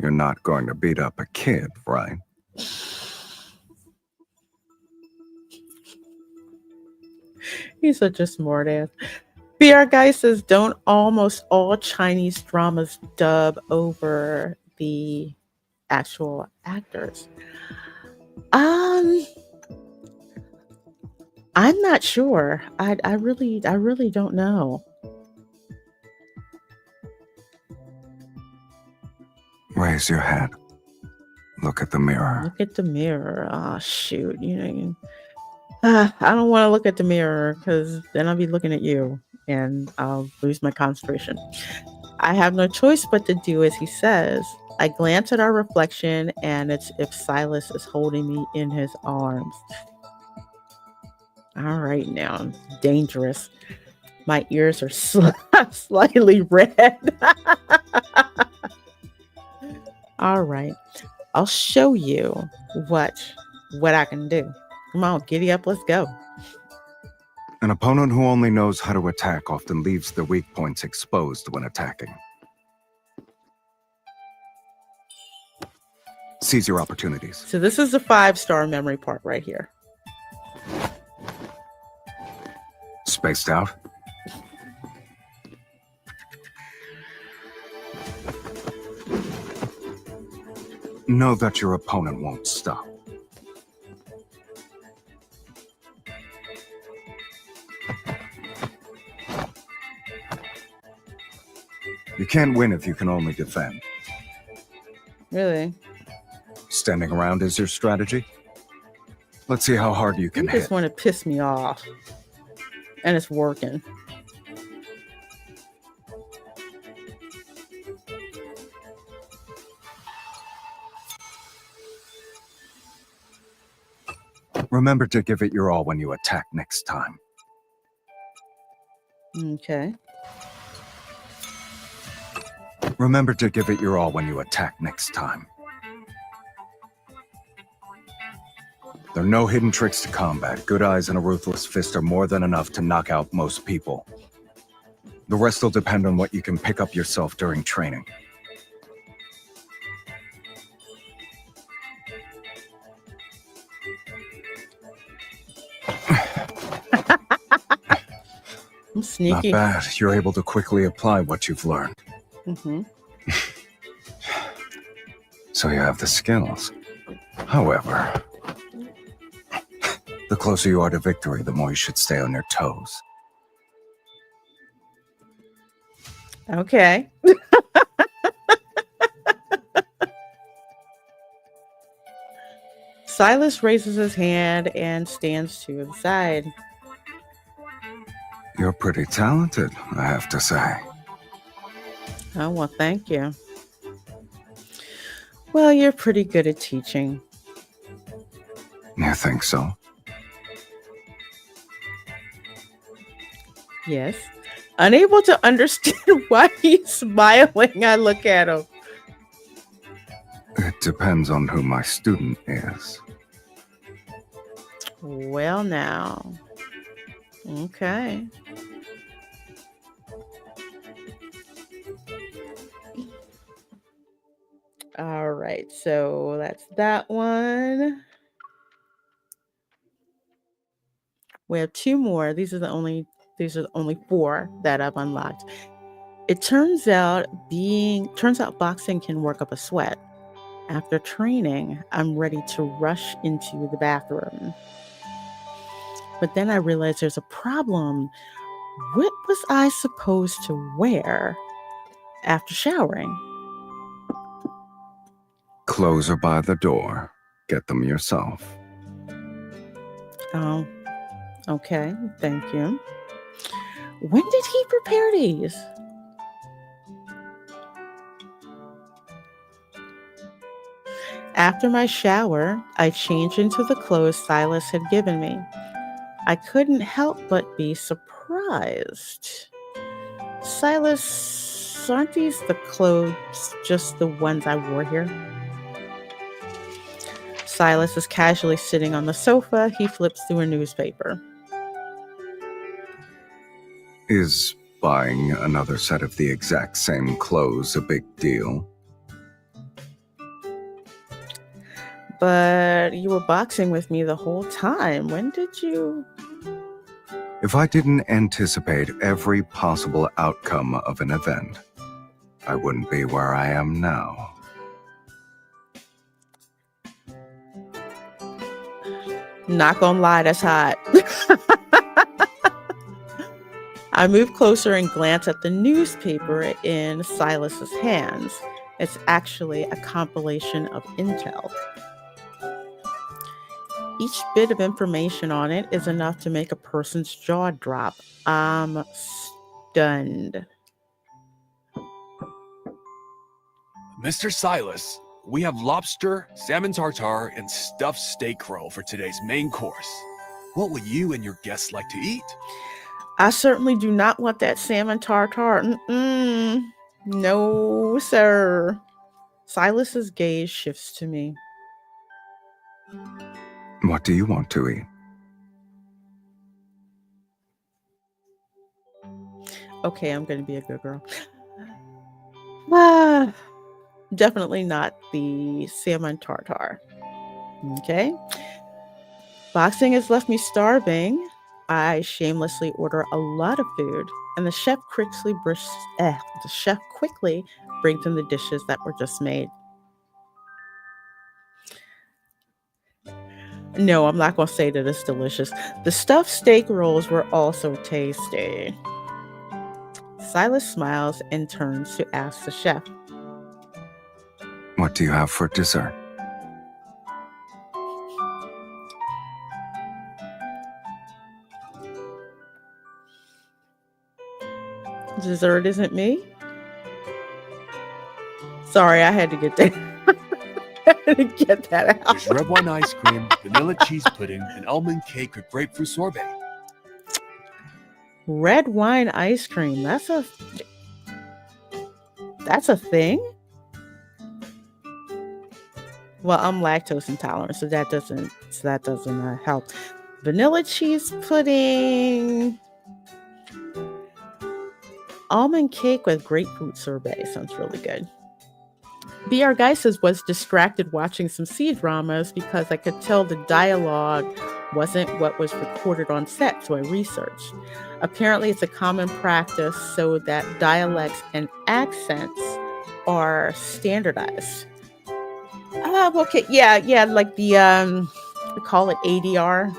You're not going to beat up a kid, right? He's such a smart ass. BR Guy says, don't almost all Chinese dramas dub over the actual actors? I'm not sure. I really don't know. Raise your head. Look at the mirror. Look at the mirror. Oh, shoot. I don't want to look at the mirror, because then I'll be looking at you and I'll lose my concentration. I have no choice but to do as he says. I glance at our reflection, and it's if Silas is holding me in his arms. All right, now. Dangerous. My ears are slightly red. All right. I'll show you what I can do. Come on, giddy up, let's go. An opponent who only knows how to attack often leaves their weak points exposed when attacking. Seize your opportunities. So this is the 5-star memory part right here. Spaced out. Know that your opponent won't stop. You can't win if you can only defend. Really? Standing around is your strategy? Let's see how hard you can You just hit. want to piss me off. And it's working. Remember to give it your all when you attack next time. Okay. Remember to give it your all when you attack next time. There are no hidden tricks to combat. Good eyes and a ruthless fist are more than enough to knock out most people. The rest will depend on what you can pick up yourself during training. I'm sneaky. Not bad. You're able to quickly apply what you've learned. Mm-hmm. So you have the skills. However, the closer you are to victory, the more you should stay on your toes. Okay. Silas raises his hand and stands to the side. You're pretty talented, I have to say. Oh, well, thank you. Well, you're pretty good at teaching. You think so? Yes. Unable to understand why he's smiling, I look at him. It depends on who my student is. Well, now. Okay. All right, so that's that one. We have two more. These are the only 4 that I've unlocked. It turns out boxing can work up a sweat. After training, I'm ready to rush into the bathroom. But then I realized there's a problem. What was I supposed to wear after showering? Clothes are by the door. Get them yourself. Oh, okay. Thank you. When did he prepare these? After my shower, I changed into the clothes Silas had given me. I couldn't help but be surprised. Silas, aren't these the clothes just the ones I wore here? Silas is casually sitting on the sofa. He flips through a newspaper. Is buying another set of the exact same clothes a big deal? But you were boxing with me the whole time. When did you... If I didn't anticipate every possible outcome of an event, I wouldn't be where I am now. Not gonna lie, that's hot. I move closer and glance at the newspaper in Silas's hands. It's actually a compilation of intel. Each bit of information on it is enough to make a person's jaw drop. I'm stunned. Mr. Silas, we have lobster, salmon tartare, and stuffed steak roll for today's main course. What will you and your guests like to eat? I certainly do not want that salmon tartare. No, sir. Silas's gaze shifts to me. What do you want to eat? Okay, I'm going to be a good girl. Definitely not the salmon tartare. Okay. Boxing has left me starving. I shamelessly order a lot of food, and the chef quickly brings in the dishes that were just made. No, I'm not going to say that it's delicious. The stuffed steak rolls were also tasty. Silas smiles and turns to ask the chef. What do you have for dessert? Dessert isn't me. Sorry, I had to get that. I had to get that out. There's red wine ice cream, vanilla cheese pudding, and almond cake with grapefruit sorbet. Red wine ice cream. That's a thing. Well, I'm lactose intolerant, so that doesn't help. Vanilla cheese pudding. Almond cake with grapefruit sorbet sounds really good. BR Guy says, was distracted watching some C-dramas because I could tell the dialogue wasn't what was recorded on set, so I researched. Apparently, it's a common practice so that dialects and accents are standardized. Okay, yeah, like the we call it ADR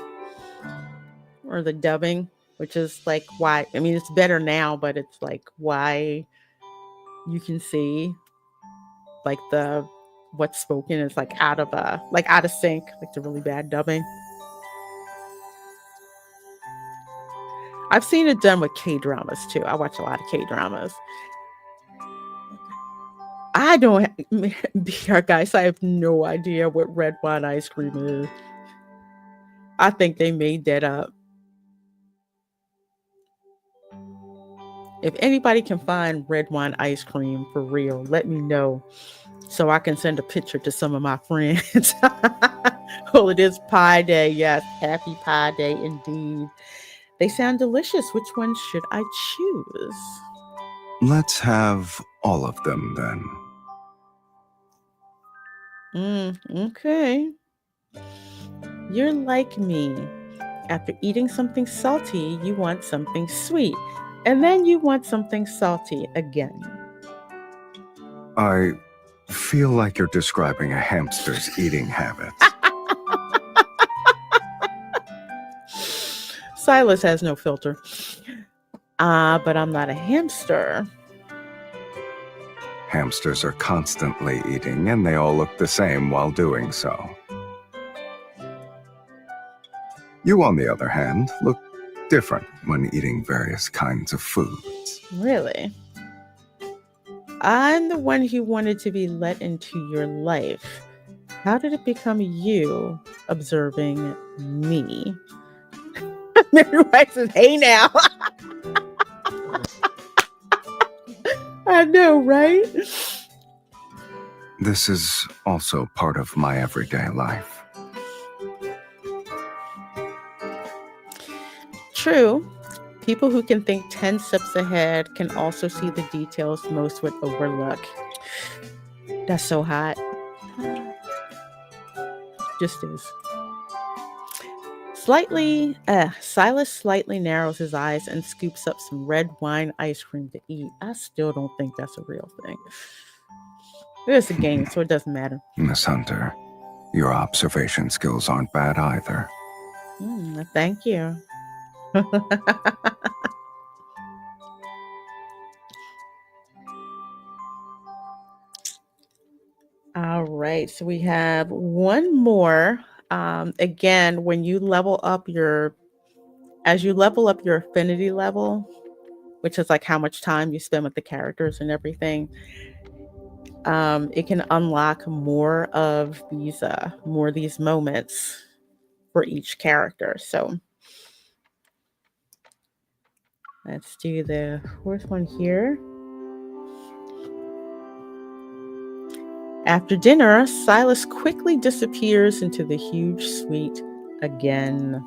or the dubbing, which is like why. I mean, it's better now, but it's like why you can see like the what's spoken is like out of sync, like the really bad dubbing. I've seen it done with K-dramas too. I watch a lot of K-dramas. I don't, BR Guys, I have no idea what red wine ice cream is. I think they made that up. If anybody can find red wine ice cream for real, let me know so I can send a picture to some of my friends. Well, it is Pie Day. Yes, happy Pie Day indeed. They sound delicious. Which one should I choose? Let's have all of them then. Okay. You're like me. After eating something salty, you want something sweet. And then you want something salty again. I feel like you're describing a hamster's eating habits. Silas has no filter. But I'm not a hamster. Hamsters are constantly eating, and they all look the same while doing so. You, on the other hand, look different when eating various kinds of foods. Really? I'm the one who wanted to be let into your life. How did it become you observing me? Mary White says, hey now. I know, right? This is also part of my everyday life. True. People who can think 10 steps ahead can also see the details most would overlook. That's so hot. Just is. Silas slightly narrows his eyes and scoops up some red wine ice cream to eat. I still don't think that's a real thing. It's a game, so it doesn't matter. Miss Hunter, your observation skills aren't bad either. Thank you. All right, so we have one more. Again, when you level up as you level up your affinity level, which is like how much time you spend with the characters and everything, it can unlock more of these moments for each character. So let's do the fourth one here. After dinner, Silas quickly disappears into the huge suite again.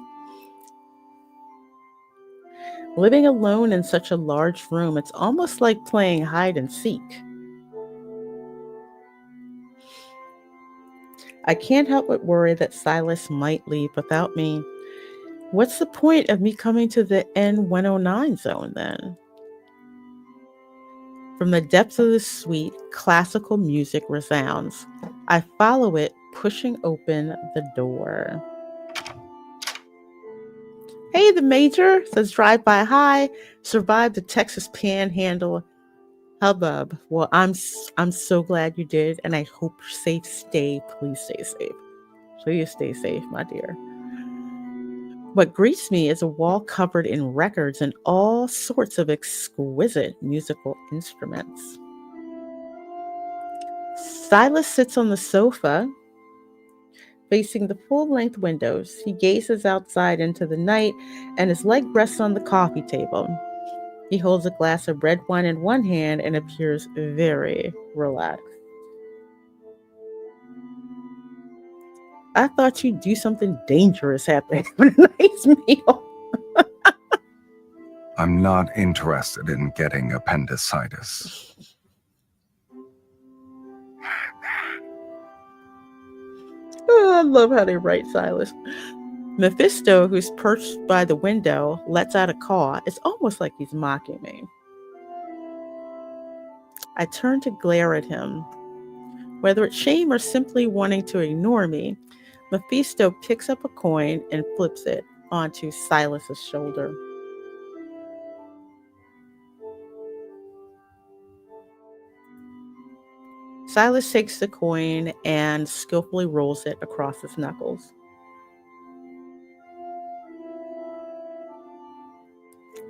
Living alone in such a large room, it's almost like playing hide and seek. I can't help but worry that Silas might leave without me. What's the point of me coming to the N109 zone then? From the depths of the suite, classical music resounds. I follow it, pushing open the door. Hey, the Major, says Drive By High, survived the Texas Panhandle hubbub. Well, I'm so glad you did, and I hope you're safe. Please stay safe. Please stay safe, my dear. What greets me is a wall covered in records and all sorts of exquisite musical instruments. Silas sits on the sofa, facing the full-length windows. He gazes outside into the night, and his leg rests on the coffee table. He holds a glass of red wine in one hand and appears very relaxed. I thought you'd do something dangerous after having a nice meal. I'm not interested in getting appendicitis. Oh, I love how they write Silas. Mephisto, who's perched by the window, lets out a caw. It's almost like he's mocking me. I turn to glare at him. Whether it's shame or simply wanting to ignore me, Mephisto picks up a coin and flips it onto Silas's shoulder. Silas takes the coin and skillfully rolls it across his knuckles.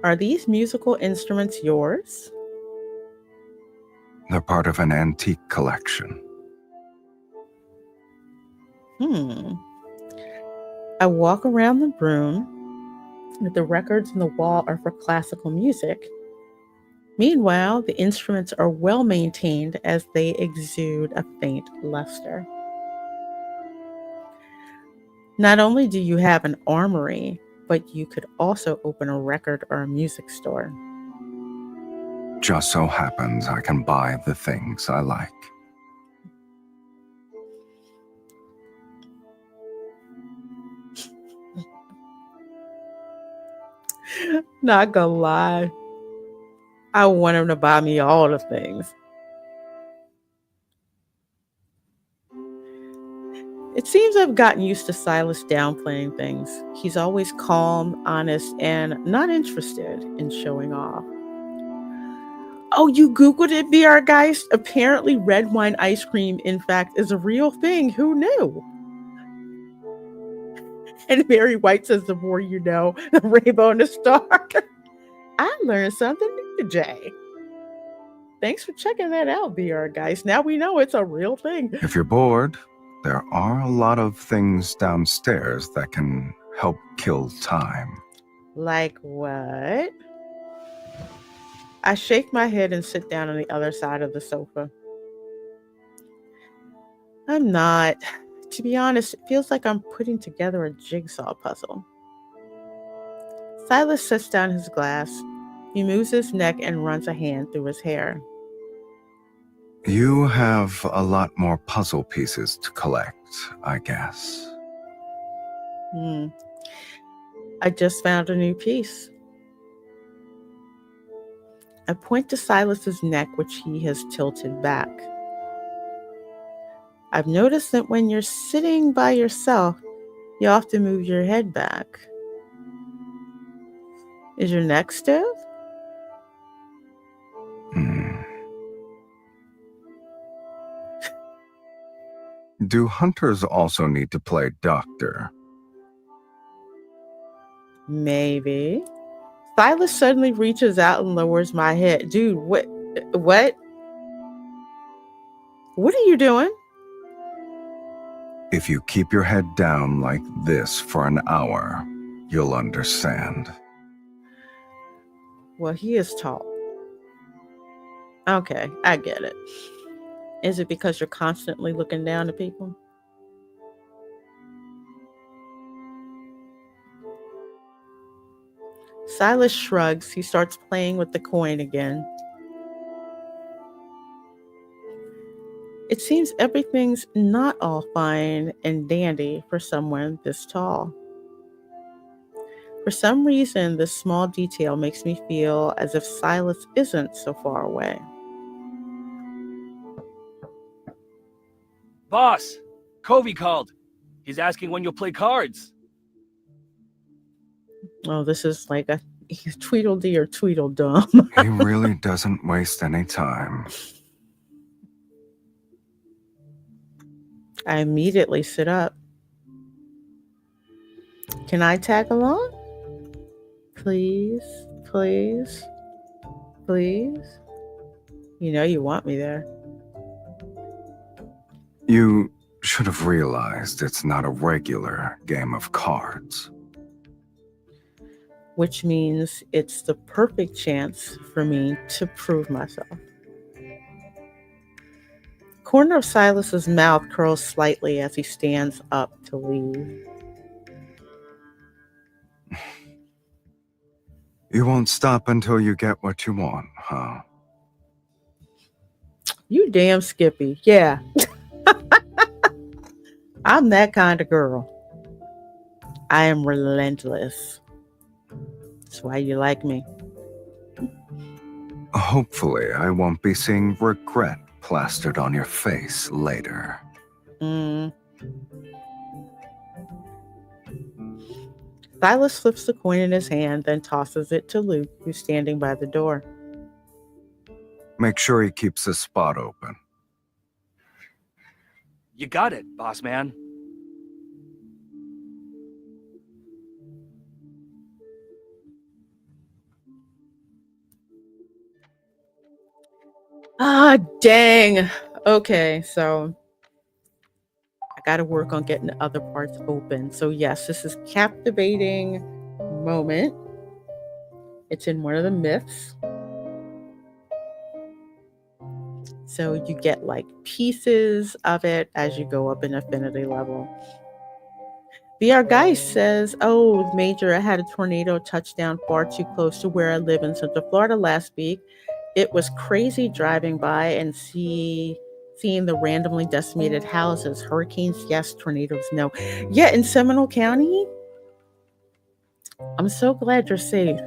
Are these musical instruments yours? They're part of an antique collection. I walk around the room. The records on the wall are for classical music. Meanwhile, the instruments are well maintained as they exude a faint luster. Not only do you have an armory, but you could also open a record or a music store. Just so happens I can buy the things I like. Not gonna lie. I want him to buy me all the things. It seems I've gotten used to Silas downplaying things. He's always calm, honest, and not interested in showing off. Oh, you Googled it, BR Geist? Apparently red wine ice cream, in fact, is a real thing. Who knew? And Mary White says, the more you know, the rainbow and the star. I learned something new today. Thanks for checking that out, BR Geist. Now we know it's a real thing. If you're bored, there are a lot of things downstairs that can help kill time. Like what? I shake my head and sit down on the other side of the sofa. I'm not. To be honest, it feels like I'm putting together a jigsaw puzzle. Silas sets down his glass. He moves his neck and runs a hand through his hair. You have a lot more puzzle pieces to collect, I guess. I just found a new piece. I point to Silas's neck, which he has tilted back. I've noticed that when you're sitting by yourself, you often move your head back. Is your neck stiff? Do hunters also need to play doctor? Maybe. Silas suddenly reaches out and lowers my head. Dude, what? What are you doing? If you keep your head down like this for an hour, you'll understand. Well, he is tall. Okay, I get it. Is it because you're constantly looking down at people? Silas shrugs. He starts playing with the coin again. It seems everything's not all fine and dandy for someone this tall. For some reason, this small detail makes me feel as if Silas isn't so far away. Boss, Covey called. He's asking when you'll play cards. Oh, this is like a Tweedledee or Tweedledum. He really doesn't waste any time. I immediately sit up. Can I tag along? Please, please, please. You know you want me there. You should have realized it's not a regular game of cards. Which means it's the perfect chance for me to prove myself. Corner of Silas's mouth curls slightly as he stands up to leave. You won't stop until you get what you want, huh? You damn Skippy. Yeah. I'm that kind of girl. I am relentless. That's why you like me. Hopefully, I won't be seeing regret plastered on your face later. Silas flips the coin in his hand, then tosses it to Luke, who's standing by the door. Make sure he keeps his spot open. You got it, boss man. Ah, dang. Okay, so I got to work on getting the other parts open. So yes, this is captivating moment. It's in one of the myths. So you get like pieces of it as you go up in affinity level. VR Geist says, oh, Major, I had a tornado touchdown far too close to where I live in Central Florida last week. It was crazy driving by and seeing the randomly decimated houses. Hurricanes, yes. Tornadoes, no. Yeah, in Seminole County, I'm so glad you're safe.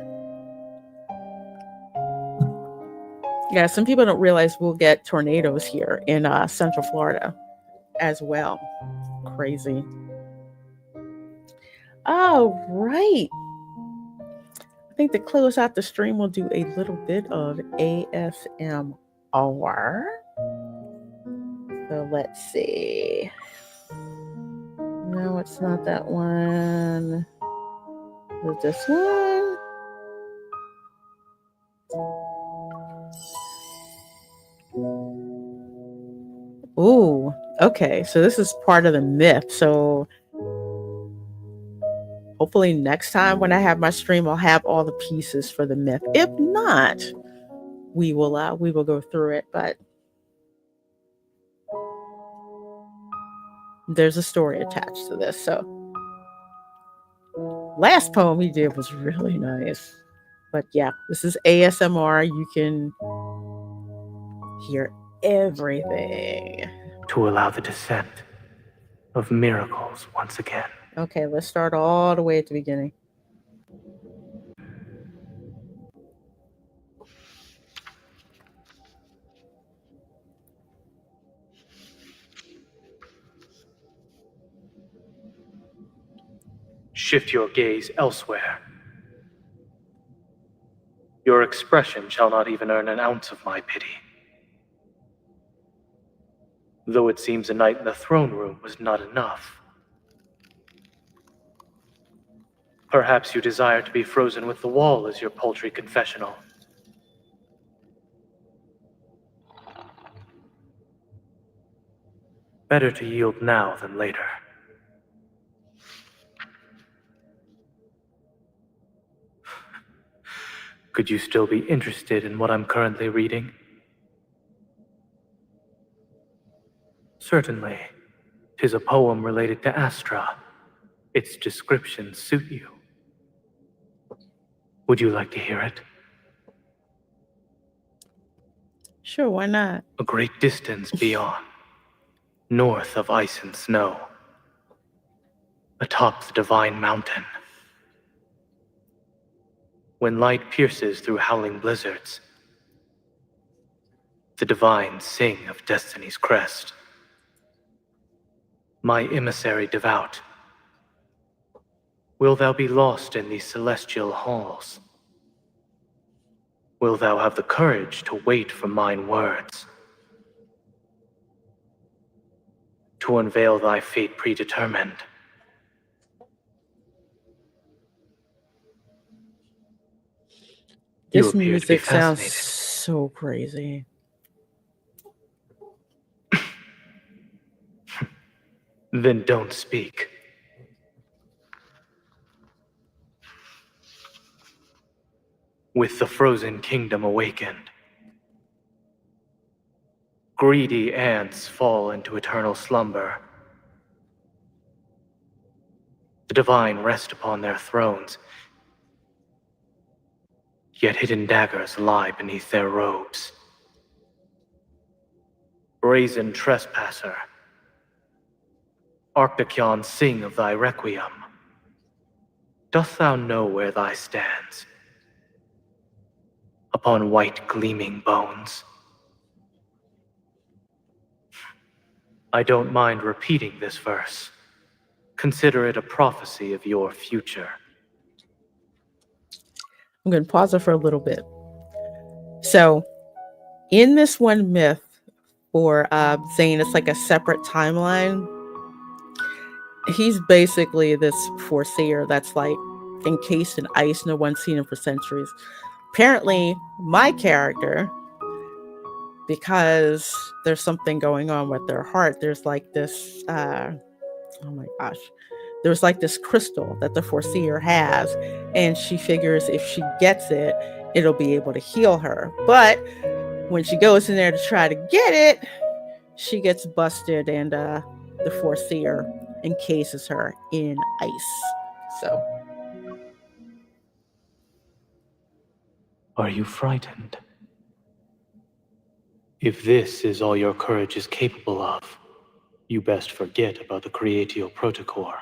Yeah, some people don't realize we'll get tornadoes here in Central Florida as well. Crazy. All right. I think to close out the stream, we'll do a little bit of ASMR. So let's see. No, it's not that one. Is it this one? Ooh, okay. So this is part of the myth. So hopefully next time when I have my stream, I'll have all the pieces for the myth. If not, we will go through it. But there's a story attached to this. So last poem he did was really nice. But yeah, this is ASMR. You can hear everything. To allow the descent of miracles once again. Okay, let's start all the way at the beginning. Shift your gaze elsewhere. Your expression shall not even earn an ounce of my pity. Though it seems a night in the throne room was not enough. Perhaps you desire to be frozen with the wall as your paltry confessional. Better to yield now than later. Could you still be interested in what I'm currently reading? Certainly. 'Tis a poem related to Astra. Its descriptions suit you. Would you like to hear it? Sure, why not? A great distance beyond, north of ice and snow, atop the divine mountain. When light pierces through howling blizzards, the divines sing of destiny's crest. My emissary devout, will thou be lost in these celestial halls? Will thou have the courage to wait for mine words? To unveil thy fate predetermined? You This appear to be music sounds fascinated. so crazy. Then don't speak. With the frozen kingdom awakened, greedy ants fall into eternal slumber. The divine rest upon their thrones, yet hidden daggers lie beneath their robes. Brazen trespasser, Arcticion, sing of thy requiem. Dost thou know where thy stands? Upon white gleaming bones. I don't mind repeating this verse. Consider it a prophecy of your future. I'm going to pause it for a little bit. So, in this one myth for ZAYNE, it's like a separate timeline. He's basically this foreseer that's like encased in ice. No one's seen him for centuries. Apparently, my character, because there's something going on with their heart, there's like this, oh my gosh, there's like this crystal that the foreseer has, and she figures if she gets it, it'll be able to heal her. But when she goes in there to try to get it, she gets busted, and the foreseer encases her in ice. So, Are you frightened? If this is all your courage is capable of, you best forget about the Creatio Protocore.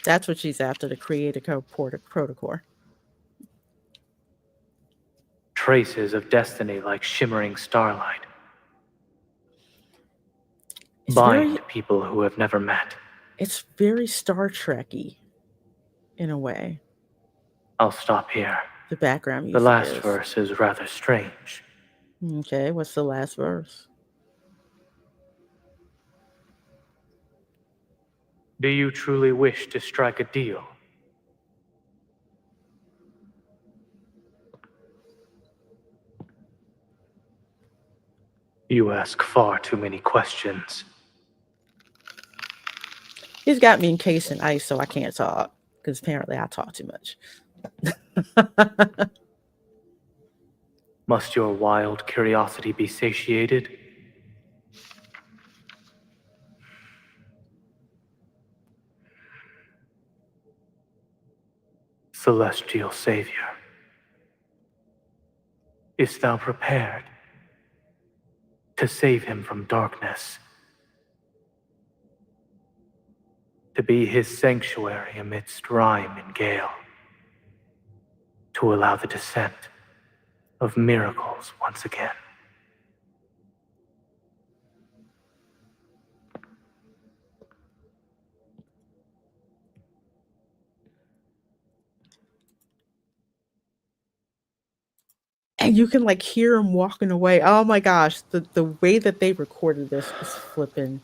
that's what she's after, the Creatio Protocore. Traces of destiny like shimmering starlight. It's Bind very, people who have never met. it's very Star Trek-y in a way. I'll stop here. The background music The last is. verse is rather strange. Okay, what's the last verse? Do you truly wish to strike a deal? You ask far too many questions. He's got me encased in ice, so I can't talk, because apparently I talk too much. Must your wild curiosity be satiated? Celestial Savior, is thou prepared to save him from darkness? To be his sanctuary amidst rime and gale? To allow the descent of miracles once again? And you can like hear him walking away. Oh my gosh, the way that they recorded this is flipping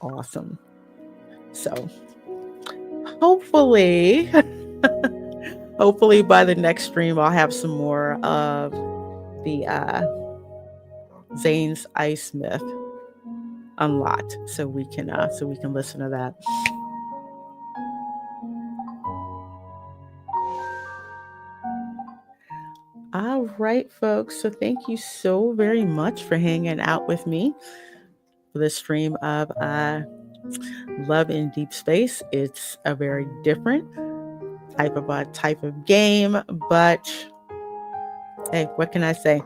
awesome. So hopefully hopefully by the next stream I'll have some more of the ZAYNE's Ice Myth unlocked, so we can listen to that. All right, folks. So thank you so very much for hanging out with me for this stream of Love in Deep Space. It's a very different type of game, but hey, what can I say?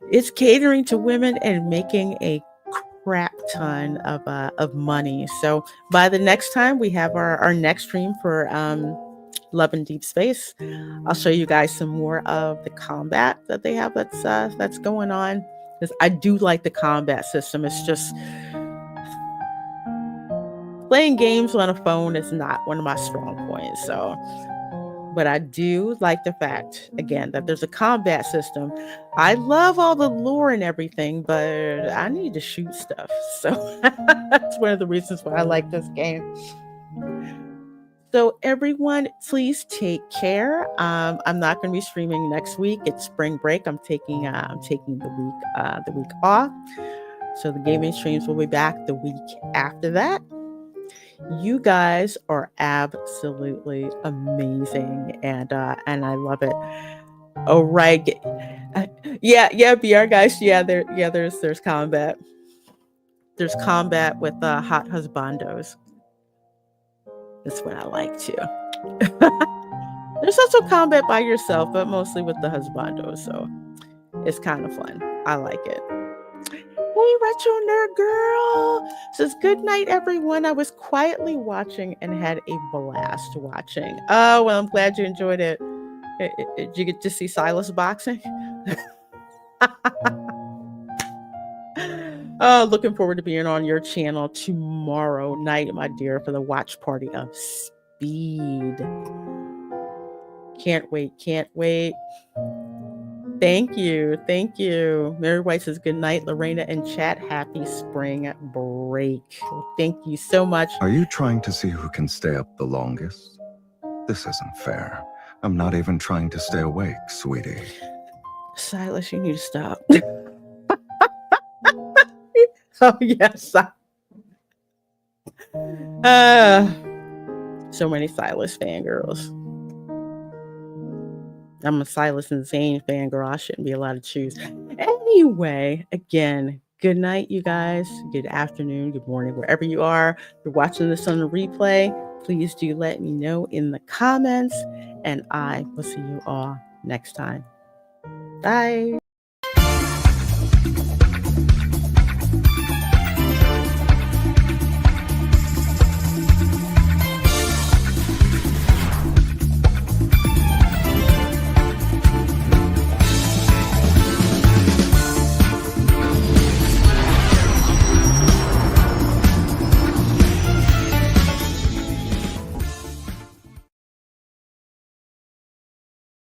It's catering to women and making a crap ton of money. So by the next time we have our next stream for Love in Deep Space, I'll show you guys some more of the combat that they have that's going on, because I do like the combat system. It's just playing games on a phone is not one of my strong points. So, but I do like the fact, again, that there's a combat system. I love all the lore and everything, but I need to shoot stuff. So that's one of the reasons why I like this game. So everyone, please take care. I'm not going to be streaming next week. It's spring break. I'm taking the week off. So the gaming streams will be back the week after that. You guys are absolutely amazing, and I love it. Oh right, yeah, BR guys, there's combat. There's combat with hot husbandos. That's what I like too. There's also combat by yourself, but mostly with the husbandos, so it's kind of fun. I like it. Hey, Retro Nerd Girl says, good night, everyone. I was quietly watching and had a blast watching. Oh, well, I'm glad you enjoyed it. Did you get to see Silas boxing? Looking forward to being on your channel tomorrow night, my dear, for the watch party of Speed. Can't wait. Thank you. Mary White says good night. Lorena in chat, happy spring break. Thank you so much. Are you trying to see who can stay up the longest? This isn't fair. I'm not even trying to stay awake, sweetie. Silas, you need to stop. Oh, yes. So many Silas fangirls. I'm a Silas and ZAYNE fangirl. I shouldn't be allowed to choose. Anyway, again, good night, you guys. Good afternoon, good morning, wherever you are. If you're watching this on the replay, please do let me know in the comments. And I will see you all next time. Bye.